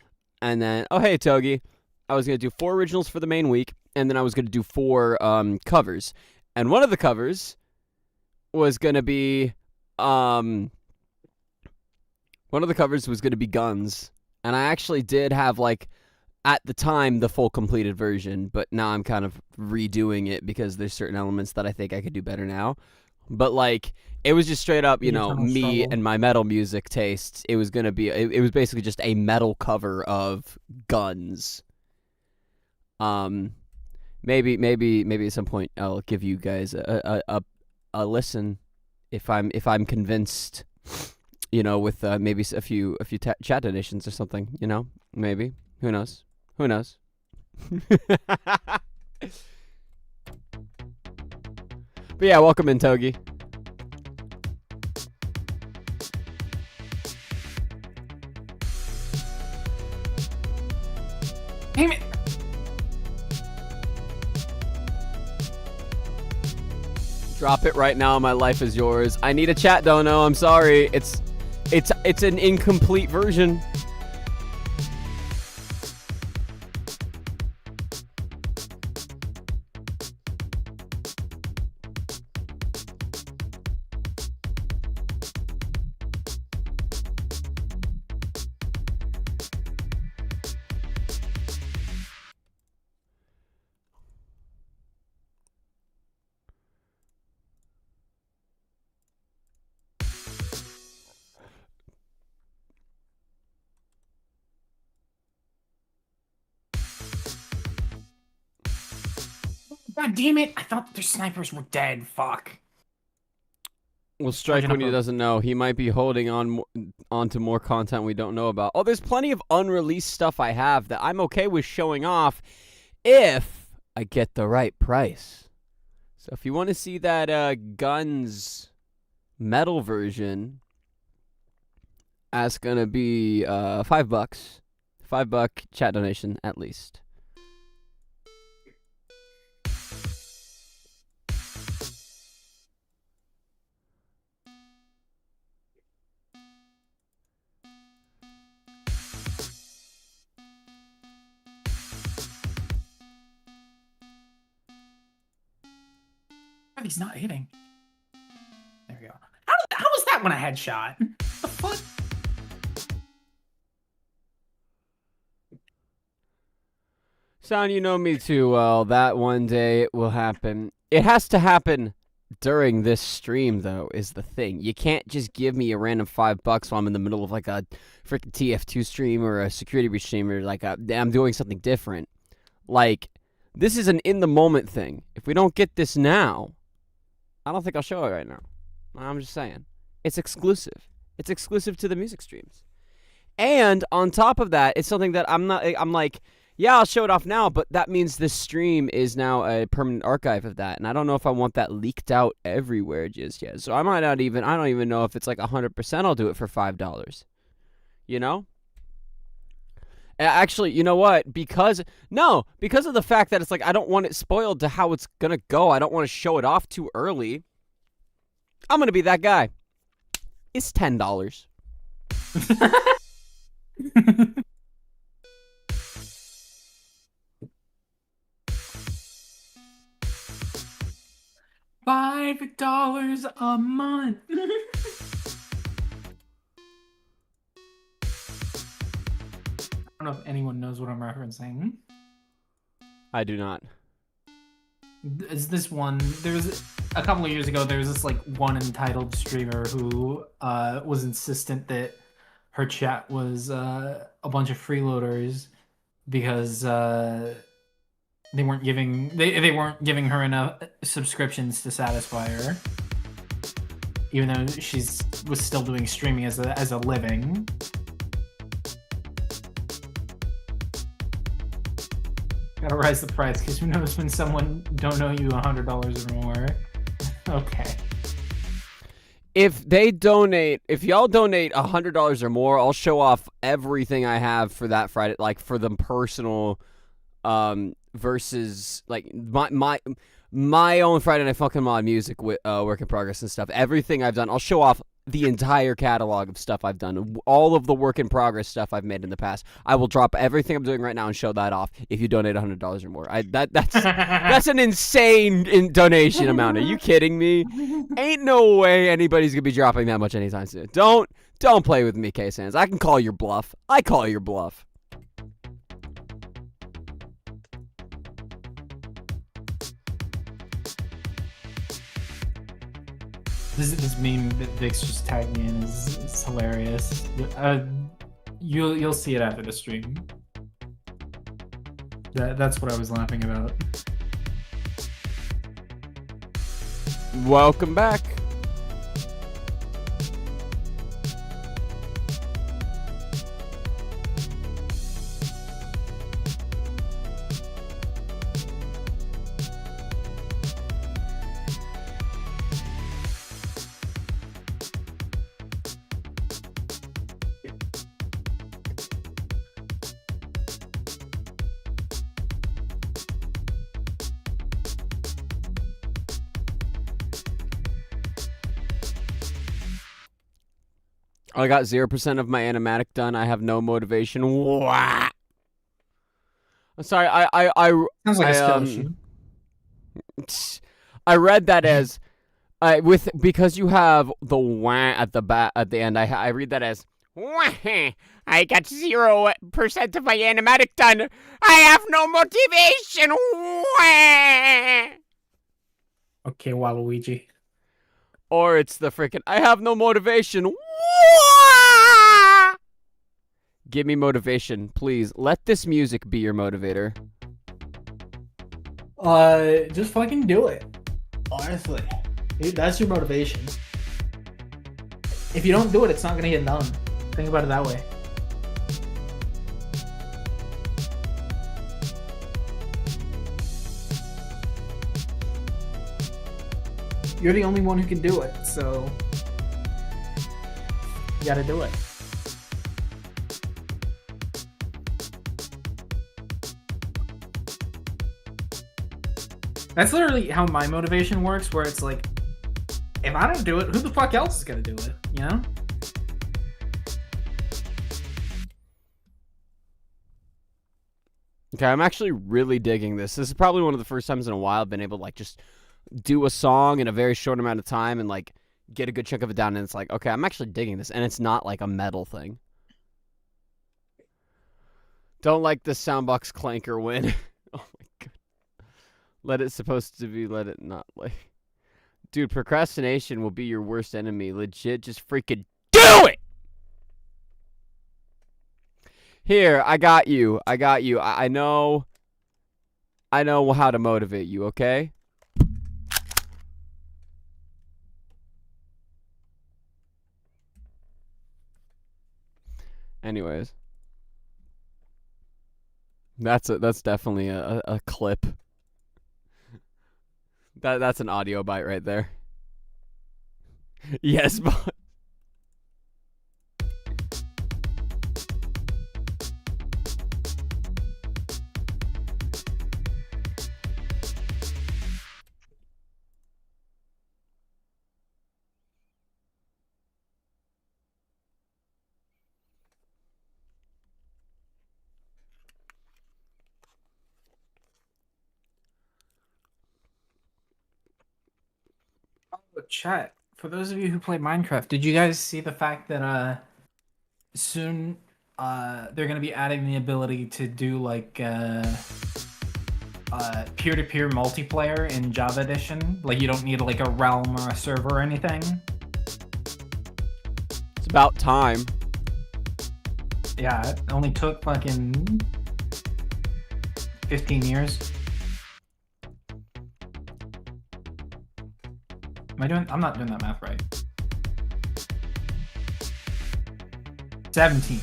S2: and then, oh hey Togi, I was going to do 4 originals for the main week, and then I was going to do 4 covers, and one of the covers was going to be, Guns, and I actually did have, like, at the time, the full completed version, but now I'm kind of redoing it because there's certain elements that I think I could do better now. But, like, it was just straight up, you know, me
S3: struggle.
S2: and my metal music tastes. It was going to be, it was basically just a metal cover of Guns. Maybe at some point I'll give you guys a listen if I'm convinced, you know, with maybe a few chat donations or something, you know, maybe. Who knows? But yeah, welcome in, Togi.
S3: Damn it!
S2: Drop it right now. My life is yours. I need a chat dono. I'm sorry. It's an incomplete version.
S3: God damn it! I thought the snipers were dead. Fuck.
S2: Well, strike when he doesn't know. He might be holding on to more content we don't know about. Oh, there's plenty of unreleased stuff I have that I'm okay with showing off if I get the right price. So if you want to see that Guns metal version, That's gonna be $5. $5 chat donation at least.
S3: He's not hitting. There we go. How was that one a headshot? The fuck?
S2: Sound, you know me too well. That one day it will happen. It has to happen during this stream, though, is the thing. You can't just give me a random $5 while I'm in the middle of like a freaking TF2 stream or a security breach stream or like I'm doing something different. Like, this is an in-the-moment thing. If we don't get this now, I don't think I'll show it right now. I'm just saying. It's exclusive. It's exclusive to the music streams. And on top of that, it's something that I'm like, yeah, I'll show it off now, but that means this stream is now a permanent archive of that. And I don't know if I want that leaked out everywhere just yet. So I don't even know if it's like 100% I'll do it for $5. You know? Actually, you know what? Because of the fact that it's like I don't want it spoiled to how it's going to go. I don't want to show it off too early. I'm going to be that guy. It's $10.
S3: $5 a month. I don't know if anyone knows what I'm referencing.
S2: I do not.
S3: Is this one? There was a couple of years ago. There was this like one entitled streamer who was insistent that her chat was a bunch of freeloaders because they weren't giving her enough subscriptions to satisfy her, even though was still doing streaming as a living. Gotta rise the price, because who knows when someone don't owe you $100 or more. Okay.
S2: If y'all donate $100 or more, I'll show off everything I have for that Friday, like for the personal, versus like my own Friday Night Funkin' Mod music with work in progress and stuff. Everything I've done, I'll show off the entire catalog of stuff I've done, all of the work in progress stuff I've made in the past. I will drop everything I'm doing right now and show that off if you donate $100 or more. That's an insane donation amount. Are you kidding me? Ain't no way anybody's gonna be dropping that much anytime soon. Don't play with me, K-Sans. I can call your bluff. I call your bluff.
S3: This meme that Vix just tagged me in is hilarious. You'll see it after the stream. That's what I was laughing about.
S2: Welcome back. I got 0% of my animatic done. I have no motivation. Wah! I'm sorry.
S3: Sounds like a skill issue.
S2: I read that as because you have the wah at the end. I read that as wah, I got 0% of my animatic done. I have no motivation. Wah!
S3: Okay, Waluigi.
S2: Or it's the freaking I have no motivation. Wah! Give me motivation, please. Let this music be your motivator.
S3: Just fucking do it. Honestly. Dude, that's your motivation. If you don't do it, it's not gonna get done. Think about it that way. You're the only one who can do it, so you gotta do it. That's literally how my motivation works, where it's like, if I don't do it, who the fuck else is gonna do it, you know?
S2: Okay, I'm actually really digging this. This is probably one of the first times in a while I've been able to, like, just do a song in a very short amount of time and, like, get a good chunk of it down, and it's like, okay, I'm actually digging this, and it's not, like, a metal thing. Don't like the soundbox clanker win. Oh, my God. Let it supposed to be, let it not, like... Dude, procrastination will be your worst enemy. Legit, just freaking do it! Here, I got you. I got you. I know how to motivate you, okay? Anyways. That's definitely a clip. That's an audio bite right there. Yes, but
S3: Chat, for those of you who play Minecraft, did you guys see the fact that soon they're gonna be adding the ability to do like peer-to-peer multiplayer in Java Edition? Like, you don't need like a realm or a server or anything.
S2: it's about time.
S3: Yeah, it only took fucking 15 years. I'm not doing that math right. 17.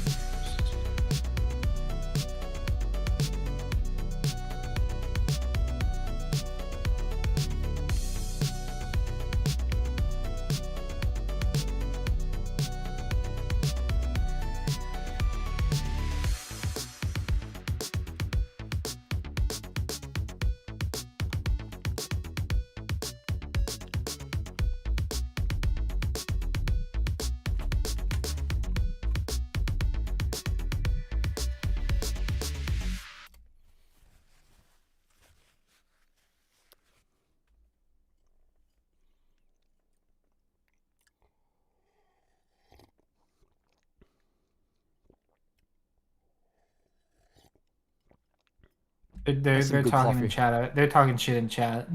S3: They're talking
S2: coffee.
S3: in chat. They're talking shit in chat.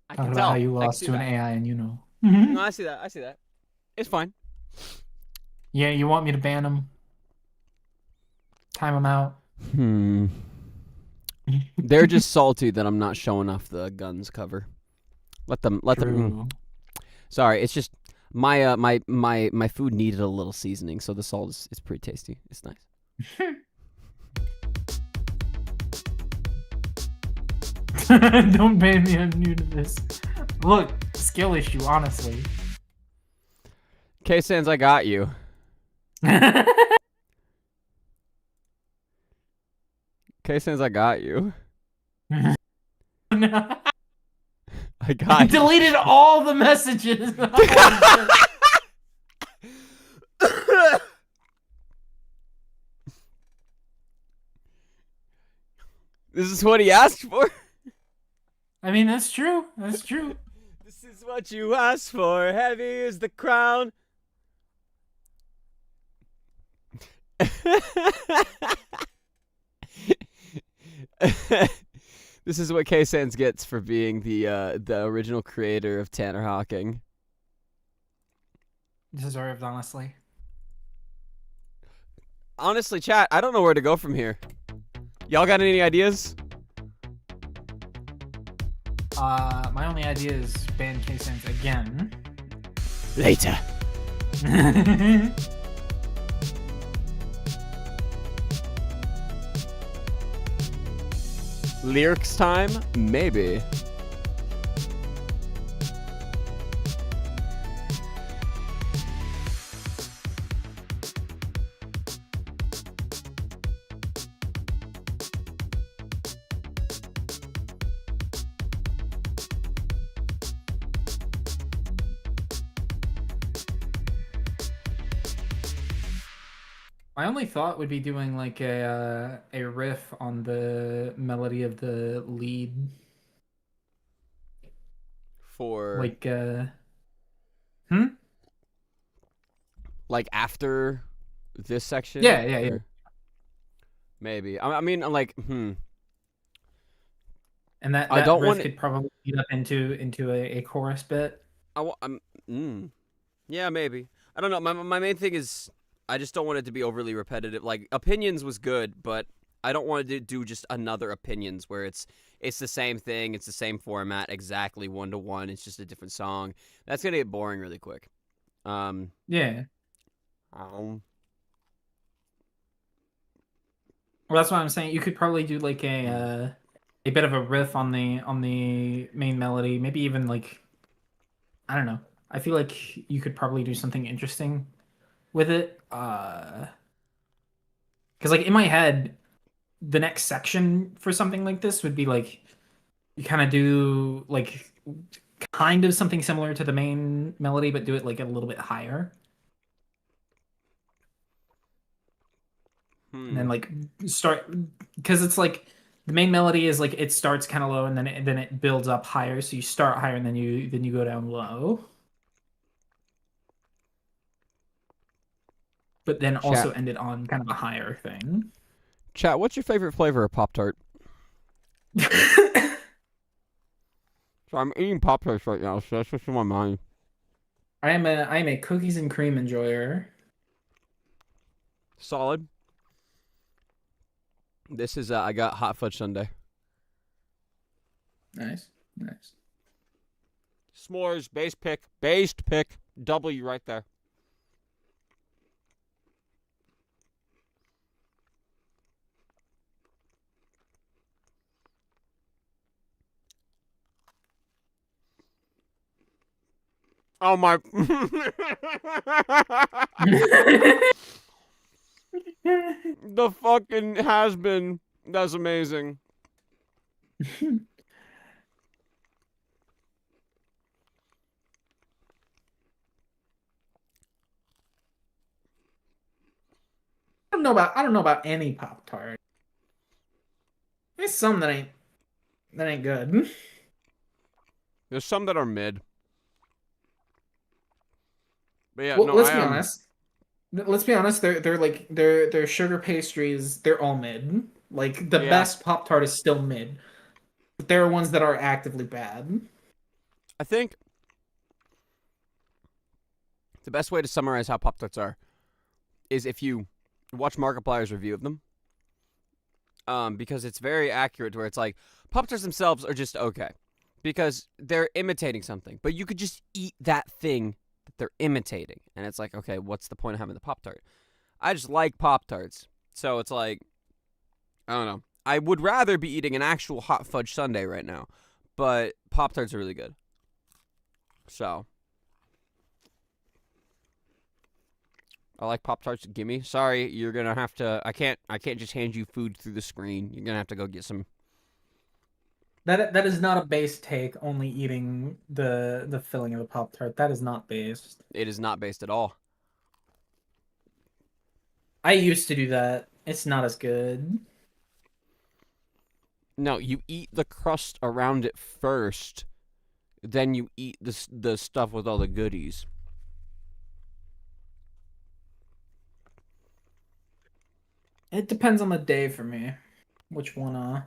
S2: I
S3: Talking
S2: can
S3: about
S2: tell.
S3: how you
S2: I can
S3: lost
S2: see
S3: to an
S2: that.
S3: AI and you know.
S2: No, I see that. I see that. It's fine.
S3: Yeah, you want me to ban them? Time them out?
S2: They're just salty that I'm not showing off the guns cover. Let them.
S3: True.
S2: Sorry, it's just my my food needed a little seasoning, so the salt is pretty tasty. It's nice.
S3: Don't ban me. I'm new to this. Look, skill issue. Honestly.
S2: K-Sans, I got you. K-Sans, I got you. I got you.
S3: Deleted all the messages.
S2: This is what he asked for.
S3: I mean, that's true. That's true.
S2: This is what you asked for. Heavy is the crown. This is what K-Sans gets for being the original creator of Tanner Hawking.
S3: Deserved, honestly.
S2: Honestly, chat, I don't know where to go from here. Y'all got any ideas?
S3: My only idea is ban K-Sans again.
S2: Later. Lyrics time? Maybe.
S3: My only thought would be doing like a riff on the melody of the lead,
S2: For
S3: like
S2: like after this section.
S3: Yeah.
S2: Or maybe. I mean, like,
S3: And that
S2: I don't
S3: riff
S2: want
S3: could probably lead up into a chorus bit.
S2: Yeah, maybe. I don't know. My main thing is I just don't want it to be overly repetitive. Like Opinions was good, but I don't want to do just another Opinions where it's the same thing, it's the same format, exactly 1-to-1. It's just a different song. That's gonna get boring really quick.
S3: Yeah.
S2: Um,
S3: Well, that's what I'm saying. You could probably do like a bit of a riff on the main melody, maybe even like, I don't know. I feel like you could probably do something interesting with it. Because like in my head, the next section for something like this would be like you kind of do like kind of something similar to the main melody, but do it like a little bit higher. And then like start, because it's like the main melody is like it starts kind of low and then it builds up higher. So you start higher and then you go down low. But then also end it on kind of a higher thing.
S2: Chat, what's your favorite flavor of Pop-Tart? So I'm eating Pop-Tarts right now, so that's what's in my mind.
S3: I am a cookies and cream enjoyer.
S2: Solid. This is I got hot fudge sundae.
S3: Nice.
S2: S'mores, based pick, W right there. Oh my. The fucking has been. That's amazing.
S3: I don't know about any Pop-Tart. There's some that ain't good.
S2: There's some that are mid. But yeah,
S3: Well,
S2: no,
S3: let's be honest. Let's be honest. They're like they're sugar pastries. They're all mid. Like the best Pop-Tart is still mid. But there are ones that are actively bad.
S2: I think the best way to summarize how Pop-Tarts are is if you watch Markiplier's review of them. Because it's very accurate where it's like Pop-Tarts themselves are just okay. Because they're imitating something. But you could just eat that thing that they're imitating. And it's like, okay, what's the point of having the Pop-Tart? I just like Pop-Tarts. So it's like, I don't know. I would rather be eating an actual hot fudge sundae right now. But Pop-Tarts are really good. So. I like Pop-Tarts. Gimme. Sorry, you're gonna have to. I can't just hand you food through the screen. You're gonna have to go get some.
S3: That is not a base take. Only eating the filling of the Pop-Tart. That is not based.
S2: It is not based at all.
S3: I used to do that. It's not as good.
S2: No, you eat the crust around it first, then you eat the stuff with all the goodies.
S3: It depends on the day for me. Which one I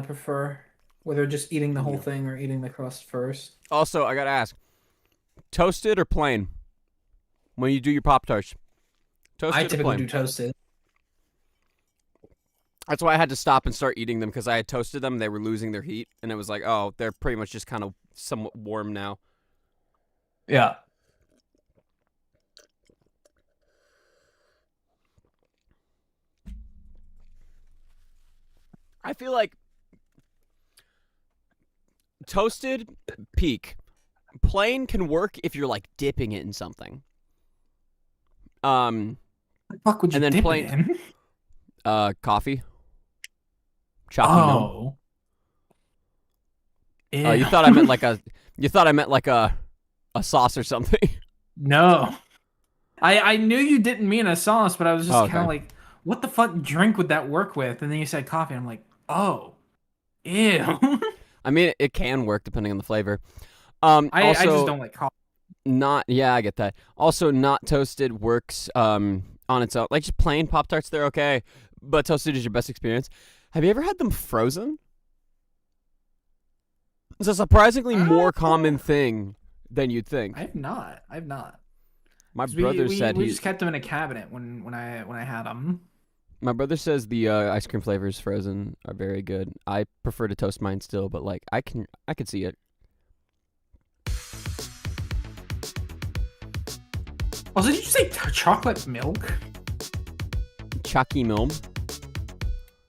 S3: prefer. Whether just eating the whole thing or eating the crust first.
S2: Also, I gotta ask, toasted or plain? When you do your Pop-Tarts, toasted
S3: I typically
S2: or plain?
S3: do toasted.
S2: That's why I had to stop and start eating them, because I had toasted them. They were losing their heat, and it was like, oh, they're pretty much just kind of somewhat warm now.
S3: Yeah.
S2: I feel like toasted, peak. Plain can work if you're like dipping it in something.
S3: What the fuck would you
S2: and then
S3: dip
S2: plain,
S3: it in?
S2: Coffee. Chocolate milk.
S3: Oh.
S2: You thought I meant like a sauce or something.
S3: No. I knew you didn't mean a sauce, but I was just
S2: Oh,
S3: kind of
S2: okay.
S3: like, what the fuck drink would that work with? And then you said coffee. I'm like, oh, ew.
S2: I mean, it can work depending on the flavor.
S3: I just
S2: Also,
S3: don't like coffee.
S2: yeah, I get that. Also, not toasted works on its own. Like just plain Pop Tarts, they're okay, but toasted is your best experience. Have you ever had them frozen? It's a surprisingly more common thing than you'd think.
S3: I've not.
S2: My brother said
S3: we
S2: he.
S3: just kept them in a cabinet when I had them.
S2: My brother says the ice cream flavors frozen are very good. I prefer to toast mine still, but like I could see it.
S3: Also, did you say chocolate milk?
S2: Chucky Milm.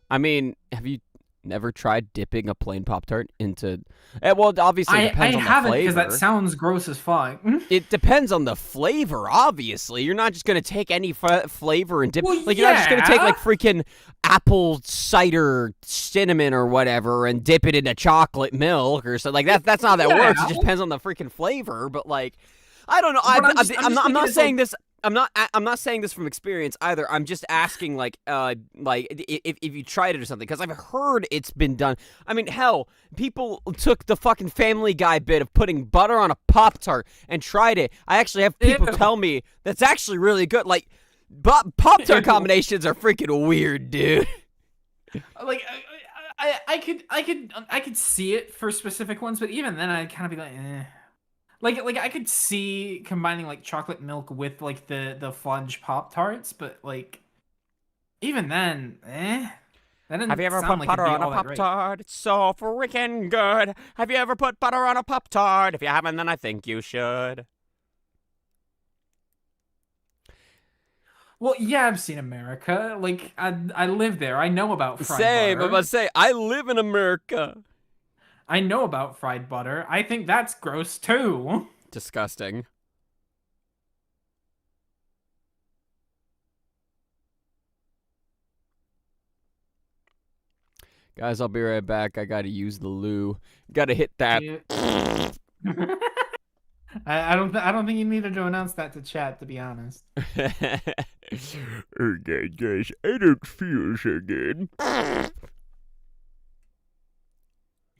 S2: I mean, have you never tried dipping a plain Pop-Tart into... well, obviously it depends on the
S3: haven't,
S2: flavor.
S3: because that sounds gross as fuck.
S2: It depends on the flavor, obviously. You're not just going to take any flavor and dip...
S3: Well,
S2: you're not just going to take,
S3: yeah.
S2: like, freaking apple cider cinnamon or whatever and dip it into chocolate milk or something. Like, that's not how that works. It just depends on the freaking flavor, but, like... I don't know. I'm not saying this... I'm not saying this from experience either. I'm just asking, like if you tried it or something, because I've heard it's been done. I mean, hell, people took the fucking Family Guy bit of putting butter on a Pop-Tart and tried it. I actually have people tell me that's actually really good. Like, Pop-Tart combinations are freaking weird, dude.
S3: Like, I could see it for specific ones, but even then, I'd kind of be like, eh. Like I could see combining like chocolate milk with like the fudge Pop-Tarts, but like even then, That didn't
S2: Have you ever
S3: sound
S2: put
S3: like
S2: butter
S3: it'd be
S2: on a
S3: all that great.
S2: Pop-Tart? It's so freaking good. Have you ever put butter on a Pop-Tart? If you haven't, then I think you should.
S3: Well, yeah, I've seen America. Like I live there. I know about fried
S2: Same.
S3: butter.
S2: I'm about to say, I live in America.
S3: I know about fried butter. I think that's gross too.
S2: Disgusting. Guys, I'll be right back. I gotta use the loo. Gotta hit that.
S3: I don't think you needed to announce that to chat, to be honest.
S7: Okay, guys, I don't feel so good.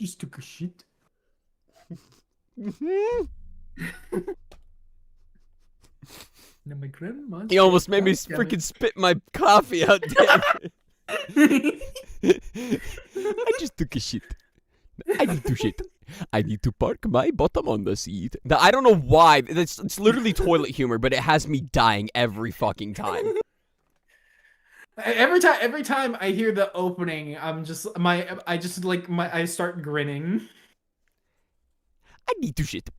S3: Just took a shit. Now my grandma.
S2: He almost made me freaking spit my coffee out, damn it. I just took a shit. I need to shit. I need to park my bottom on the seat. I don't know why. It's literally toilet humor, but it has me dying every fucking time.
S3: Every time I hear the opening, I start grinning.
S2: I need to shit.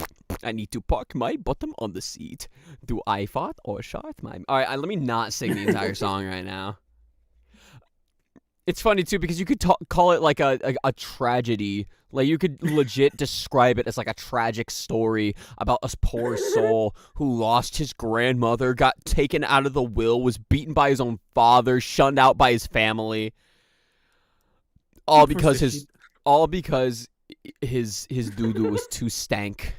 S2: I need to park my bottom on the seat. Do I fart or shart my... Alright, let me not sing the entire song right now. It's funny, too, because you could call it, like, a tragedy. Like, you could legit describe it as, like, a tragic story about a poor soul who lost his grandmother, got taken out of the will, was beaten by his own father, shunned out by his family. All because his doo-doo was too stank.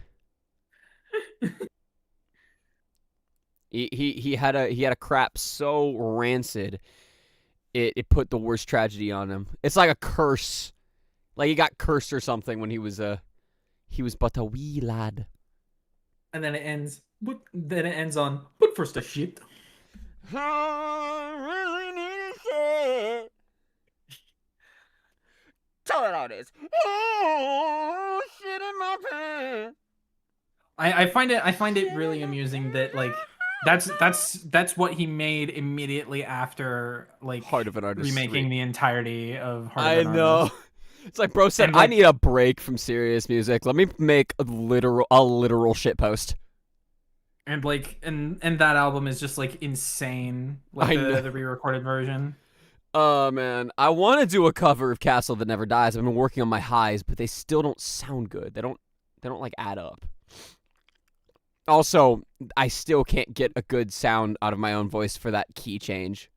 S2: He had a crap so rancid, it put the worst tragedy on him. It's like a curse. Like he got cursed or something when he was but a wee lad.
S3: And then it ends on but first a shit.
S2: I really need a shit. Tell it how it is. Oh, shit in my pants.
S3: I find it really amusing that like that's what he made immediately after like
S2: Heart of an Artist
S3: remaking
S2: 3.
S3: the entirety of Heart
S2: I
S3: of an
S2: know.
S3: Artist.
S2: It's like bro said,
S3: And, like,
S2: I need a break from serious music. Let me make a literal shit post.
S3: And like and that album is just like insane. Like the re-recorded version.
S2: Oh man, I want to do a cover of Castle That Never Dies. I've been working on my highs, but they still don't sound good. They don't like add up. Also, I still can't get a good sound out of my own voice for that key change.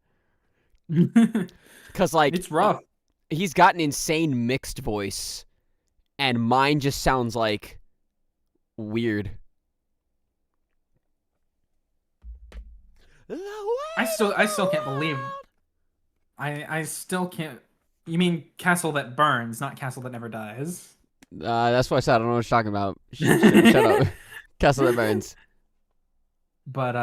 S2: Cuz like
S3: it's rough.
S2: He's got an insane mixed voice and mine just sounds like weird.
S3: I still can't believe. I still can't. You mean Castle That Burns, not Castle That Never Dies?
S2: That's what I said. I don't know what you're talking about. Shut up. Castle That Burns.
S3: But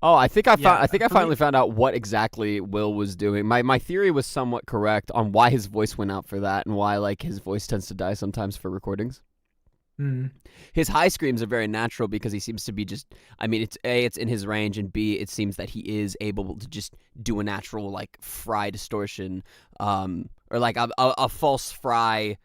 S2: Oh, I think I found.
S3: Yeah,
S2: I think I finally found out what exactly Will was doing. My theory was somewhat correct on why his voice went out for that and why like his voice tends to die sometimes for recordings. His high screams are very natural because he seems to be just. I mean, it's A, it's in his range, and B, it seems that he is able to just do a natural like fry distortion, or like a false fry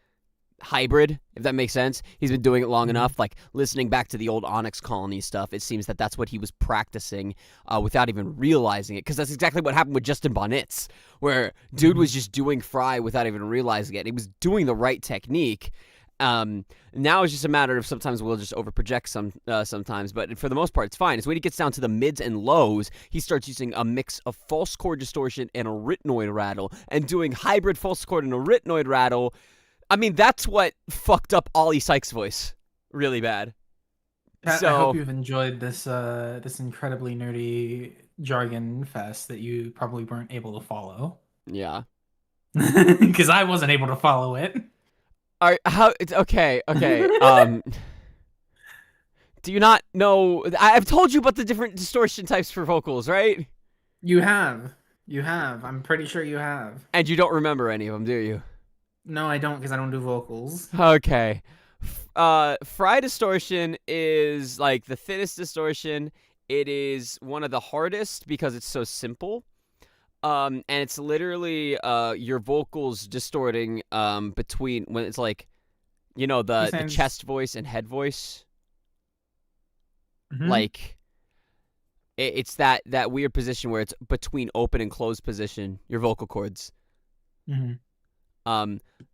S2: hybrid, if that makes sense. He's been doing it long enough, like listening back to the old Onyx Colony stuff. It seems that that's what he was practicing without even realizing it, because that's exactly what happened with Justin Bonitz, where dude was just doing fry without even realizing it. He was doing the right technique. Now it's just a matter of sometimes we'll just overproject sometimes, but for the most part it's fine. It's when he gets down to the mids and lows, he starts using a mix of false chord distortion and a rytminoid rattle, and doing hybrid false chord and a rytminoid rattle. I mean, that's what fucked up Ollie Sykes' voice really bad.
S3: Pat, I hope you've enjoyed this this incredibly nerdy jargon fest that you probably weren't able to follow.
S2: Yeah.
S3: Because I wasn't able to follow it.
S2: Okay. Do you not know? I've told you about the different distortion types for vocals, right?
S3: You have. I'm pretty sure you have.
S2: And you don't remember any of them, do you?
S3: No, I don't, because I don't do vocals.
S2: Okay. Fry distortion is like the thinnest distortion. It is one of the hardest because it's so simple. And it's literally your vocals distorting between when it's like, you know, the chest voice and head voice. Like it's that weird position where it's between open and closed position, your vocal cords.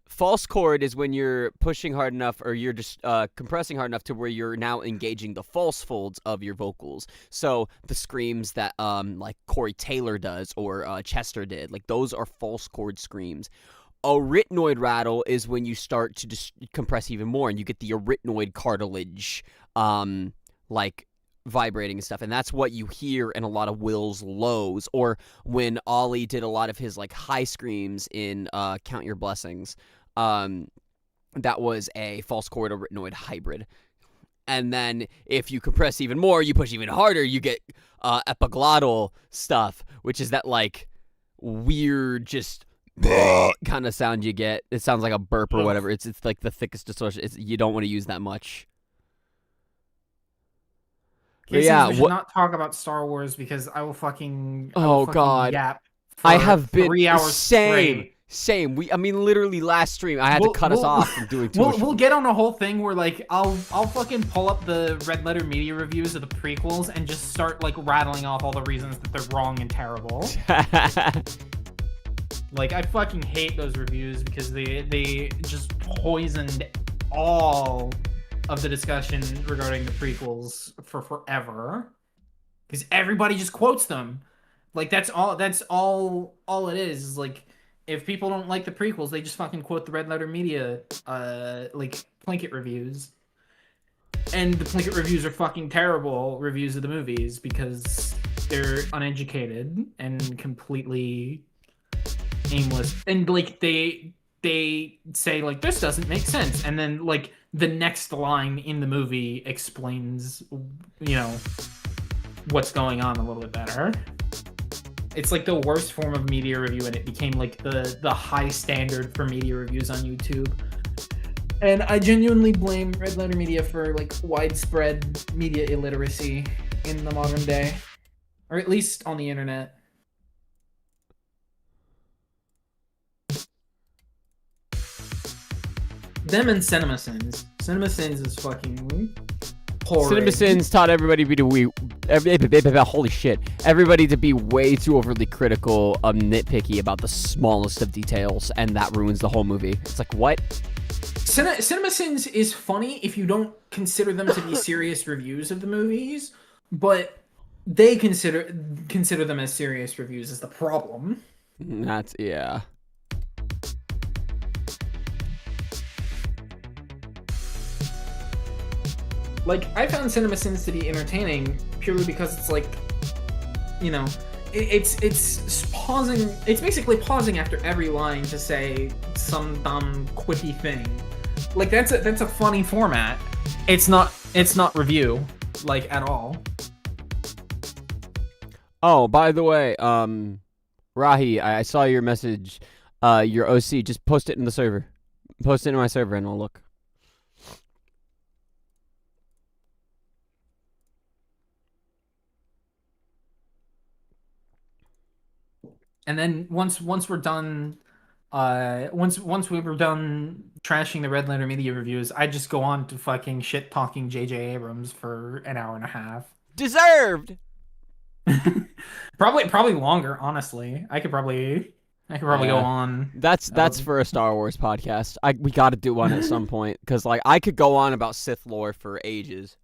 S2: False chord is when you're pushing hard enough, or you're just compressing hard enough to where you're now engaging the false folds of your vocals. So the screams that like Corey Taylor does or Chester did, like those are false chord screams. A rytminoid rattle is when you start to just compress even more, and you get the arytenoid cartilage like vibrating and stuff, and that's what you hear in a lot of Will's lows, or when Ollie did a lot of his like high screams in Count Your Blessings. That was a false chord arytenoid hybrid. And then if you compress even more, you push even harder, you get epiglottal stuff, which is that like weird just kind of sound you get. It sounds like a burp or whatever. It's like the thickest distortion. You don't want to use that much.
S3: Okay, yeah, we should not talk about Star Wars because I will fucking
S2: God,
S3: yap for
S2: I have been
S3: 3 hours straight.
S2: Same. I mean, literally last stream, I had to cut us off from doing too much.
S3: We'll get on a whole thing where like I'll fucking pull up the Red Letter Media reviews of the prequels and just start like rattling off all the reasons that they're wrong and terrible. Like I fucking hate those reviews because they just poisoned all of the discussion regarding the prequels for forever, because everybody just quotes them. Like that's all it is like, if people don't like the prequels, they just fucking quote the Red Letter Media like Plinkett reviews, and the Plinkett reviews are fucking terrible reviews of the movies because they're uneducated and completely aimless, and like they say like this doesn't make sense, and then like the next line in the movie explains, you know, what's going on a little bit better. It's like the worst form of media review, and it became like the high standard for media reviews on YouTube. And I genuinely blame Red Letter Media for like widespread media illiteracy in the modern day, or at least on the internet. Them and CinemaSins. CinemaSins is fucking horrid.
S2: CinemaSins taught everybody holy shit, everybody to be way too overly critical, nitpicky about the smallest of details, and that ruins the whole movie. It's like, what?
S3: CinemaSins is funny if you don't consider them to be serious reviews of the movies, but they consider them as serious reviews is the problem.
S2: That's, yeah.
S3: Like, I found Cinema Sins to be entertaining purely because it's like, you know, it's pausing. It's basically pausing after every line to say some dumb quippy thing. Like, that's a funny format. It's not review, like, at all.
S2: Oh, by the way, Rahi, I saw your message. Your OC, just post it in the server. Post it in my server and I'll look.
S3: And then once we're done, once we were done trashing the Red Letter Media reviews, I just go on to fucking shit talking J.J. Abrams for an hour and a half.
S2: Deserved.
S3: Probably longer. Honestly, I could probably go on.
S2: That's for a Star Wars podcast. We got to do one at some point because like I could go on about Sith lore for ages.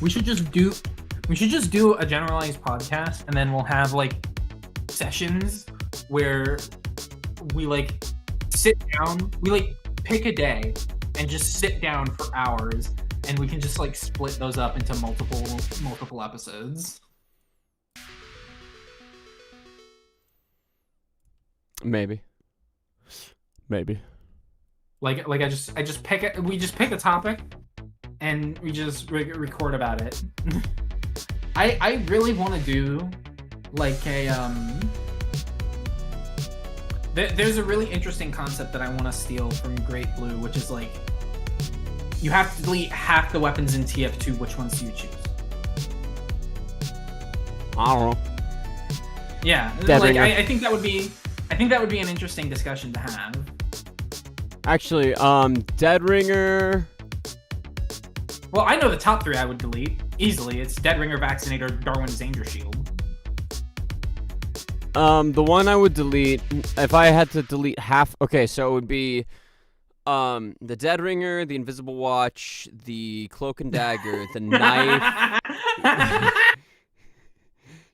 S3: We should just do a generalized podcast, and then we'll have like sessions where we like sit down, we like pick a day and just sit down for hours, and we can just like split those up into multiple episodes.
S2: Maybe.
S3: Like I just pick it. We just pick a topic, and we just record about it. I really want to do like a There's a really interesting concept that I want to steal from Great Blue, which is like you have to delete half the weapons in TF2. Which ones do you choose?
S2: I don't know.
S3: Yeah, like I think that would be an interesting discussion to have.
S2: Actually, Dead Ringer.
S3: Well, I know the top 3 I would delete easily. It's Dead Ringer, Vaccinator, Darwin's Danger Shield.
S2: The one I would delete if I had to delete half. Okay, so it would be the Dead Ringer, the Invisible Watch, the Cloak and Dagger, the knife.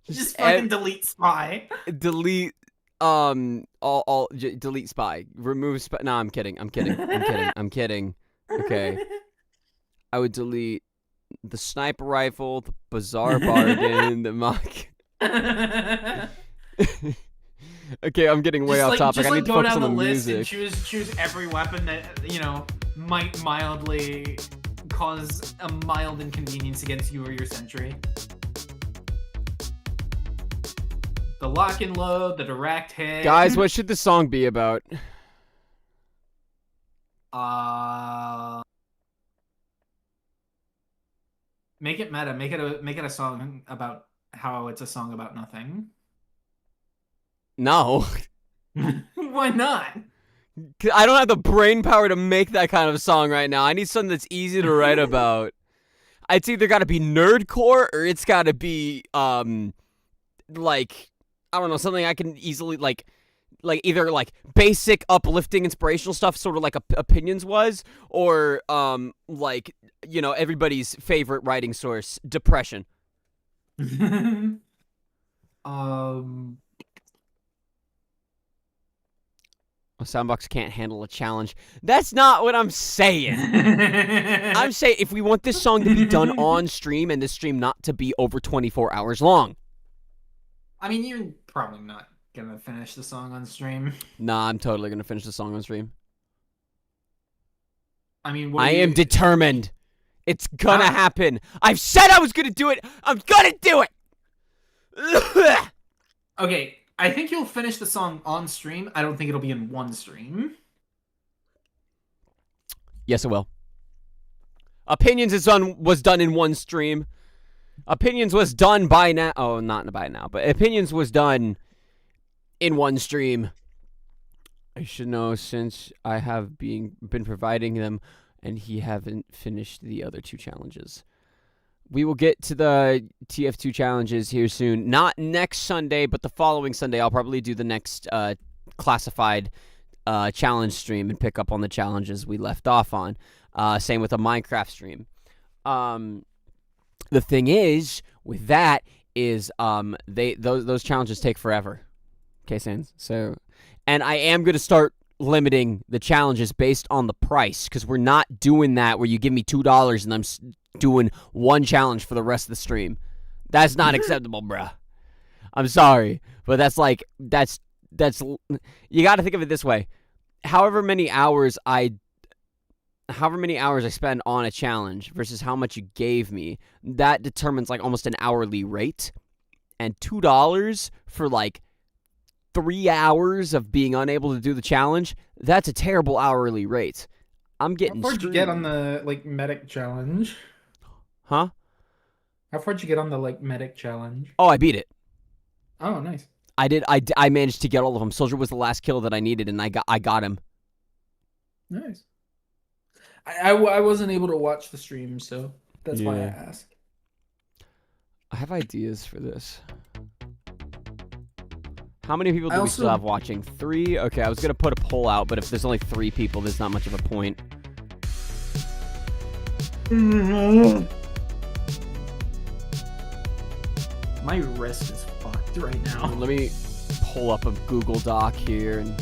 S3: Just fucking delete Spy.
S2: Delete delete Spy. Remove Spy. No, I'm kidding. Okay. I would delete the sniper rifle, the bizarre bargain, the mock. Okay, I'm getting way off topic. I need to focus on the music.
S3: And choose every weapon that might mildly cause a mild inconvenience against you or your sentry. The lock and load, the direct hit.
S2: Guys, what should the song be about?
S3: Make it meta. Make it a song about how it's a song about nothing.
S2: No.
S3: Why not?
S2: I don't have the brain power to make that kind of song right now. I need something that's easy to write about. It's either got to be nerdcore or it's got to be like I don't know, something I can easily like either like basic uplifting inspirational stuff, sort of like Opinions was, or like everybody's favorite writing source, depression. Soundbox can't handle a challenge. That's not what I'm saying. I'm saying if we want this song to be done on stream and this stream not to be over 24 hours long.
S3: I mean, you're probably not gonna finish the song on stream.
S2: Nah, I'm totally gonna finish the song on stream.
S3: I mean,
S2: I am determined. It's gonna happen. I've said I was gonna do it. I'm gonna do it.
S3: Okay, I think you'll finish the song on stream. I don't think it'll be in one stream.
S2: Yes, it will. Opinions was done in one stream. Opinions was done by now. Oh, not by now, but Opinions was done in one stream. I should know since I have been providing them, and he haven't finished the other 2 challenges. We will get to the TF2 challenges here soon. Not next Sunday, but the following Sunday. I'll probably do the next classified challenge stream and pick up on the challenges we left off on. Same with a Minecraft stream. The thing is, with that, is those challenges take forever. Okay, Sans? So, and I am going to start limiting the challenges based on the price, because we're not doing that where you give me $2 and I'm doing one challenge for the rest of the stream. That's not acceptable, bruh. I'm sorry, but that's you got to think of it this way. However many hours I spend on a challenge versus how much you gave me, that determines like almost an hourly rate. And $2 for like 3 hours of being unable to do the challenge, that's a terrible hourly rate. I'm getting
S3: How far did you
S2: screwed.
S3: get on the like medic challenge?
S2: Huh?
S3: How far did you get on the like medic challenge?
S2: Oh, I beat it.
S3: Oh, nice.
S2: I did. I managed to get all of them. Soldier was the last kill that I needed, and I got him.
S3: Nice. I wasn't able to watch the stream, so that's why I asked.
S2: I have ideas for this. How many people do we still have watching? 3? Okay, I was going to put a poll out, but if there's only 3 people, there's not much of a point.
S3: My wrist is fucked right now.
S2: Let me pull up a Google Doc here and...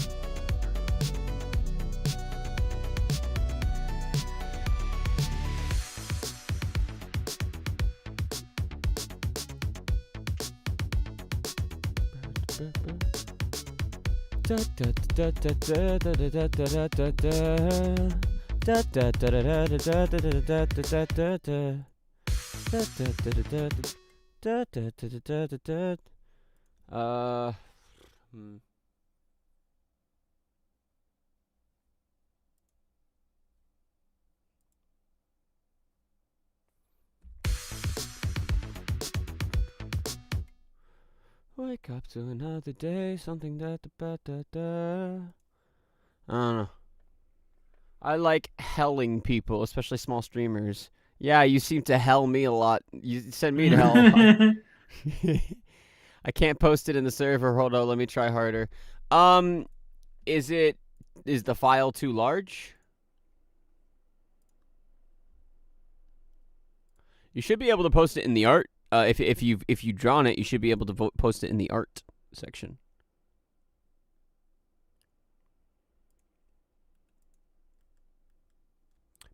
S2: Wake up to another day, something that I don't know. I like helling people, especially small streamers. Yeah, you seem to hell me a lot. You send me to hell a lot. I can't post it in the server. Hold on, let me try harder. Is the file too large? You should be able to post it in the art. If you've drawn it, you should be able to post it in the art section.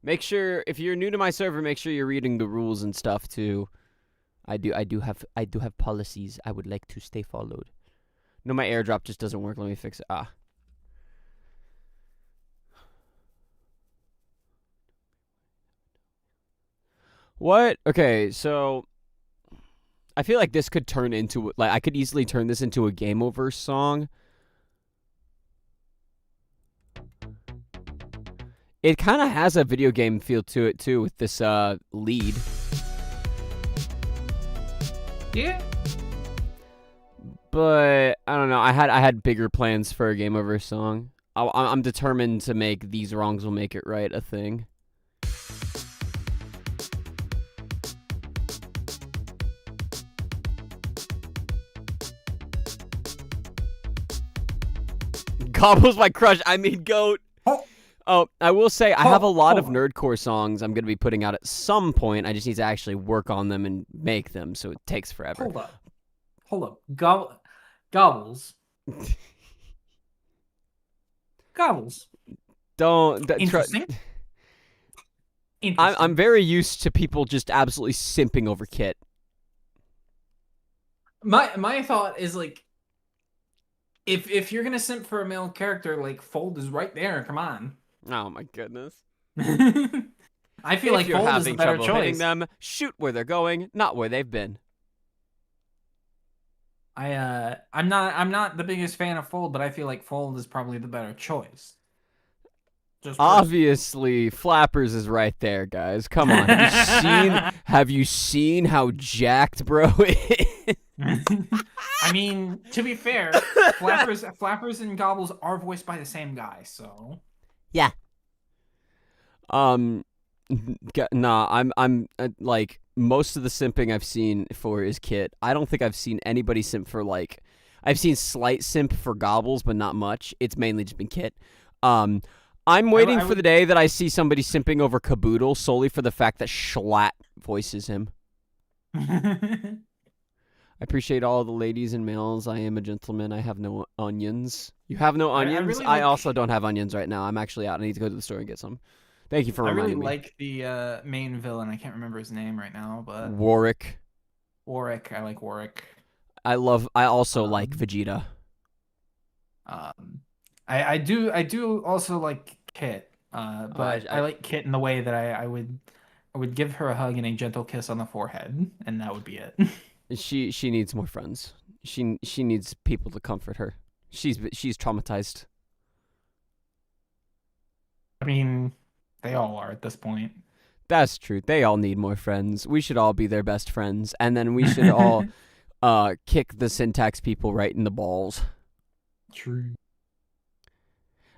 S2: Make sure, if you're new to my server, make sure you're reading the rules and stuff too. I do have policies I would like to stay followed. No, my airdrop just doesn't work. Let me fix it. What? Okay, so I feel like this could turn into, like, I could easily turn this into a Game Over song. It kind of has a video game feel to it too with this lead.
S3: Yeah.
S2: But I don't know. I had bigger plans for a Game Over song. I'm determined to make These Wrongs Will Make It Right a thing. Gobbles my crush. I mean, goat. Oh, I will say I have a lot of nerdcore songs I'm going to be putting out at some point. I just need to actually work on them and make them, so it takes forever.
S3: Hold up. Gobbles. Gobbles.
S2: Don't.
S3: Interesting.
S2: I'm very used to people just absolutely simping over Kit.
S3: My thought is, like, if you're gonna simp for a male character, like, Fold is right there. Come on.
S2: Oh my goodness.
S3: I feel like Fold is the better choice.
S2: Hitting them, shoot where they're going, not where they've been.
S3: I'm not the biggest fan of Fold, but I feel like Fold is probably the better choice. Just
S2: obviously, Flappers is right there, guys. Come on. Have you seen how jacked bro is?
S3: I mean, to be fair, Flappers and Gobbles are voiced by the same guy, so
S2: yeah. Nah, I'm like, most of the simping I've seen for is Kit. I don't think I've seen anybody simp for, like, I've seen slight simp for Gobbles, but not much. It's mainly just been Kit. I'm waiting for the day that I see somebody simping over Caboodle solely for the fact that Schlatt voices him. I appreciate all the ladies and males. I am a gentleman. I have no onions. You have no onions?
S3: really
S2: I
S3: like-
S2: also don't have onions right now. I'm actually out. I need to go to the store and get some. Thank you for
S3: I really
S2: reminding me.
S3: like the main villain. I can't remember his name right now, but
S2: Warwick.
S3: Warwick. I like Warwick.
S2: I also like Vegeta.
S3: I do also like Kit. But I like Kit in the way that I would give her a hug and a gentle kiss on the forehead, and that would be it.
S2: She needs more friends. She needs people to comfort her. She's traumatized.
S3: I mean, they all are at this point.
S2: That's true. They all need more friends. We should all be their best friends, and then we should all kick the syntax people right in the balls.
S3: True.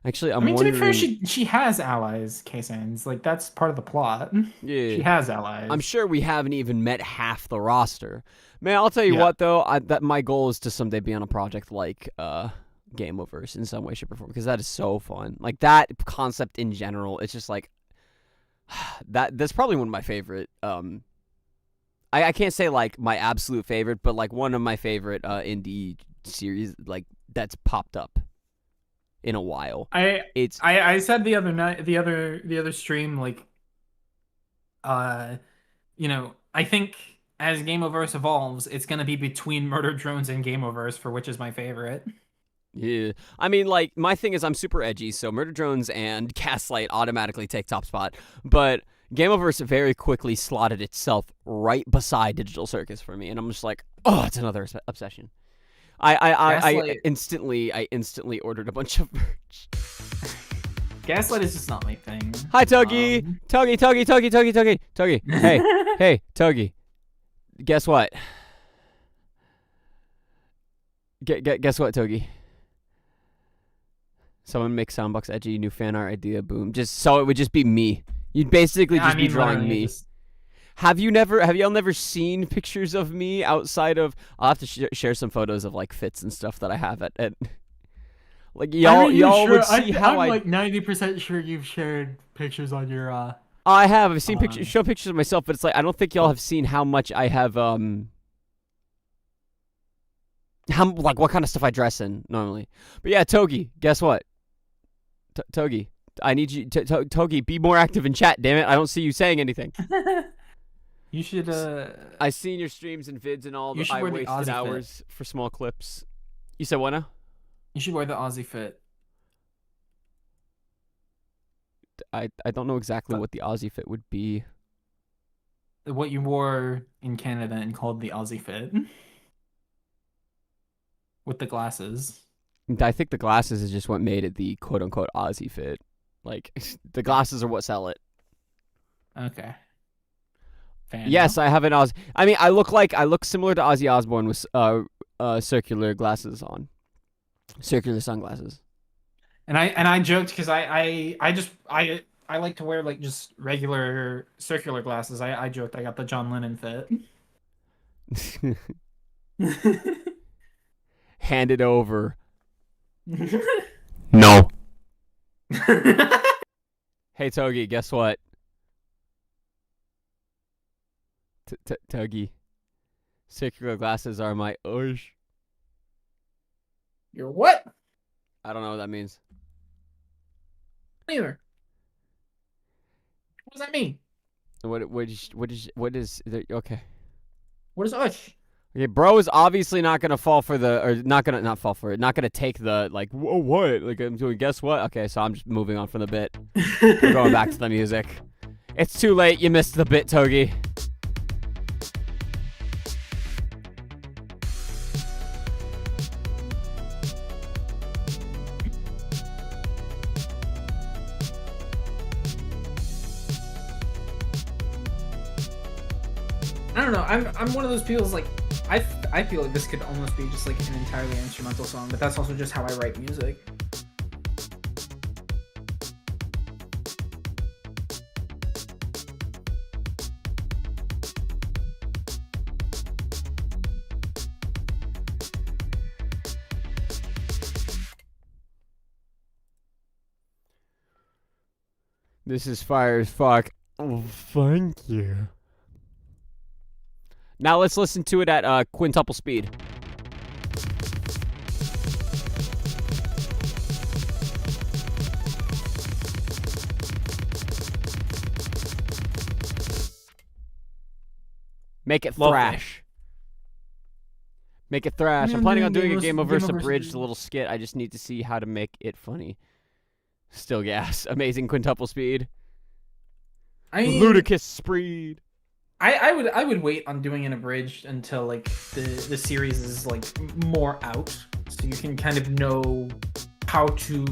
S2: Actually,
S3: I mean,
S2: wondering...
S3: to be fair, she has allies, K-Sans. Like, that's part of the plot.
S2: Yeah.
S3: She has allies.
S2: I'm sure we haven't even met half the roster. Man, I'll tell you what, though. That my goal is to someday be on a project like Game Overs in some way, shape, or form, because that is so fun. Like, that concept in general, it's just like... That's probably one of my favorite... I can't say, like, my absolute favorite, but, like, one of my favorite indie series, like, that's popped up in a while.
S3: I said the other night, the other stream, like, you know, I think as Gameoverse evolves, it's gonna be between Murder Drones and Gameoverse for which is my favorite.
S2: Yeah, I mean, like, my thing is I'm super edgy, so Murder Drones and Gaslight automatically take top spot, but Gameoverse very quickly slotted itself right beside Digital Circus for me, and I'm just like, oh, it's another obsession. I instantly ordered a bunch of merch.
S3: Gaslight is just not my thing.
S2: Hi, Togi. Togi. Hey, Togi. Guess what? Guess what, Togi? Someone make Soundbox edgy, new fan art idea, boom. Just so it would just be me. You'd basically just be drawing me. Have y'all never seen pictures of me outside of? I'll have to share some photos of like fits and stuff that I have at like y'all would see how
S3: I'm like 90% sure you've shared pictures on your
S2: I've seen pictures of myself, but it's like I don't think y'all have seen how much I have what kind of stuff I dress in normally. But yeah, Togi, guess what? Togi, I need you Togi, be more active in chat, damn it. I don't see you saying anything.
S3: You should
S2: I seen your streams and vids and all
S3: you should
S2: I
S3: wear the
S2: wasted
S3: Aussie
S2: hours for small clips. You said what now?
S3: You should wear the Aussie fit.
S2: I don't know exactly what the Aussie fit would be.
S3: What you wore in Canada and called the Aussie fit. With the glasses.
S2: I think the glasses is just what made it the quote unquote Aussie fit. Like the glasses are what sell it.
S3: Okay.
S2: Yes, I have an Ozzy. I mean, I look similar to Ozzy Osbourne with circular glasses on, circular sunglasses.
S3: And I joked because I like to wear like just regular circular glasses. I joked I got the John Lennon fit.
S2: Hand it over. No. Hey Togi, guess what? Togi, circular glasses are my ush.
S3: You're what?
S2: I don't know what that means.
S3: Neither. What does that mean?
S2: What is okay?
S3: What is ush?
S2: Okay, bro is obviously not gonna fall for the, or not gonna take the like what? Like I'm doing. Guess what? Okay, so I'm just moving on from the bit. We're going back to the music. It's too late. You missed the bit, Togi.
S3: I don't know. I'm one of those people who's like I feel like this could almost be just like an entirely instrumental song, but that's also just how I write music.
S2: This is fire as fuck. Oh, thank you. Now let's listen to it at quintuple speed. Make it thrash. Make it thrash. I'm planning on doing a Game Over abridged little skit. I just need to see how to make it funny. Still gas. Amazing quintuple speed. Ludicrous speed.
S3: I would wait on doing an abridged until like the series is like more out, so you can kind of know how to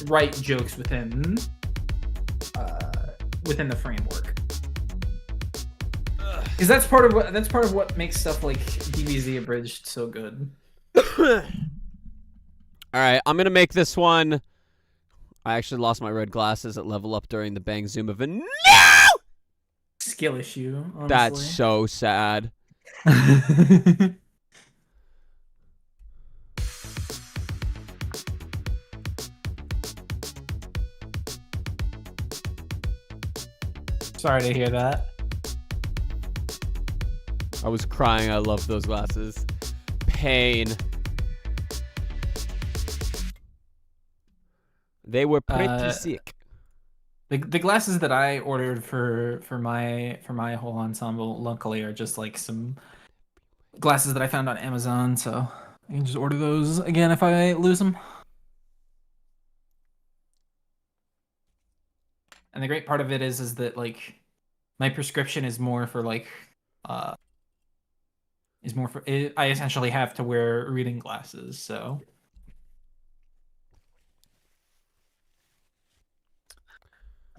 S3: write jokes within the framework. Because that's part of what makes stuff like DBZ abridged so good.
S2: All right, I'm gonna make this one. I actually lost my red glasses at level up during the Bang Zoom event. No!
S3: Skill issue. Honestly.
S2: That's so sad.
S3: Sorry to hear that.
S2: I was crying. I love those glasses. Pain. They were pretty sick.
S3: The glasses that I ordered for my whole ensemble, luckily, are just like some glasses that I found on Amazon, so I can just order those again if I lose them. And the great part of it is that like my prescription is more for like I essentially have to wear reading glasses, so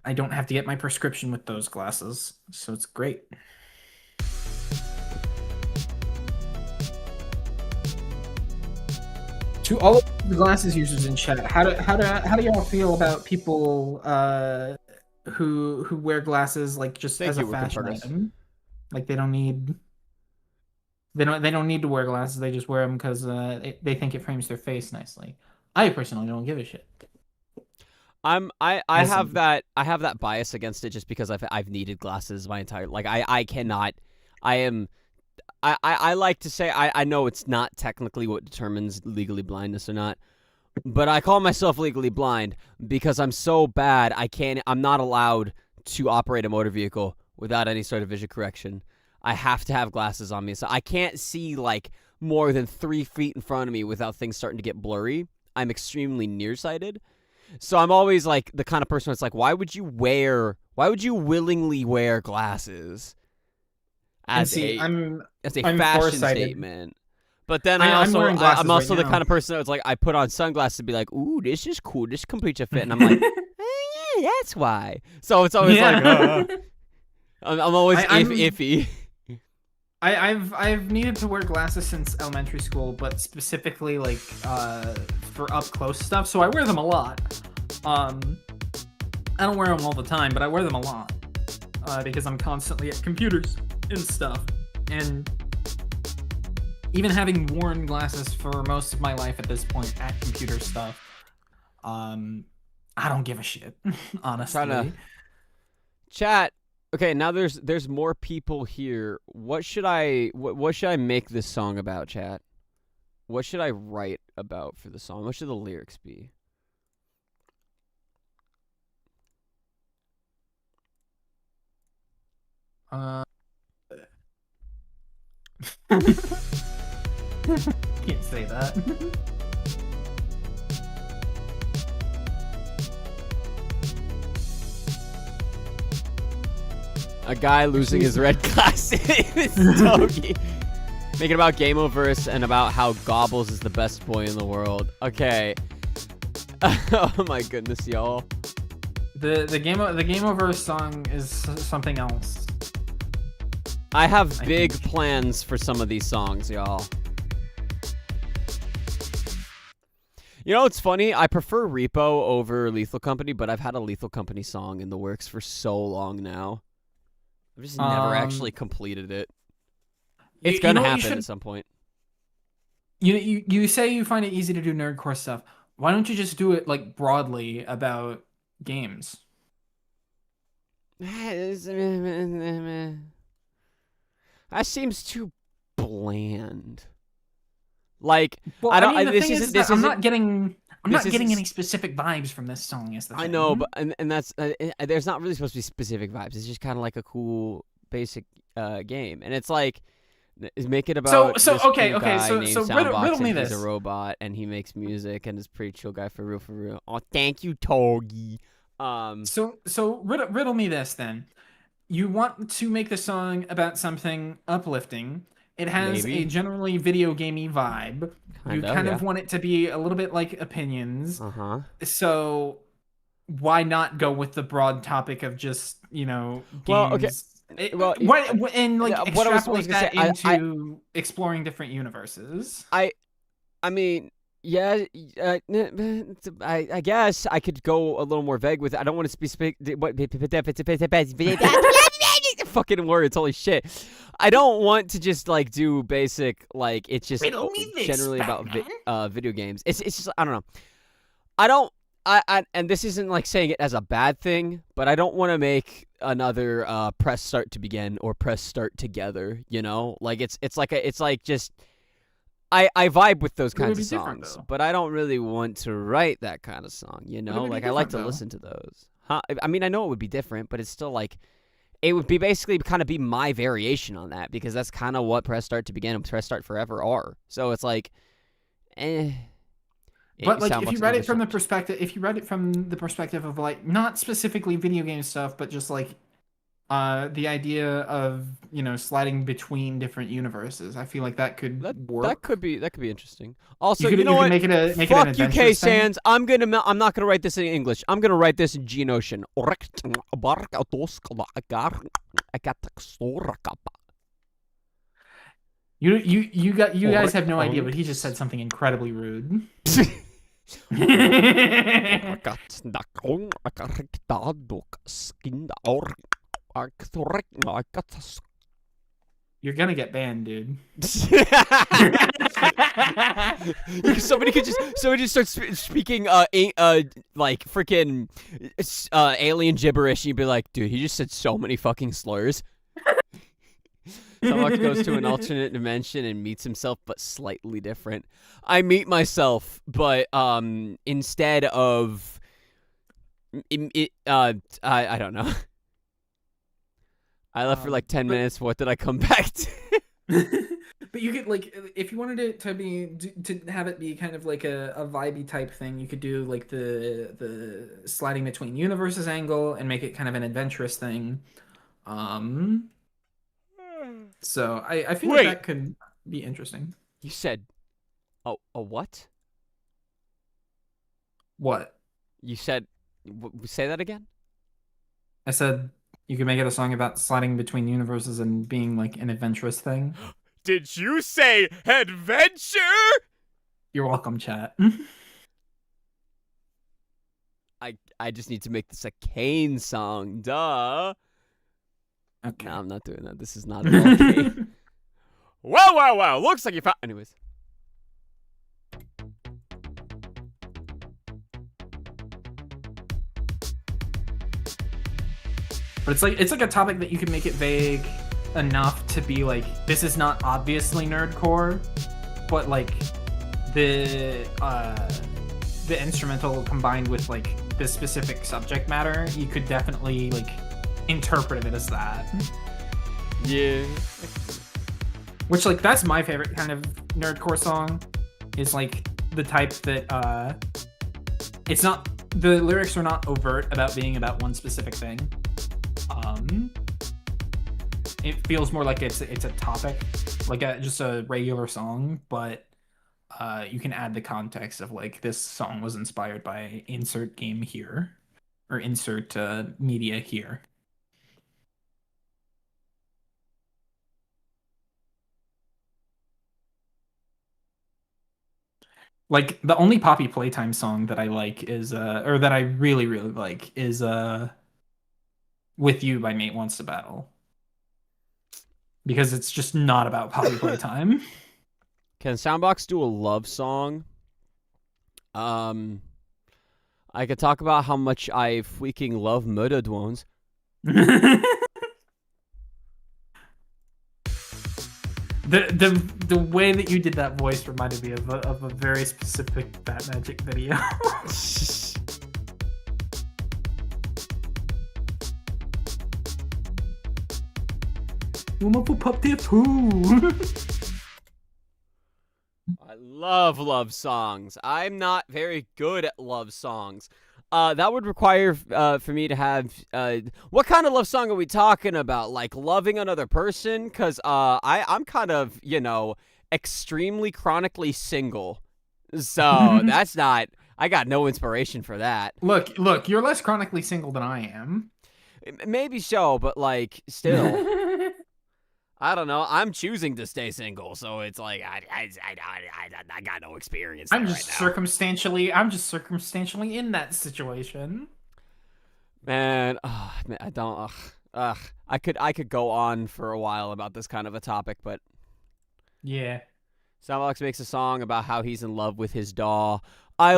S3: I don't have to get my prescription with those glasses, so it's great. To all of the glasses users in chat, how do y'all feel about people who wear glasses like just as a fashion item? Like they don't need to wear glasses. They just wear them because they think it frames their face nicely. I personally don't give a shit.
S2: I have that bias against it just because I've needed glasses my entire I like to say I know it's not technically what determines legally blindness or not, but I call myself legally blind because I'm so bad I'm not allowed to operate a motor vehicle without any sort of vision correction. I have to have glasses on me, so I can't see like more than 3 feet in front of me without things starting to get blurry. I'm extremely nearsighted. So I'm always like the kind of person that's like, why would you willingly wear glasses as a fashion statement? But then I'm also the kind of person that's like, I put on sunglasses and be like, ooh, this is cool, this completes a fit, and I'm like, yeah, that's why. So it's always like, I'm always iffy.
S3: I've needed to wear glasses since elementary school, but specifically like for up close stuff. So I wear them a lot. I don't wear them all the time, but I wear them a lot because I'm constantly at computers and stuff. And even having worn glasses for most of my life at this point at computer stuff, I don't give a shit, honestly.
S2: Chat. Okay, now there's more people here. What should I make this song about, chat? What should I write about for the song? What should the lyrics be?
S3: Can't say that.
S2: A guy losing his red glasses. Make it about Gameoverse and about how Gobbles is the best boy in the world. Okay. Oh my goodness, y'all.
S3: The Gameoverse song is something else.
S2: I have big plans for some of these songs, y'all. You know, it's funny. I prefer Repo over Lethal Company, but I've had a Lethal Company song in the works for so long now. I've just never actually completed it. It's gonna happen at some point.
S3: You say you find it easy to do nerdcore stuff. Why don't you just do it like broadly about games?
S2: That seems too bland. Like,
S3: Well,
S2: I don't.
S3: mean, the
S2: this
S3: thing
S2: isn't.
S3: is
S2: This
S3: that I'm
S2: isn't.
S3: not getting. I'm not
S2: this
S3: getting
S2: isn't-
S3: any specific vibes from this song. Is the thing.
S2: I know, but and that's there's not really supposed to be specific vibes. It's just kind of like a cool basic game, and it's like make it about
S3: So
S2: this
S3: okay,
S2: cool
S3: okay.
S2: guy
S3: So
S2: named
S3: riddle
S2: Soundbox,
S3: me
S2: and
S3: this.
S2: he's a robot and he makes music and is a pretty chill guy for real, for real. Oh, thank you, Togi.
S3: So riddle me this then. You want to make the song about something uplifting. It has
S2: Maybe.
S3: a generally video gamey vibe. You kind of want it to be a little bit like Opinions.
S2: Uh-huh.
S3: So why not go with the broad topic of just, games?
S2: Well, okay.
S3: And like
S2: what I was
S3: extrapolate
S2: gonna
S3: that
S2: say,
S3: into exploring different universes.
S2: I mean, yeah, I guess I could go a little more vague with it. I don't want to be fucking words. Holy shit! I don't want to just like do basic like it's just
S3: Riddle me this,
S2: generally about
S3: Batman.
S2: video games. It's just I don't know. I don't. I and this isn't like saying it as a bad thing, but I don't want to make another press start to begin or press start together. You know, like it's like just. I vibe with those kinds of songs, but I don't really want to write that kind of song, you know? Like, I like to listen to those. I mean, I know it would be different, but it's still like, it would be basically kind of be my variation on that, because that's kind of what Press Start to Begin and Press Start Forever are. So it's like,
S3: But like, if you read it from the perspective of like, not specifically video game stuff, but just like, the idea of sliding between different universes, I feel like that could work.
S2: That could be interesting. Also, you know
S3: you
S2: what?
S3: Make it an
S2: Fuck
S3: adventure
S2: UK
S3: thing.
S2: Sans. I'm not gonna write this in English. I'm gonna write this in Geonosian.
S3: You guys have no idea, but he just said something incredibly rude. You're gonna get banned, dude.
S2: Somebody just start speaking like freaking alien gibberish, and you'd be like, dude, he just said so many fucking slurs. Someone goes to an alternate dimension and meets himself, but slightly different. I meet myself, but instead of I don't know. I left for like 10 minutes. What did I come back to?
S3: But you could like, if you wanted it to have it be kind of like a vibey type thing, you could do like the sliding between universes angle and make it kind of an adventurous thing. So I feel like that could be interesting.
S2: You said, a what?
S3: What?
S2: You said, say that again?
S3: I said you could make it a song about sliding between universes and being like an adventurous thing.
S7: Did you say adventure?
S3: You're welcome, chat.
S2: I just need to make this a Kane song, duh.
S3: Okay.
S2: No, I'm not doing that. This is not at all Kane.
S7: Wow. Looks like you found... Anyways.
S3: But it's like a topic that you can make it vague enough to be like, this is not obviously nerdcore, but like the instrumental combined with like the specific subject matter, you could definitely like interpret it as that.
S2: Yeah.
S3: Which like that's my favorite kind of nerdcore song, is like the type that it's not, the lyrics are not overt about being about one specific thing. It feels more like it's a topic, like just a regular song, but you can add the context of like, this song was inspired by insert game here, or insert media here. Like the only Poppy Playtime song that I like is or that I really like is With You by Mate Wants to Battle. Because it's just not about Poppy Playtime.
S2: Can Soundbox do a love song? I could talk about how much I freaking love Murdered Ones.
S3: The way that you did that voice reminded me of a very specific Bat Magic video.
S2: I love love songs. I'm not very good at love songs. That would require for me to have what kind of love song are we talking about? Like loving another person? Cause I'm kind of, you know, extremely chronically single. So that's not. I got no inspiration for that.
S3: Look, you're less chronically single than I am.
S2: Maybe so, but like still. I don't know. I'm choosing to stay single, so it's like I got no experience.
S3: I'm just circumstantially in that situation.
S2: Man, I don't. I could go on for a while about this kind of a topic, but
S3: yeah.
S2: Søundbøx makes a song about how he's in love with his doll. I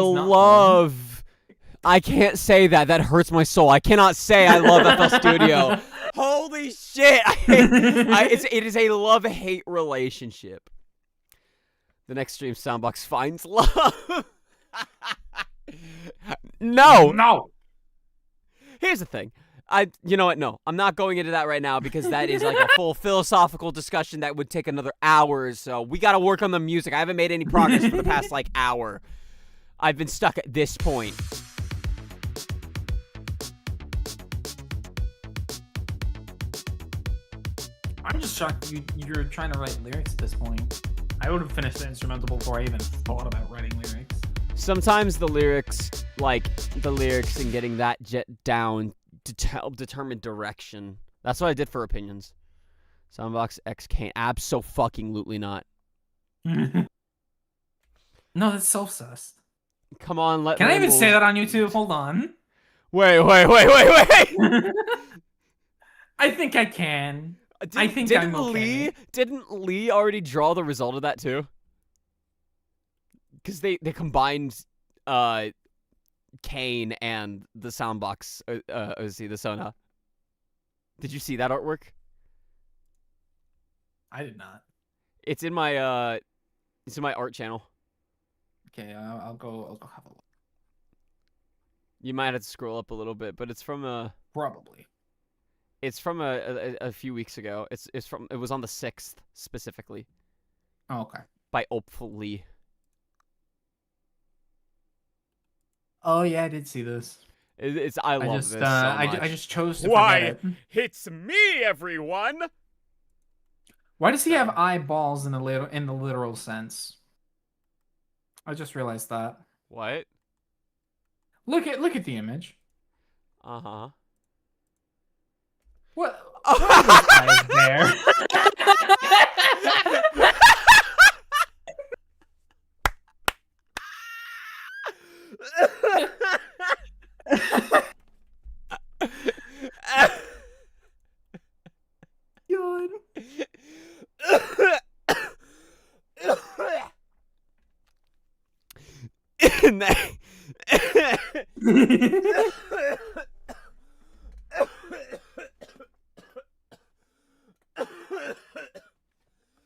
S2: can't say that. That hurts my soul. I cannot say I love FL Studio. Holy shit! It is a love-hate relationship. The next stream, Søundbøx finds love. No. Here's the thing. You know what? No, I'm not going into that right now because that is like a full philosophical discussion that would take another hour. So we got to work on the music. I haven't made any progress for the past like hour. I've been stuck at this point.
S3: I'm just shocked you're trying to write lyrics at this point. I would have finished the instrumental before I even thought about writing lyrics.
S2: Sometimes the lyrics and getting that down to help determine direction. That's what I did for opinions. Søundbøx X can't. Abso-fucking-lutely not.
S3: No, that's self-sus.
S2: Come on,
S3: Can I even say that on YouTube? Hold on.
S2: Wait.
S3: I think I can. I think I'm okay.
S2: Didn't Lee already draw the result of that too? Because they combined Kane and the Søundbøx the Sona. Did you see that artwork?
S3: I did not.
S2: It's in my art channel.
S3: Okay, I'll go have a look.
S2: You might have to scroll up a little bit, but it's from
S3: probably.
S2: It's from a few weeks ago. It was on the 6th specifically.
S3: Oh, okay.
S2: By Opal Lee.
S3: Oh yeah, I did see this.
S2: I love this so much.
S3: I just chose to forget it.
S7: It's me, everyone.
S3: Why does he have eyeballs in the literal sense? I just realized that.
S2: What?
S3: Look at the image.
S2: Uh-huh.
S3: What? What eyes there? God.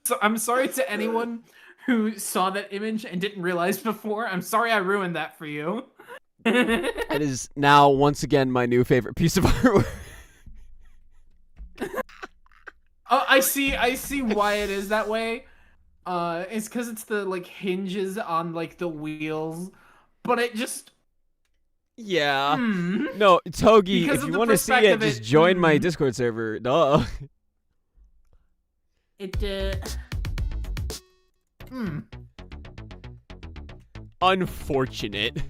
S3: So I'm sorry to anyone who saw that image and didn't realize before. I'm sorry I ruined that for you.
S2: It is now once again my new favorite piece of artwork.
S3: Oh, I see why it is that way. It's because it's the like hinges on like the wheels, but it just.
S2: Yeah. No, Togi,
S3: Because
S2: if
S3: of
S2: you
S3: the
S2: want to see it, just join my Discord server. Duh. Unfortunate.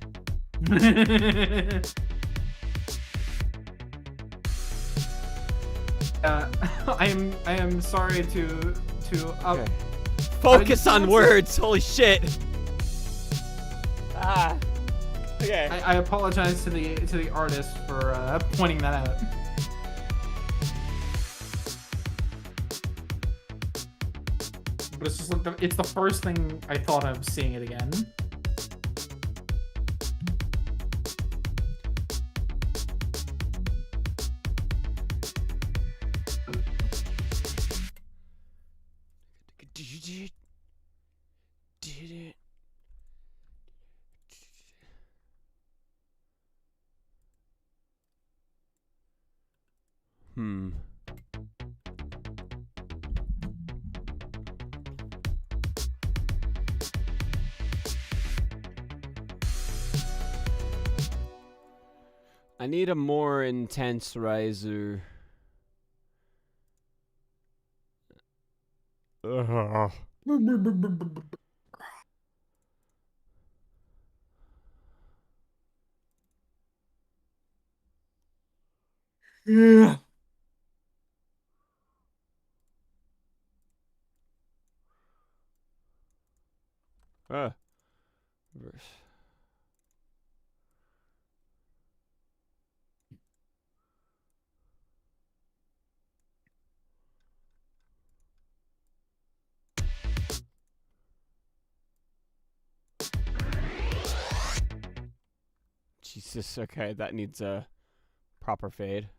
S3: I am sorry to
S2: okay. Focus on words. Holy shit. Okay.
S3: I apologize to the artist for pointing that out. But it's just like it's the first thing I thought of seeing it again.
S2: Did it. I need a more intense riser.
S3: Yeah.
S2: Verse. Jesus, okay, that needs a proper fade.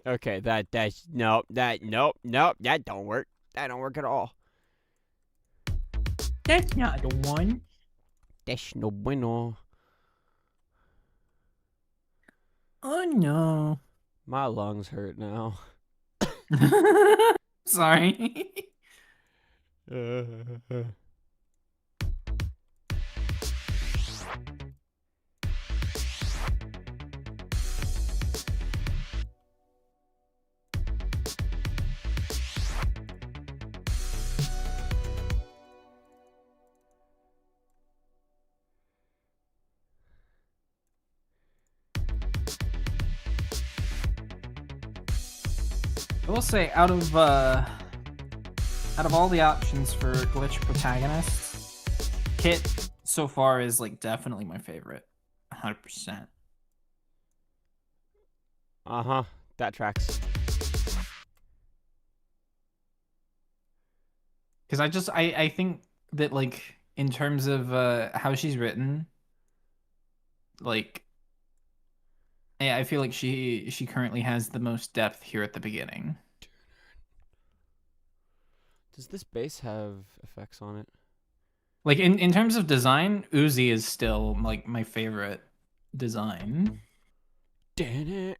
S2: Okay, that's nope, that don't work. That don't work at all.
S3: That's not the one.
S2: That's no bueno.
S3: Oh no.
S2: My lungs hurt now.
S3: Sorry. I will say, out of all the options for glitch protagonists, Kit so far is like definitely my favorite, 100%.
S2: That tracks.
S3: Because I think that, like, in terms of how she's written, like, I feel like she currently has the most depth here at the beginning.
S2: Does this bass have effects on it?
S3: Like, in terms of design, Uzi is still like my favorite design.
S2: And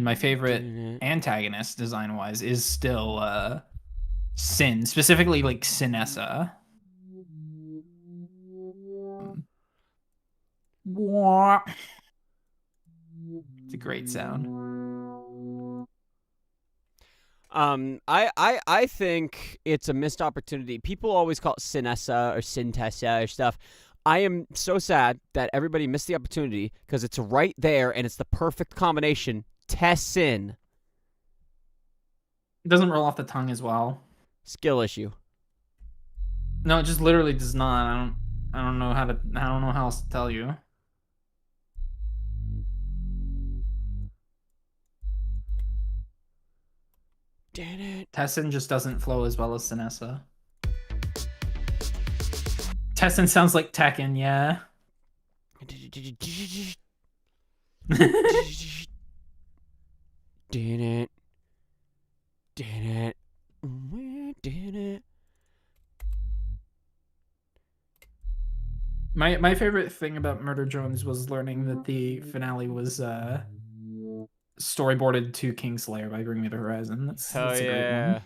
S3: my favorite antagonist design wise is still Sin, specifically like Sinessa. It's a great sound.
S2: I think it's a missed opportunity. People always call it Sinessa or Sintessa or stuff. I am so sad that everybody missed the opportunity because it's right there and it's the perfect combination. Tessin.
S3: It doesn't roll off the tongue as well.
S2: Skill issue.
S3: No, it just literally does not. I don't know how else to tell you.
S2: Damn it.
S3: Tessin just doesn't flow as well as Sinessa. Tessin sounds like Tekken, yeah.
S2: Did it.
S3: My favorite thing about Murder Drones was learning that the finale was storyboarded to Kingslayer by Bring Me the Horizon. That's a great one.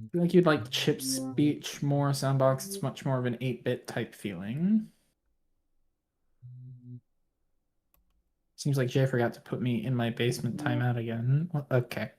S3: I feel like you'd like Chip's speech more, Soundbox. It's much more of an 8-bit type feeling. Seems like Jay forgot to put me in my basement timeout again. Okay.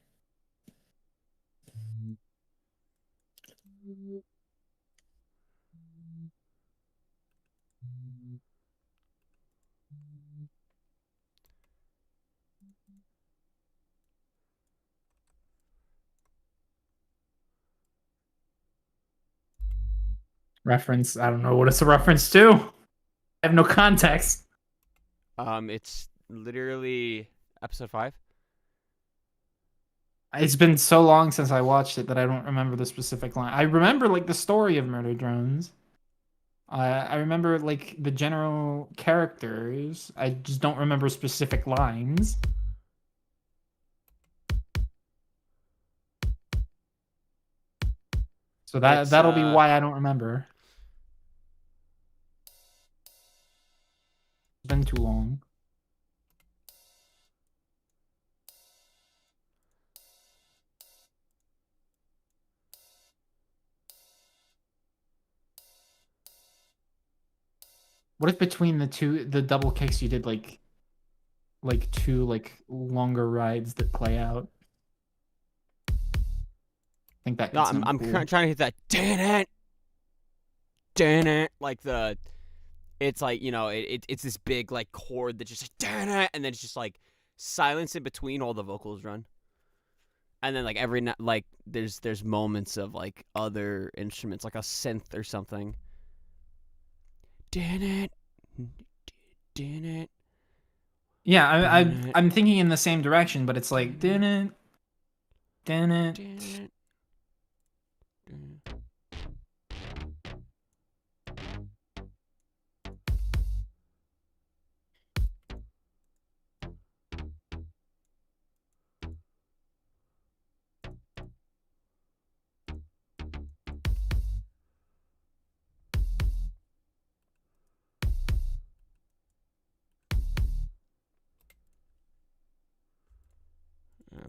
S3: Reference, I don't know what it's a reference to. I have no context.
S2: It's literally episode 5.
S3: It's been so long since I watched it that I don't remember the specific line. I remember like the story of Murder Drones. I remember like the general characters. I just don't remember specific lines. So that'll be why I don't remember. It's been too long. What if between the double kicks you did like two like longer rides that play out? I think that.
S2: No,
S3: could sound
S2: I'm
S3: cool.
S2: trying to hit that. Damn it, like the. It's like, you know, it's this big like chord that just like, and then it's just like silence in between all the vocals run, and then like like there's moments of like other instruments like a synth or something. Damn it.
S3: Yeah, I'm thinking in the same direction, but it's like didn't.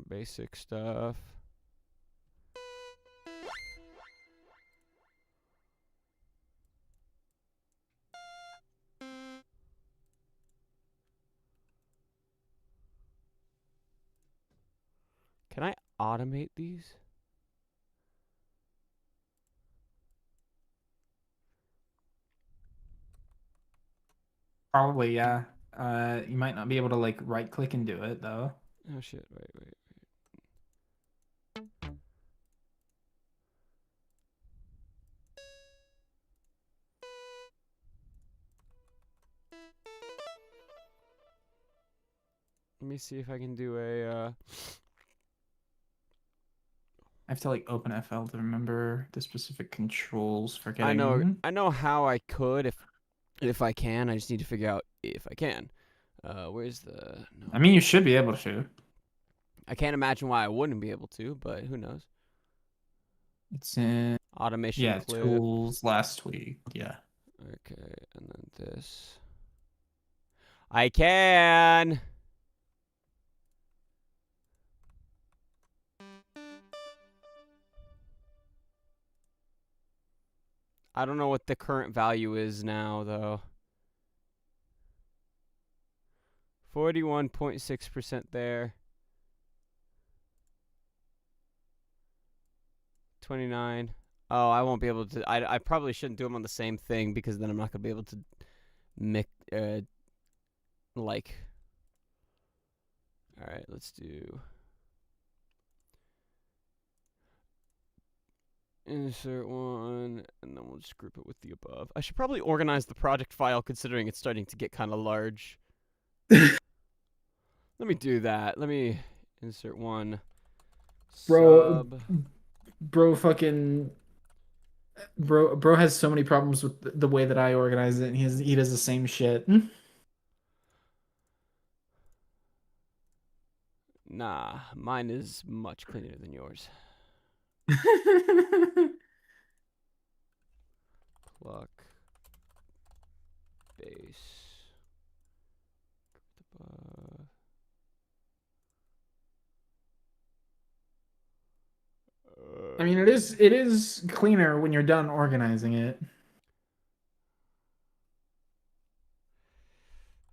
S2: Basic stuff. Can I automate these?
S3: Probably, yeah. You might not be able to like right click and do it though.
S2: Oh shit! Wait. Let me see if I can do a.
S3: I have to like open FL to remember the specific controls for getting.
S2: I know how I could if I can. I just need to figure out if I can. Where's the? No.
S3: I mean, you should be able to.
S2: I can't imagine why I wouldn't be able to, but who knows?
S3: It's in
S2: automation.
S3: Yeah,
S2: clip.
S3: tools last week. Yeah.
S2: Okay, and then this. I can. I don't know what the current value is now, though. 41.6% there. 29. Oh, I won't be able to. I probably shouldn't do them on the same thing because then I'm not gonna be able to mix. Like. All right, let's do. Insert one, and then we'll just group it with the above. I should probably organize the project file considering it's starting to get kind of large. Let me do that. Let me insert one. Sub.
S3: Bro has so many problems with the way that I organize it, and he does the same shit.
S2: Nah, mine is much cleaner than yours. Pluck. Base.
S3: I mean, it is cleaner when you're done organizing it.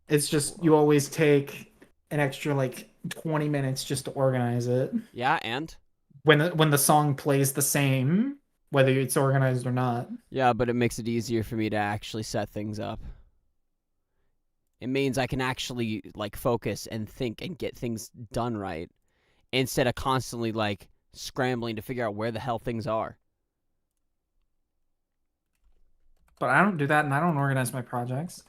S3: It's just you always take an extra like 20 minutes just to organize it.
S2: Yeah, and
S3: when the song plays the same, whether it's organized or not.
S2: Yeah, but it makes it easier for me to actually set things up. It means I can actually like focus and think and get things done right instead of constantly like scrambling to figure out where the hell things are.
S3: But I don't do that, and I don't organize my projects.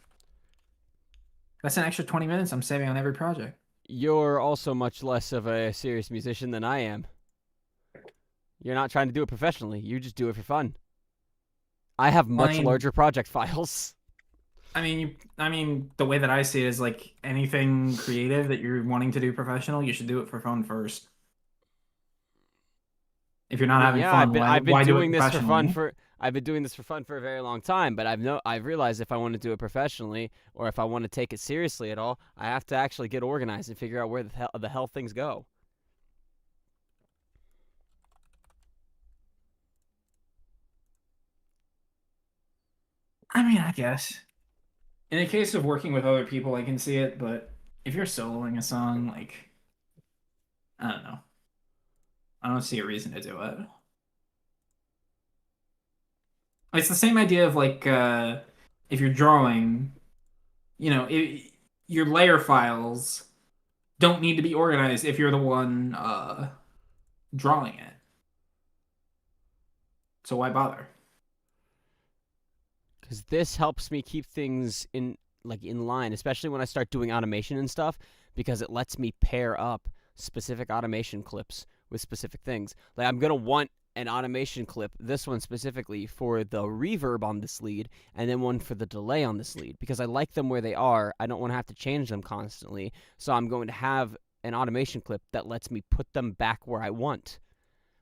S3: That's an extra 20 minutes I'm saving on every project.
S2: You're also much less of a serious musician than I am. You're not trying to do it professionally. You just do it for fun. I have much larger project files.
S3: I mean, the way that I see it is like anything creative that you're wanting to do professional, you should do it for fun first. If you're not having fun,
S2: I've been
S3: why do it
S2: doing this for fun
S3: professionally?
S2: I've been doing this for fun for a very long time, but I've realized if I want to do it professionally or if I want to take it seriously at all, I have to actually get organized and figure out where the hell things go.
S3: I mean, I guess. In the case of working with other people, I can see it, but if you're soloing a song, like, I don't know. I don't see a reason to do it. It's the same idea of like, if you're drawing, your layer files don't need to be organized if you're the one drawing it. So why bother?
S2: Because this helps me keep things in line, especially when I start doing automation and stuff, because it lets me pair up specific automation clips with specific things. Like I'm gonna want an automation clip, this one specifically for the reverb on this lead, and then one for the delay on this lead, because I like them where they are. I don't want to have to change them constantly, so I'm going to have an automation clip that lets me put them back where I want.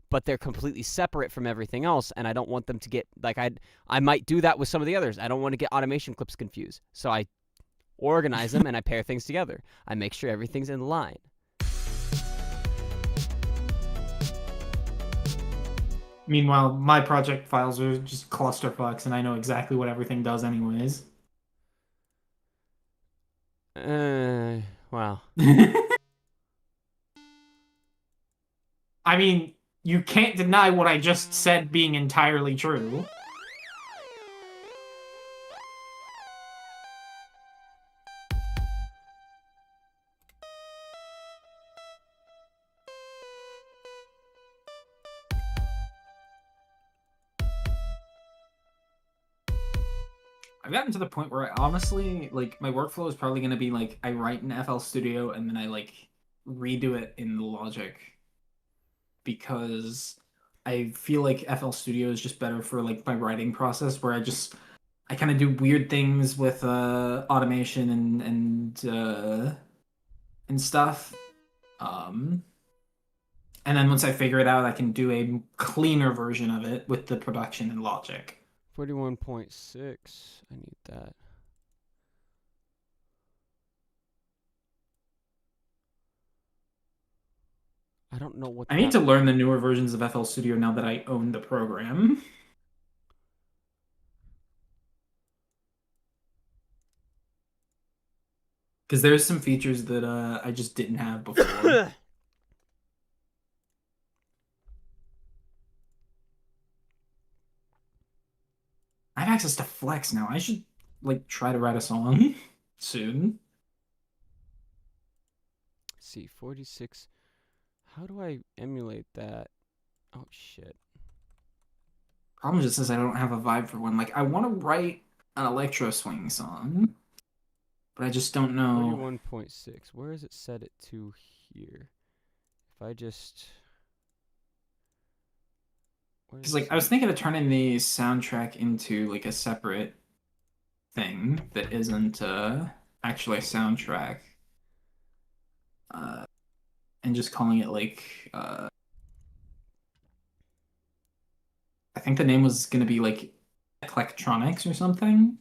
S2: But they're completely separate from everything else, and I don't want them to get, like, I might do that with some of the others. I don't want to get automation clips confused. So I organize them, and I pair things together. I make sure everything's in line.
S3: Meanwhile, my project files are just clusterfucks, and I know exactly what everything does anyways.
S2: Wow.
S3: I mean, you can't deny what I just said being entirely true. I've gotten to the point where I honestly, like, my workflow is probably going to be, like, I write in FL Studio and then I, like, redo it in Logic. Because I feel like FL Studio is just better for, like, my writing process, where I kind of do weird things with automation and stuff. And then once I figure it out, I can do a cleaner version of it with the production in Logic.
S2: 41.6. I need that. I don't know what
S3: I need to learn the newer versions of FL Studio now that I own the program. Because there's some features that I just didn't have before. I have access to Flex now. I should, like, try to write a song soon.
S2: Let's see, 46. How do I emulate that? Oh, shit.
S3: Problem just is I don't have a vibe for one. Like, I want to write an electro swing song, but I just don't know.
S2: 41.6. Where is it set it to here? If I just...
S3: Because, like, I was thinking of turning the soundtrack into, like, a separate thing that isn't actually a soundtrack. And just calling it, like, I think the name was going to be, like, Electronics or something.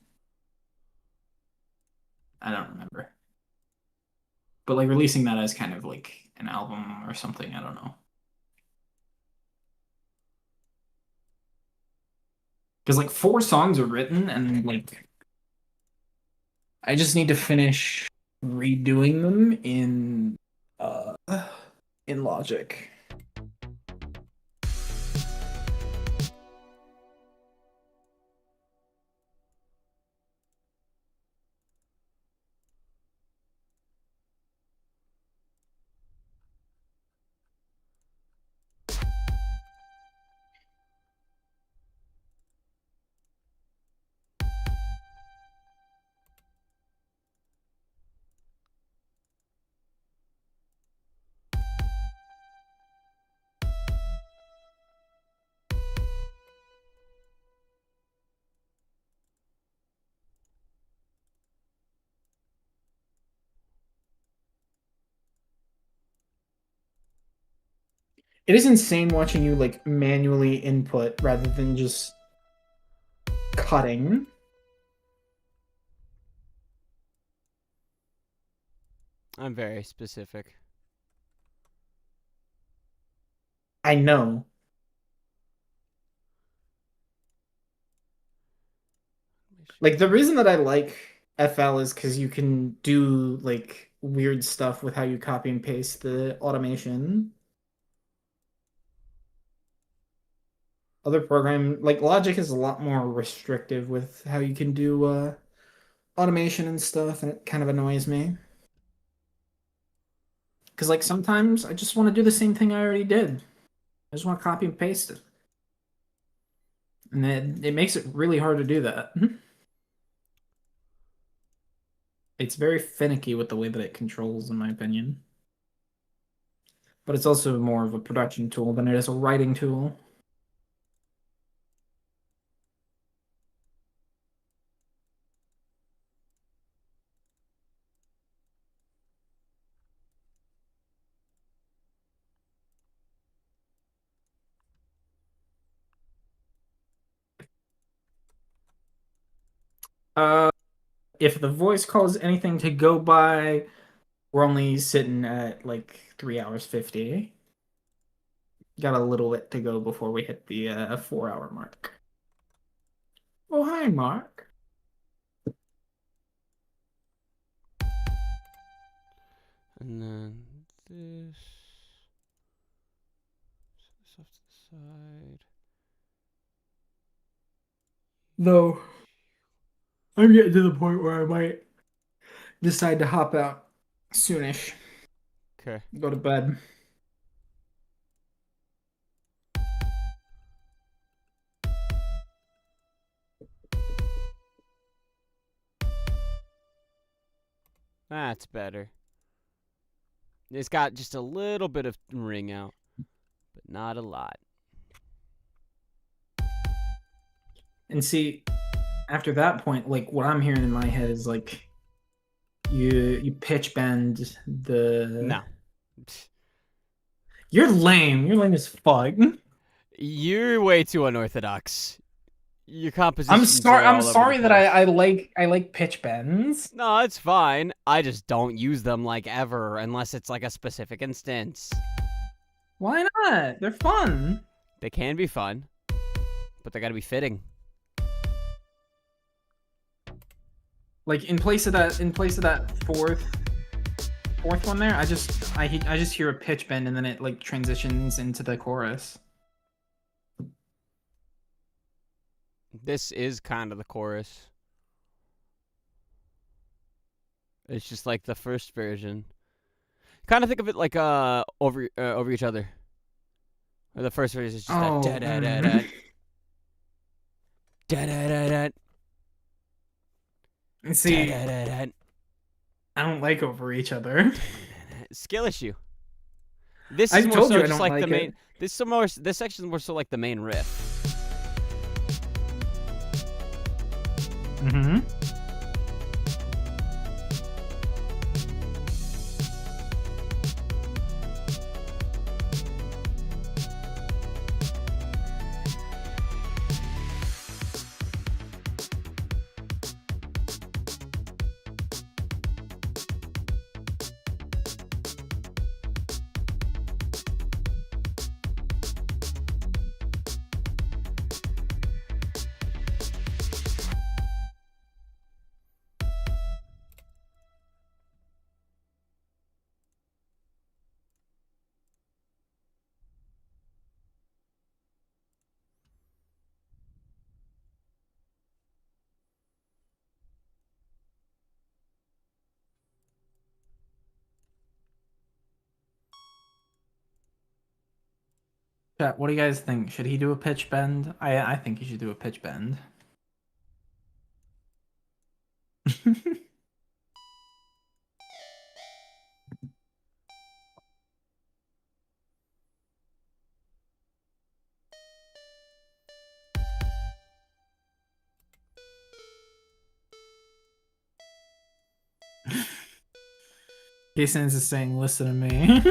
S3: I don't remember. But, like, releasing that as kind of, like, an album or something, I don't know. Because, like, 4 songs are written, and, like, I just need to finish redoing them in Logic. It is insane watching you like manually input rather than just cutting.
S2: I'm very specific.
S3: I know. Like, the reason that I like FL is because you can do like weird stuff with how you copy and paste the automation. Other program like Logic is a lot more restrictive with how you can do automation and stuff, and it kind of annoys me. Because like sometimes I just want to do the same thing I already did. I just want to copy and paste it. And it makes it really hard to do that. It's very finicky with the way that it controls, in my opinion. But it's also more of a production tool than it is a writing tool. If the voice calls anything to go by, we're only sitting at like 3 hours 50. Got a little bit to go before we hit the 4-hour mark. Oh, hi, Mark.
S2: And then this off to the side.
S3: Though, I'm getting to the point where I might decide to hop out soonish.
S2: Okay.
S3: Go to bed.
S2: That's better. It's got just a little bit of ring out, but not a lot.
S3: And see, after that point, like what I'm hearing in my head is like you pitch bend the
S2: No.
S3: You're lame. You're lame as fuck.
S2: You're way too unorthodox. Your composition.
S3: I'm sorry that I like pitch bends.
S2: No, it's fine. I just don't use them like ever unless it's like a specific instance.
S3: Why not? They're fun.
S2: They can be fun, but they gotta be fitting.
S3: Like in place of that fourth one there, I just hear a pitch bend and then it like transitions into the chorus.
S2: This is kind of the chorus. It's just like the first version. Kind of think of it like over each other. Or the first version is just that da da da da da da da da.
S3: And see, I don't like over each other.
S2: Skill issue. This is more so just like the main. This section is more so like the main riff.
S3: Mm-hmm. Chat, what do you guys think? Should he do a pitch bend? I think he should do a pitch bend. Jason's is saying, listen to me.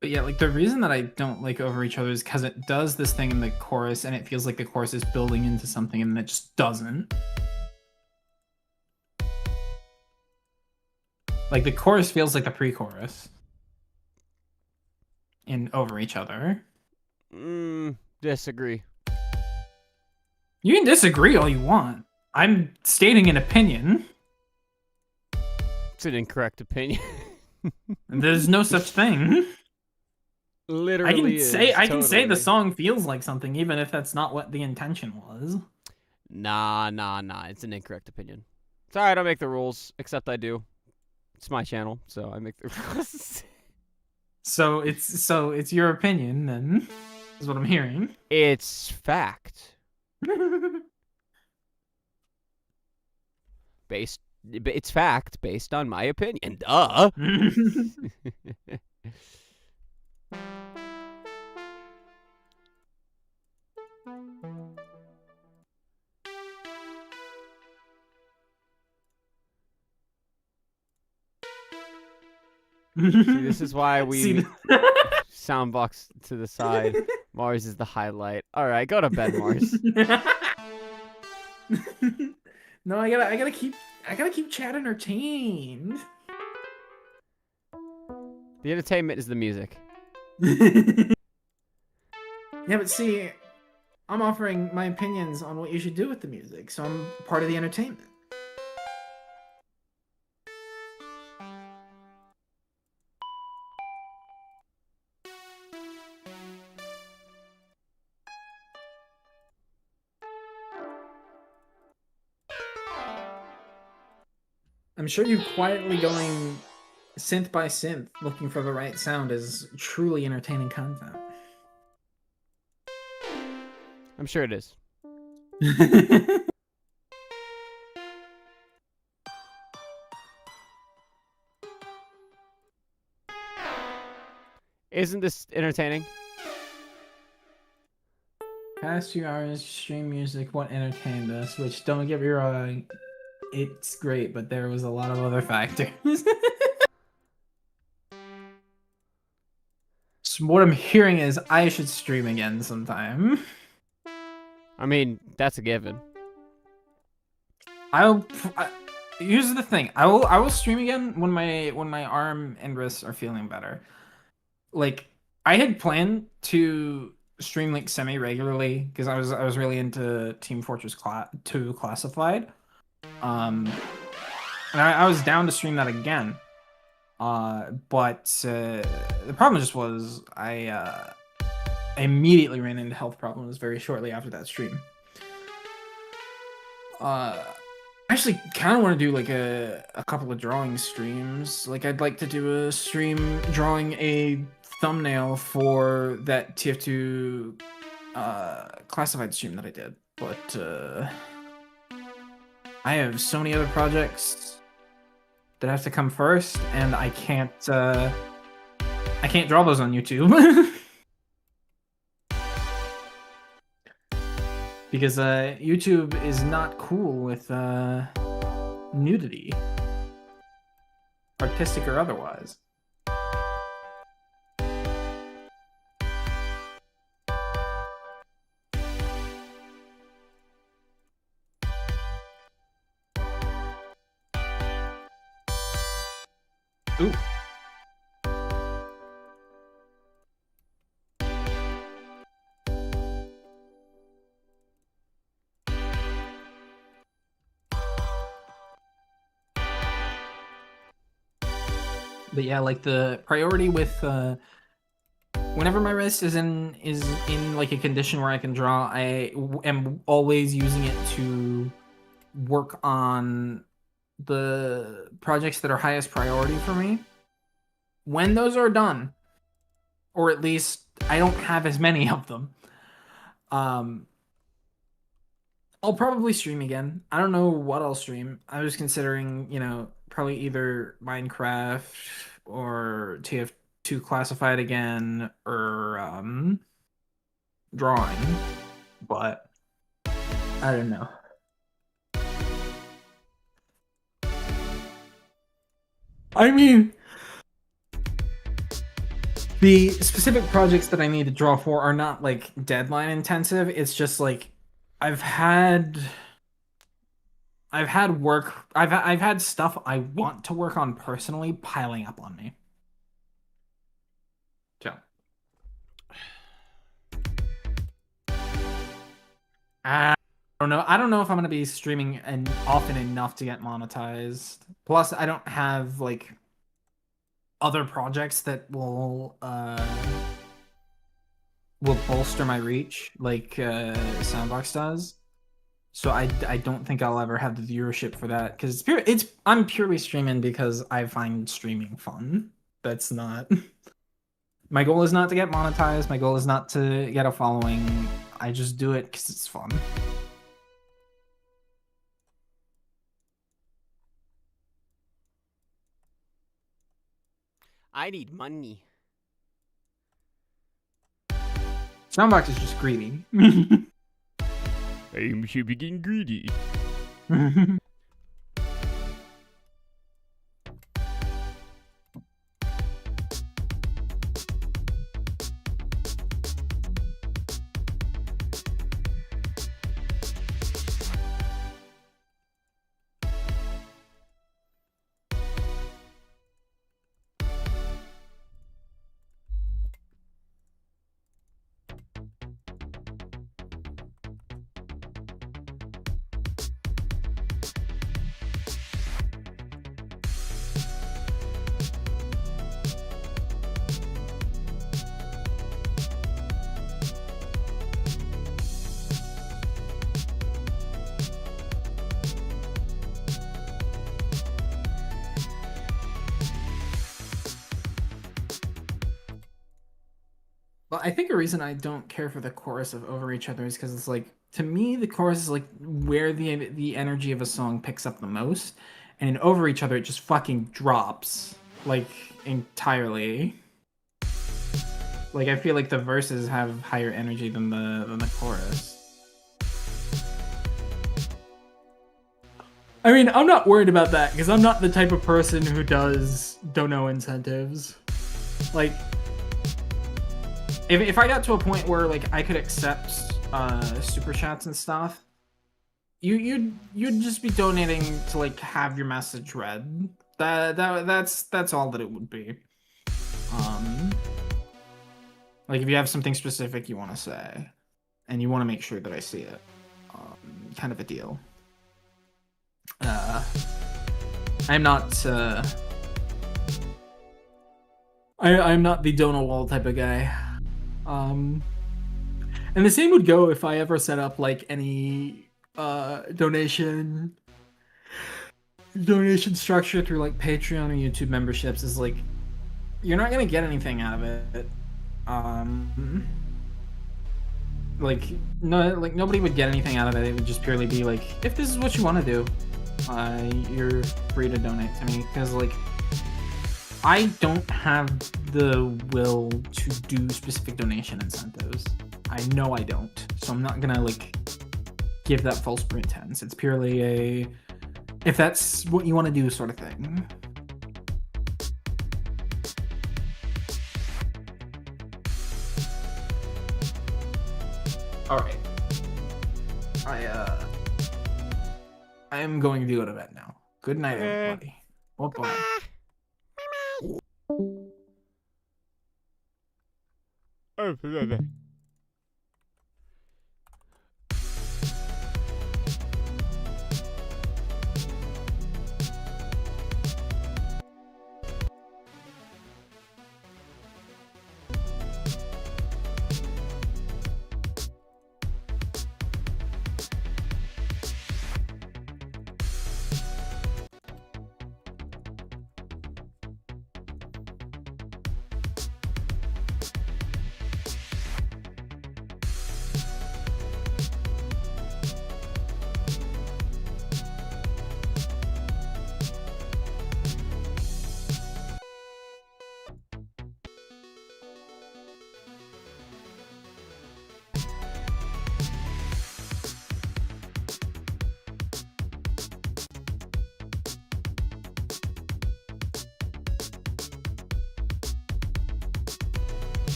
S3: But yeah, like the reason that I don't like Over Each Other is because it does this thing in the chorus and it feels like the chorus is building into something and it just doesn't. Like the chorus feels like the pre-chorus in Over Each Other.
S2: Disagree.
S3: You can disagree all you want. I'm stating an opinion.
S2: It's an incorrect opinion.
S3: There's no such thing.
S2: Literally,
S3: I can say the song feels like something, even if that's not what the intention was.
S2: Nah. It's an incorrect opinion. Sorry, I don't make the rules, except I do. It's my channel, so I make the rules.
S3: So it's your opinion, then, is what I'm hearing.
S2: It's fact. It's fact based on my opinion. Duh. See, this is why we soundbox to the side. Mars is the highlight. All right, go to bed, Mars.
S3: No, I gotta keep Chad entertained.
S2: The entertainment is the music.
S3: Yeah, but see, I'm offering my opinions on what you should do with the music, so I'm part of the entertainment. I'm sure you quietly going synth by synth, looking for the right sound is truly entertaining content.
S2: I'm sure it is. Isn't this entertaining?
S3: Past 2 hours stream music, what entertained us, which don't get me wrong, it's great, but there was a lot of other factors. So what I'm hearing is I should stream again sometime.
S2: I mean, that's a given.
S3: Here's the thing. I will stream again when my arm and wrists are feeling better. Like I had planned to stream like semi-regularly because I was really into Team Fortress 2 Classified. And I was down to stream that again. But the problem just was I immediately ran into health problems very shortly after that stream. I actually kind of want to do like a couple of drawing streams. Like I'd like to do a stream drawing a thumbnail for that TF2 classified stream that I did, but I have so many other projects that have to come first, and I can't draw those on YouTube. Because YouTube is not cool with nudity, artistic or otherwise. Ooh. But yeah, like the priority with whenever my wrist is in like a condition where I can draw, I am always using it to work on the projects that are highest priority for me. When those are done, or at least I don't have as many of them, I'll probably stream again. I don't know what I'll stream. I was considering, probably either Minecraft or TF2 Classified again, or drawing, but I don't know. I mean, The specific projects that I need to draw for are not like deadline intensive. It's just like I've had work. I've had stuff I want to work on personally piling up on me. So I don't know. I don't know if I'm gonna be streaming and often enough to get monetized. Plus, I don't have like other projects that will bolster my reach like Soundbox does. So I don't think I'll ever have the viewership for that because I'm purely streaming because I find streaming fun. That's not my goal is not to get monetized. My goal is not to get a following. I just do it because it's fun.
S2: I need money.
S3: Soundbox is just greedy.
S7: I'm so being greedy.
S3: Well, I think a reason I don't care for the chorus of Over Each Other is because it's like, to me, the chorus is like where the energy of a song picks up the most, and in Over Each Other, it just fucking drops like entirely. Like I feel like the verses have higher energy than the chorus. I mean, I'm not worried about that because I'm not the type of person who does dono incentives. Like, if I got to a point where like I could accept super chats and stuff, you'd just be donating to like have your message read. That's all that it would be. Like if you have something specific you want to say, and you want to make sure that I see it, kind of a deal. I'm not. I'm not the Donal Wall type of guy. And the same would go if I ever set up like any donation structure through like Patreon or YouTube memberships. Is like you're not gonna get anything out of it. Like nobody would get anything out of it. It would just purely be like, if this is what you want to do, you're free to donate to me, because like I don't have the will to do specific donation incentives. I know I don't, so I'm not gonna like give that false pretense. It's purely a if that's what you want to do sort of thing. All right. I am going to go to bed now. Good night, everybody. Bye-bye.
S7: Oh,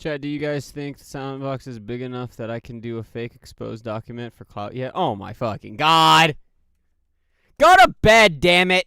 S2: Chad, do you guys think the Soundbox is big enough that I can do a fake exposed document for clout yet? Oh my fucking god! Go to bed, damn it!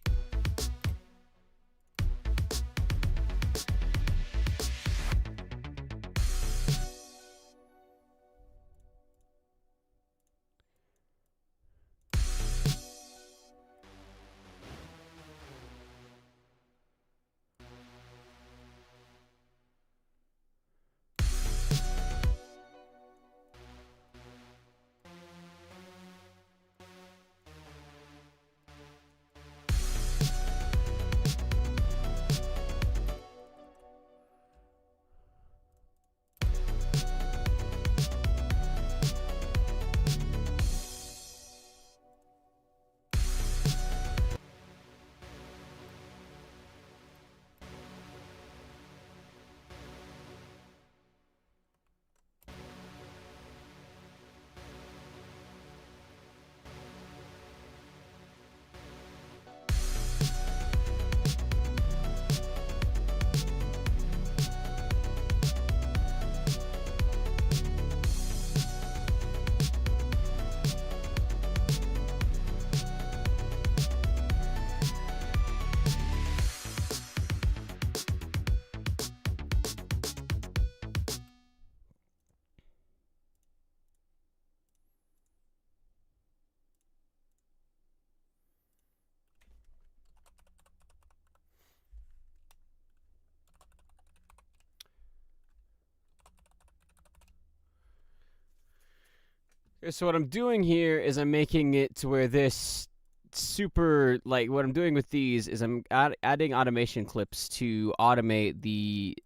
S2: Okay, so what I'm doing here is I'm making it to where this super, like, what I'm doing with these is I'm adding automation clips to automate the,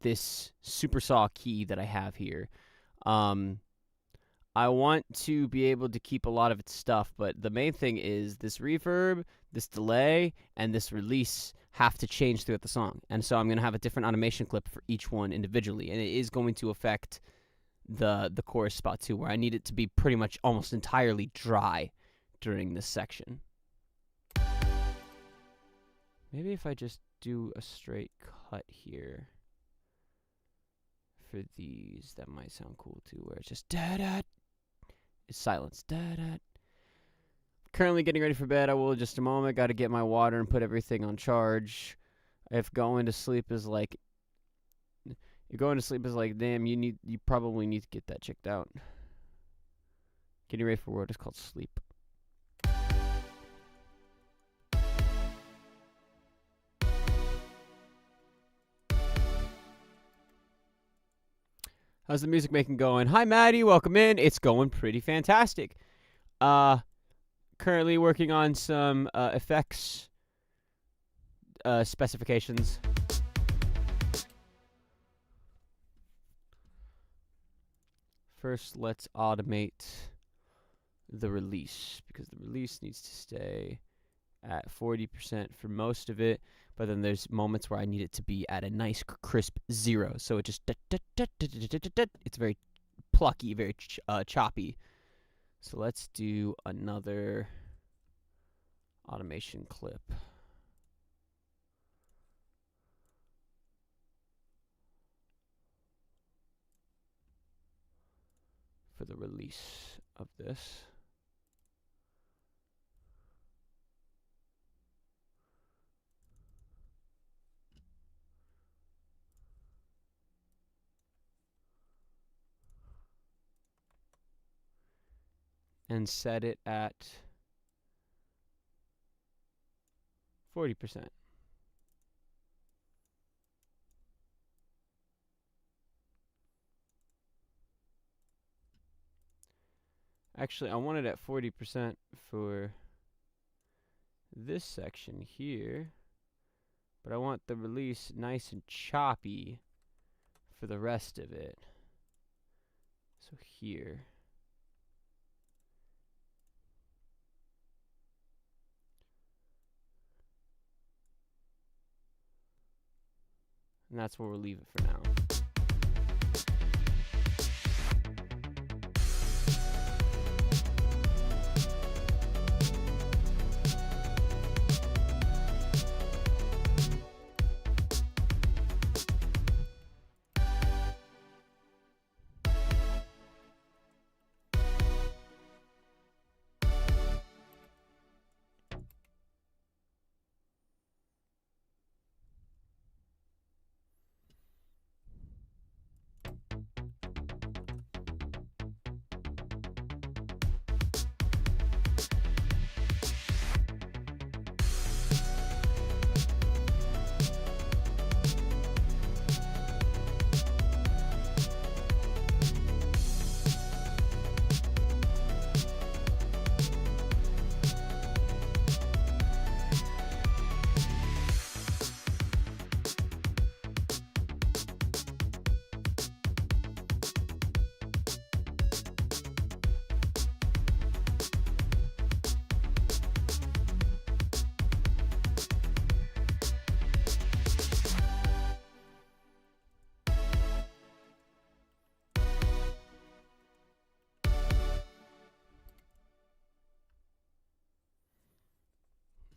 S2: this super saw key that I have here. I want to be able to keep a lot of its stuff, but the main thing is this reverb, this delay, and this release have to change throughout the song. And so I'm going to have a different automation clip for each one individually, and it is going to affect the chorus spot too, where I need it to be pretty much almost entirely dry during this section. Maybe if I just do a straight cut here for these, that might sound cool too, where it's just da-da. It's silence. Da-da. Currently getting ready for bed. I will in just a moment. Got to get my water and put everything on charge. If going to sleep is like, you're going to sleep is like, damn, you probably need to get that checked out. Getting ready for what is called sleep. How's the music making going? Hi, Maddie. Welcome in. It's going pretty fantastic. Currently working on some effects specifications. First, let's automate the release, because the release needs to stay at 40% for most of it, but then there's moments where I need it to be at a nice crisp 0, so it just it's very plucky, very choppy. So let's do another automation clip. For the release of this. And set it at 40%. Actually, I want it at 40% for this section here, but I want the release nice and choppy for the rest of it. So here. And that's where we'll leave it for now.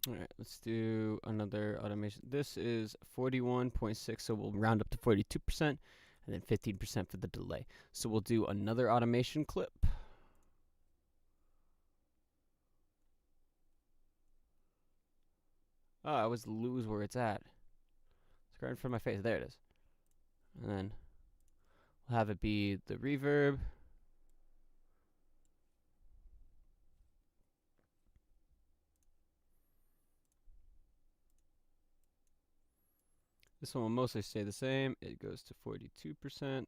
S2: All right, let's do another automation. This is 41.6, so we'll round up to 42%, and then 15% for the delay. So we'll do another automation clip. Oh, I always lose where it's at. It's right in front of my face. There it is. And then we'll have it be the reverb. This one will mostly stay the same. It goes to 42%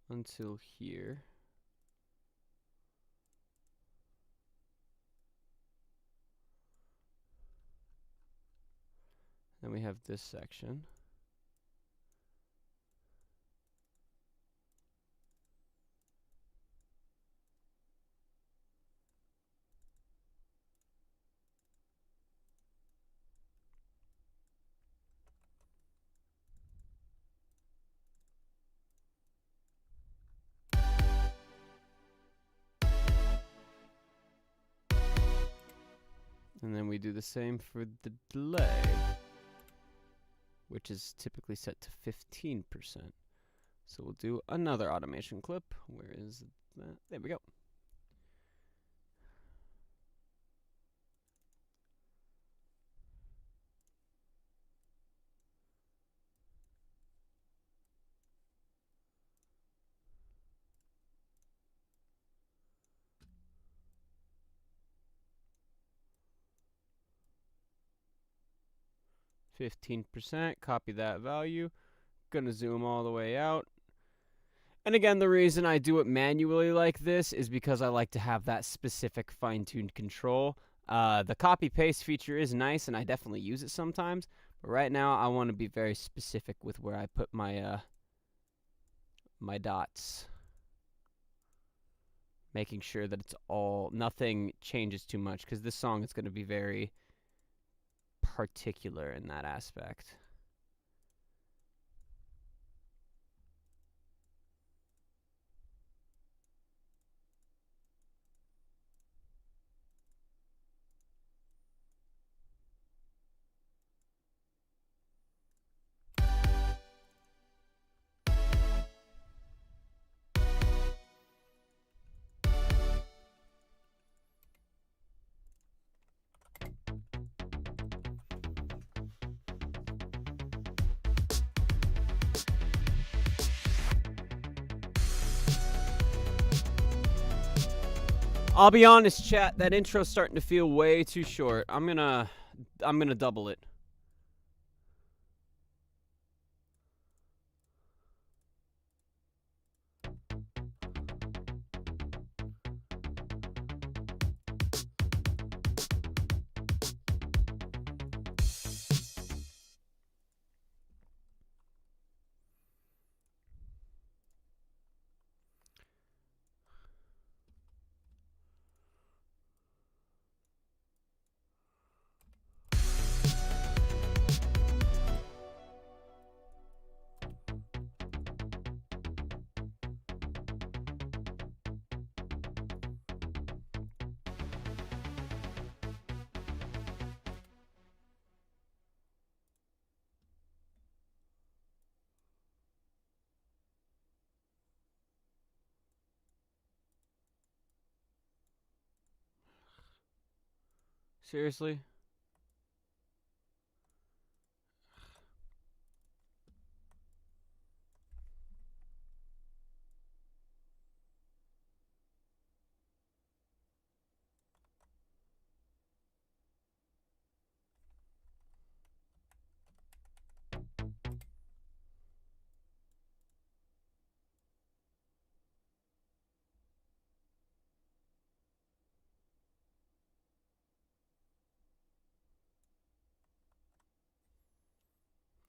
S2: until here. Then we have this section. And then we do the same for the delay, which is typically set to 15%. So we'll do another automation clip. Where is that? There we go. %, copy that value. Gonna zoom all the way out. And again, the reason I do it manually like this is because I like to have that specific fine-tuned control. The copy-paste feature is nice, and I definitely use it sometimes. But right now, I want to be very specific with where I put my my dots, making sure that it's all nothing changes too much, because this song is going to be very particular in that aspect. I'll be honest, chat, that intro's starting to feel way too short. I'm gonna double it. Seriously?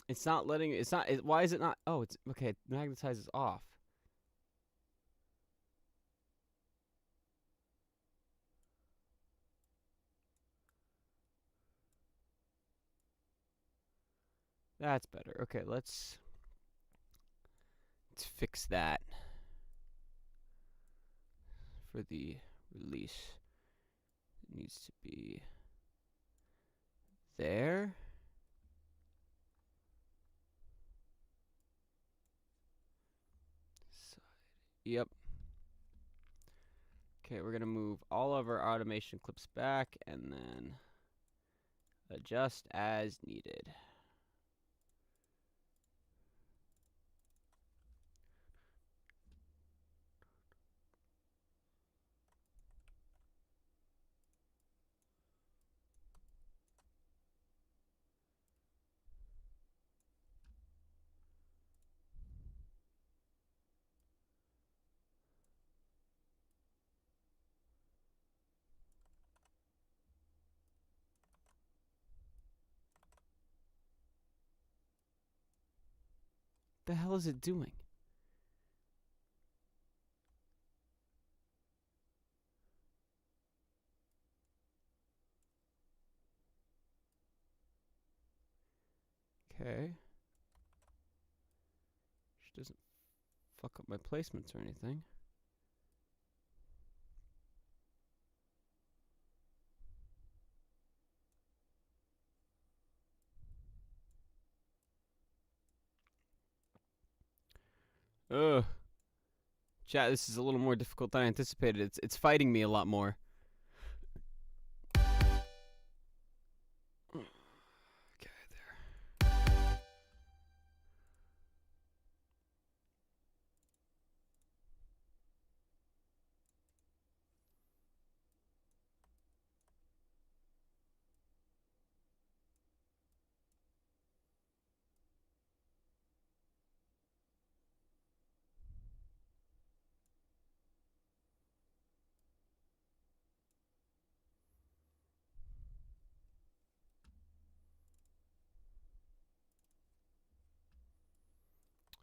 S2: It's not letting, it's not, why is it not, oh, it's, okay, it magnetizes off. That's better. Okay, let's fix that for the release needs to be there. Yep. Okay, we're gonna move all of our automation clips back and then adjust as needed. The hell is it doing? Okay. She doesn't fuck up my placements or anything. Ugh. Chat, this is a little more difficult than I anticipated. It's fighting me a lot more. Okay,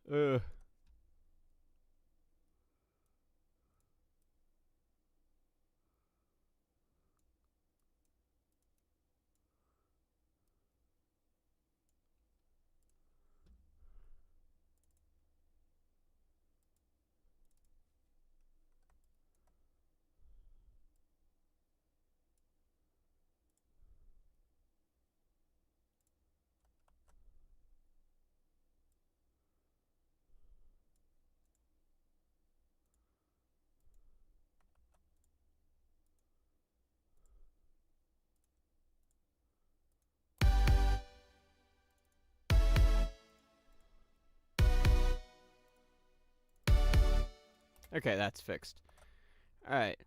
S2: there. Ugh. Okay, that's fixed. Alright.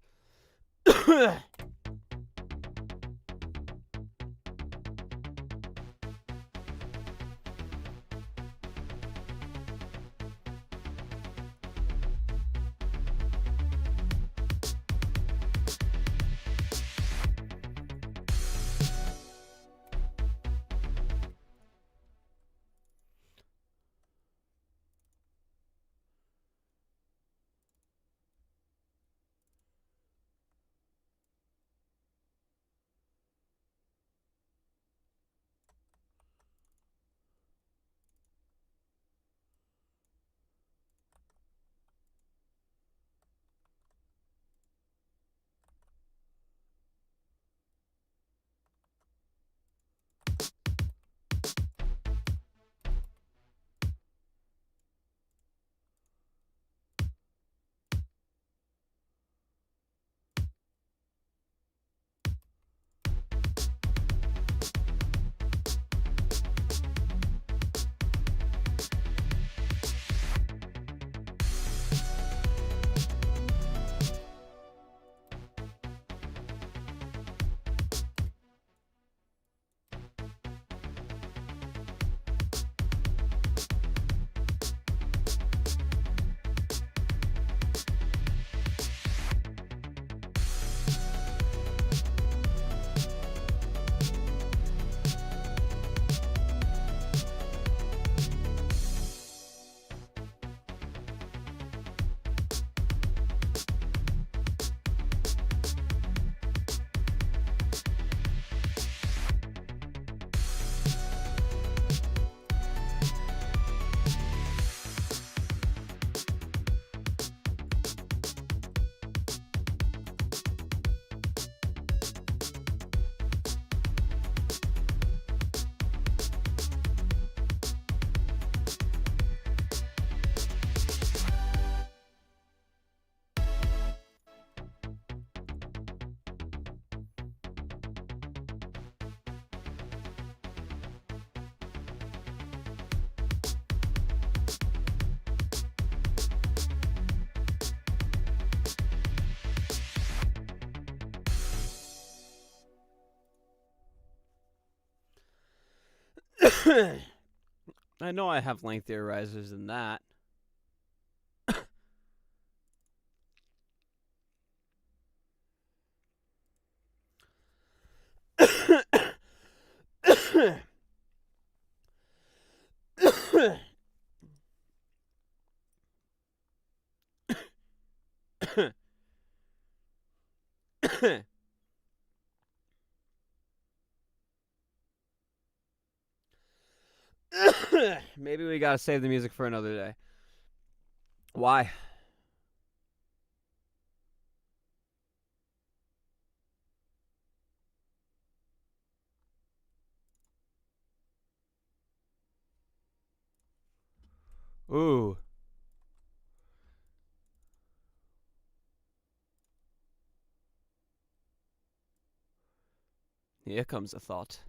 S2: I know I have lengthier risers than that. Maybe we gotta save the music for another day. Why? Ooh. Here comes a thought.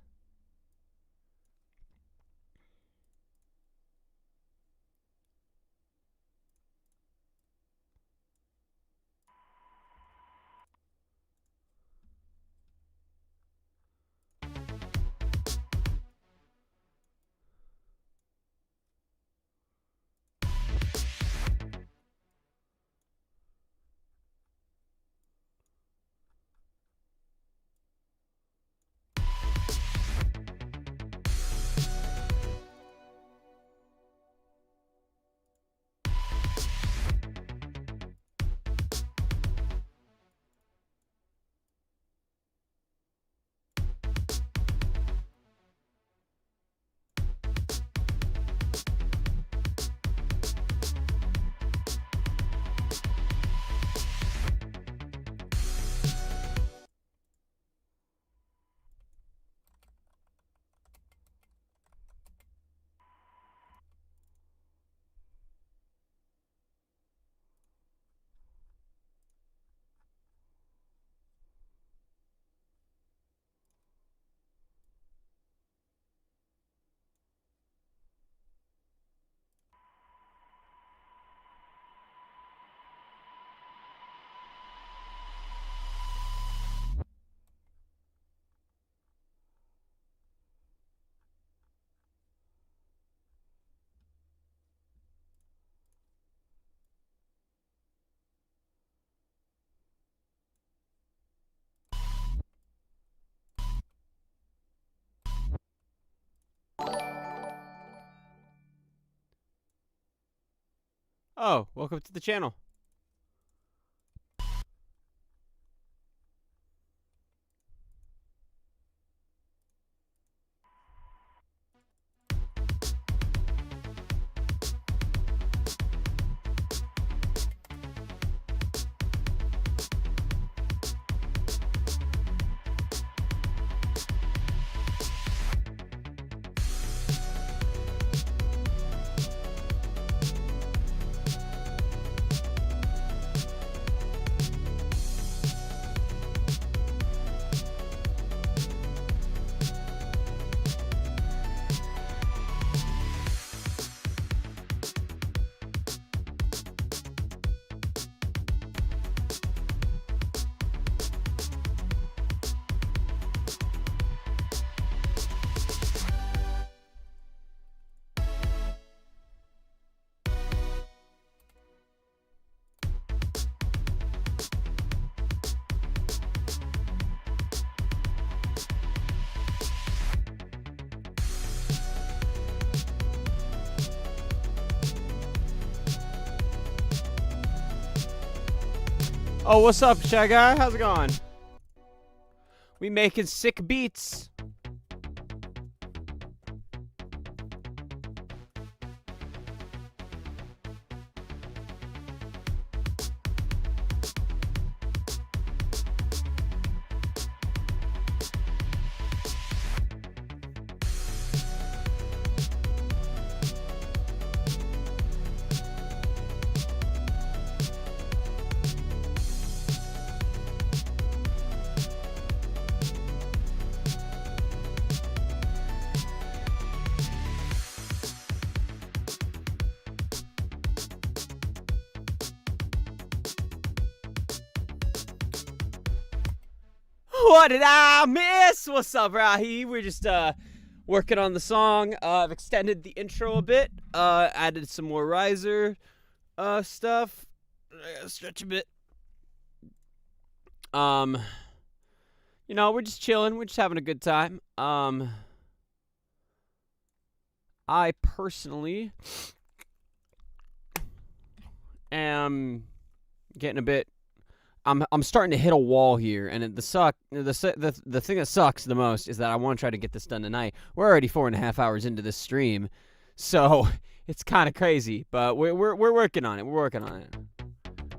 S2: Oh, welcome to the channel. Oh, what's up, Shy Guy? How's it going? We making sick beats. What did I miss? What's up, Rahi? We're just working on the song. I've extended the intro a bit. Added some more riser stuff. Stretch a bit. You know, we're just chilling. We're just having a good time. I personally am getting a bit. I'm starting to hit a wall here, and the thing that sucks the most is that I want to try to get this done tonight. We're already 4.5 hours into this stream, so it's kind of crazy. But we're working on it. We're working on it.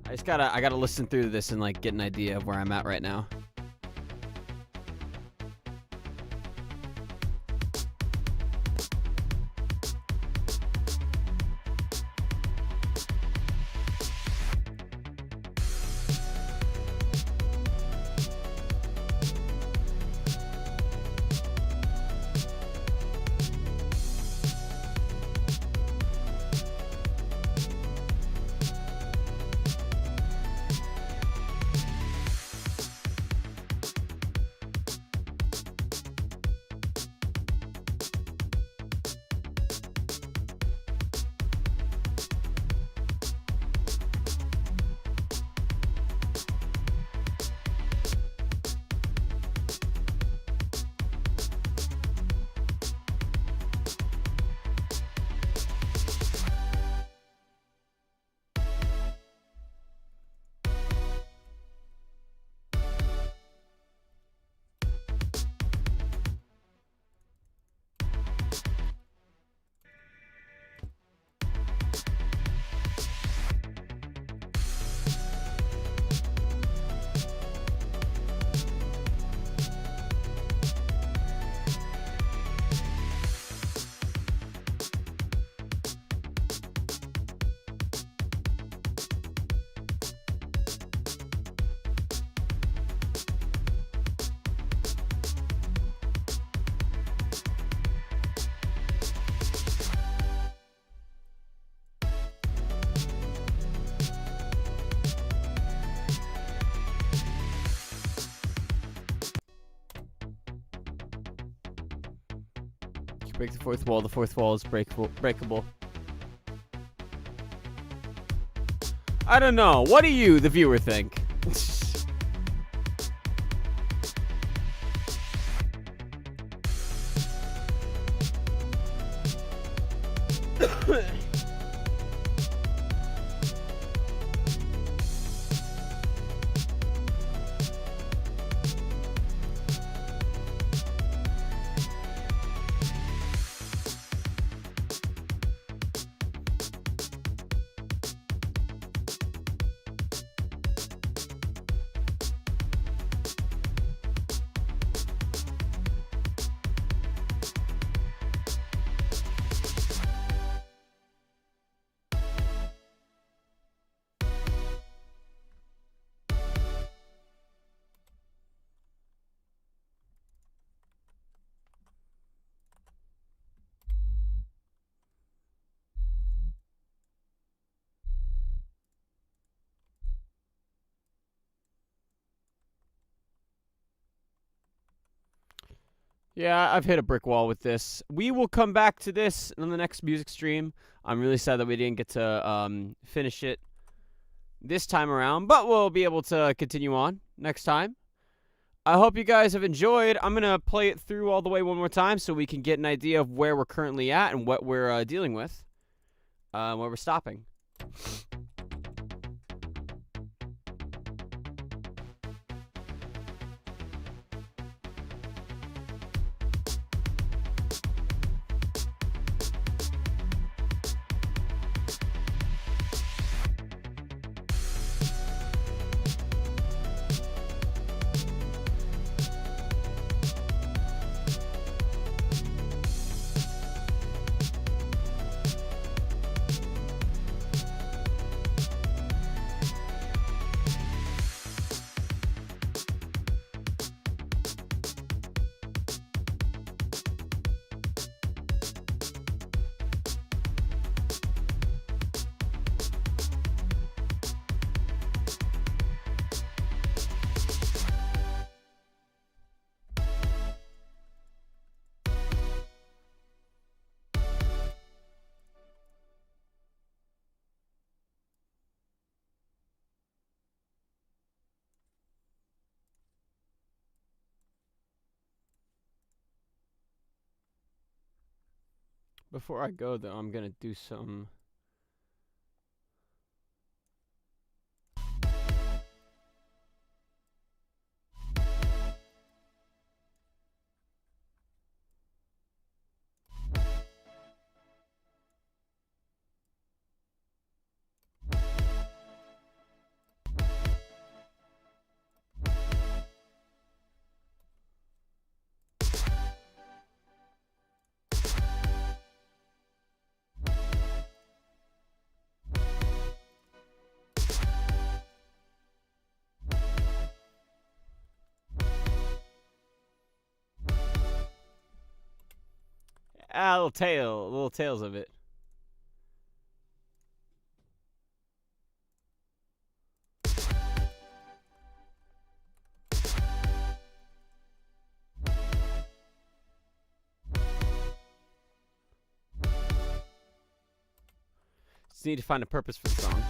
S2: I gotta listen through this and like get an idea of where I'm at right now. Break the fourth wall. The fourth wall is breakable. I don't know. What do you, the viewer, think? Yeah, I've hit a brick wall with this. We will come back to this in the next music stream. I'm really sad that we didn't get to finish it this time around, but we'll be able to continue on next time. I hope you guys have enjoyed. I'm going to play it through all the way one more time so we can get an idea of where we're currently at and what we're dealing with, where we're stopping. Before I go, though, I'm gonna do some. Little tales of it. Just need to find a purpose for the song.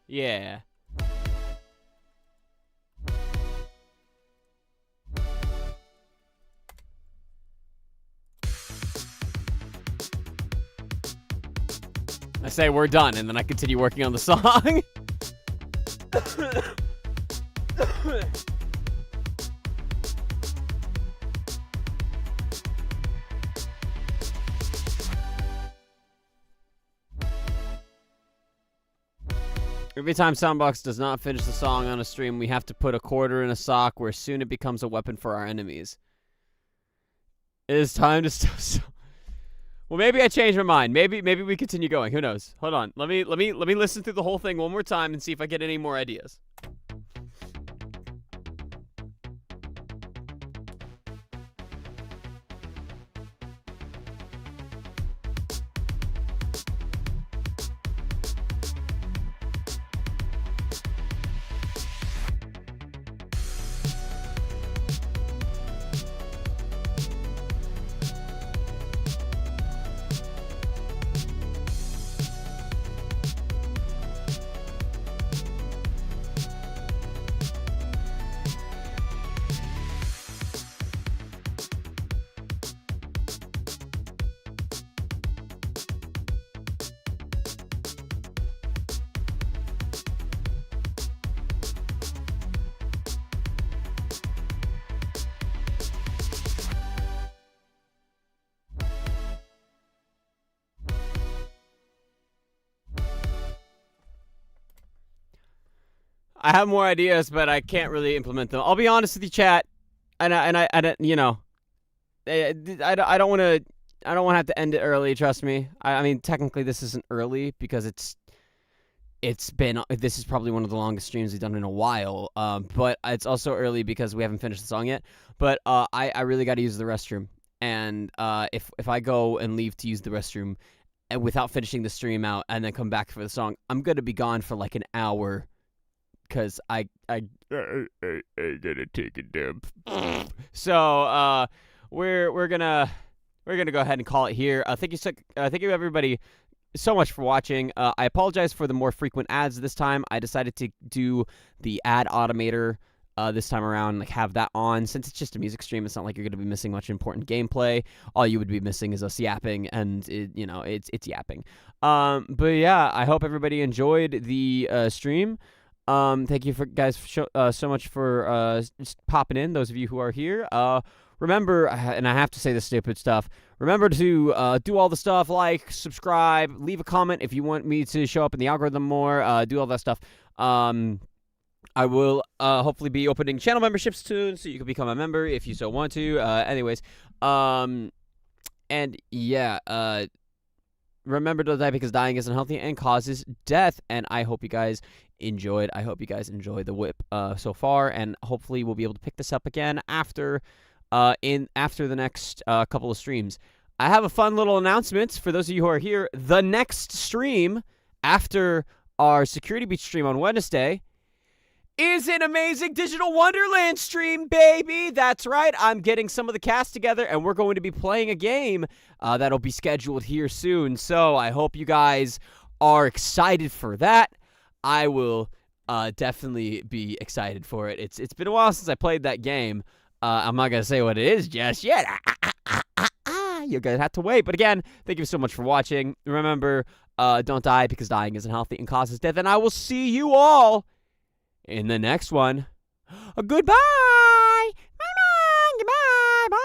S2: Yeah. I say we're done, and then I continue working on the song. Every time Søundbøx does not finish the song on a stream, we have to put a quarter in a sock where soon it becomes a weapon for our enemies. It is time to stop. Well, maybe I changed my mind. Maybe we continue going. Who knows? Hold on. Let me listen through the whole thing one more time and see if I get any more ideas. I have more ideas, but I can't really implement them. I'll be honest with you, chat, and I you know, I don't want to have to end it early. Trust me. I mean, technically, this isn't early because this is probably one of the longest streams we've done in a while. But it's also early because we haven't finished the song yet. But I really got to use the restroom, and if I go and leave to use the restroom, and without finishing the stream out, and then come back for the song, I'm gonna be gone for like an hour. Because I gotta take a dump. So we're gonna go ahead and call it here. Thank you everybody so much for watching. I apologize for the more frequent ads this time. I decided to do the ad automator this time around, like have that on. Since it's just a music stream, it's not like you're gonna be missing much important gameplay. All you would be missing is us yapping, and it's yapping. But yeah, I hope everybody enjoyed the stream. Thank you guys so much for just popping in, those of you who are here. Remember, and I have to say this stupid stuff, remember to do all the stuff, like, subscribe, leave a comment if you want me to show up in the algorithm more, do all that stuff. I will hopefully be opening channel memberships soon, so you can become a member if you so want to. Anyways, and yeah, remember to die because dying isn't healthy and causes death. And I hope you guys enjoyed. I hope you guys enjoyed the whip so far, and hopefully we'll be able to pick this up again after the next couple of streams. I have a fun little announcement for those of you who are here. The next stream after our Security Beach stream on Wednesday is an Amazing Digital Wonderland stream, baby. That's right. I'm getting some of the cast together, and we're going to be playing a game that'll be scheduled here soon. So I hope you guys are excited for that. I will definitely be excited for it. It's been a while since I played that game. I'm not going to say what it is just yet. you're going to have to wait. But again, thank you so much for watching. Remember, don't die because dying isn't healthy and causes death. And I will see you all in the next one. Goodbye!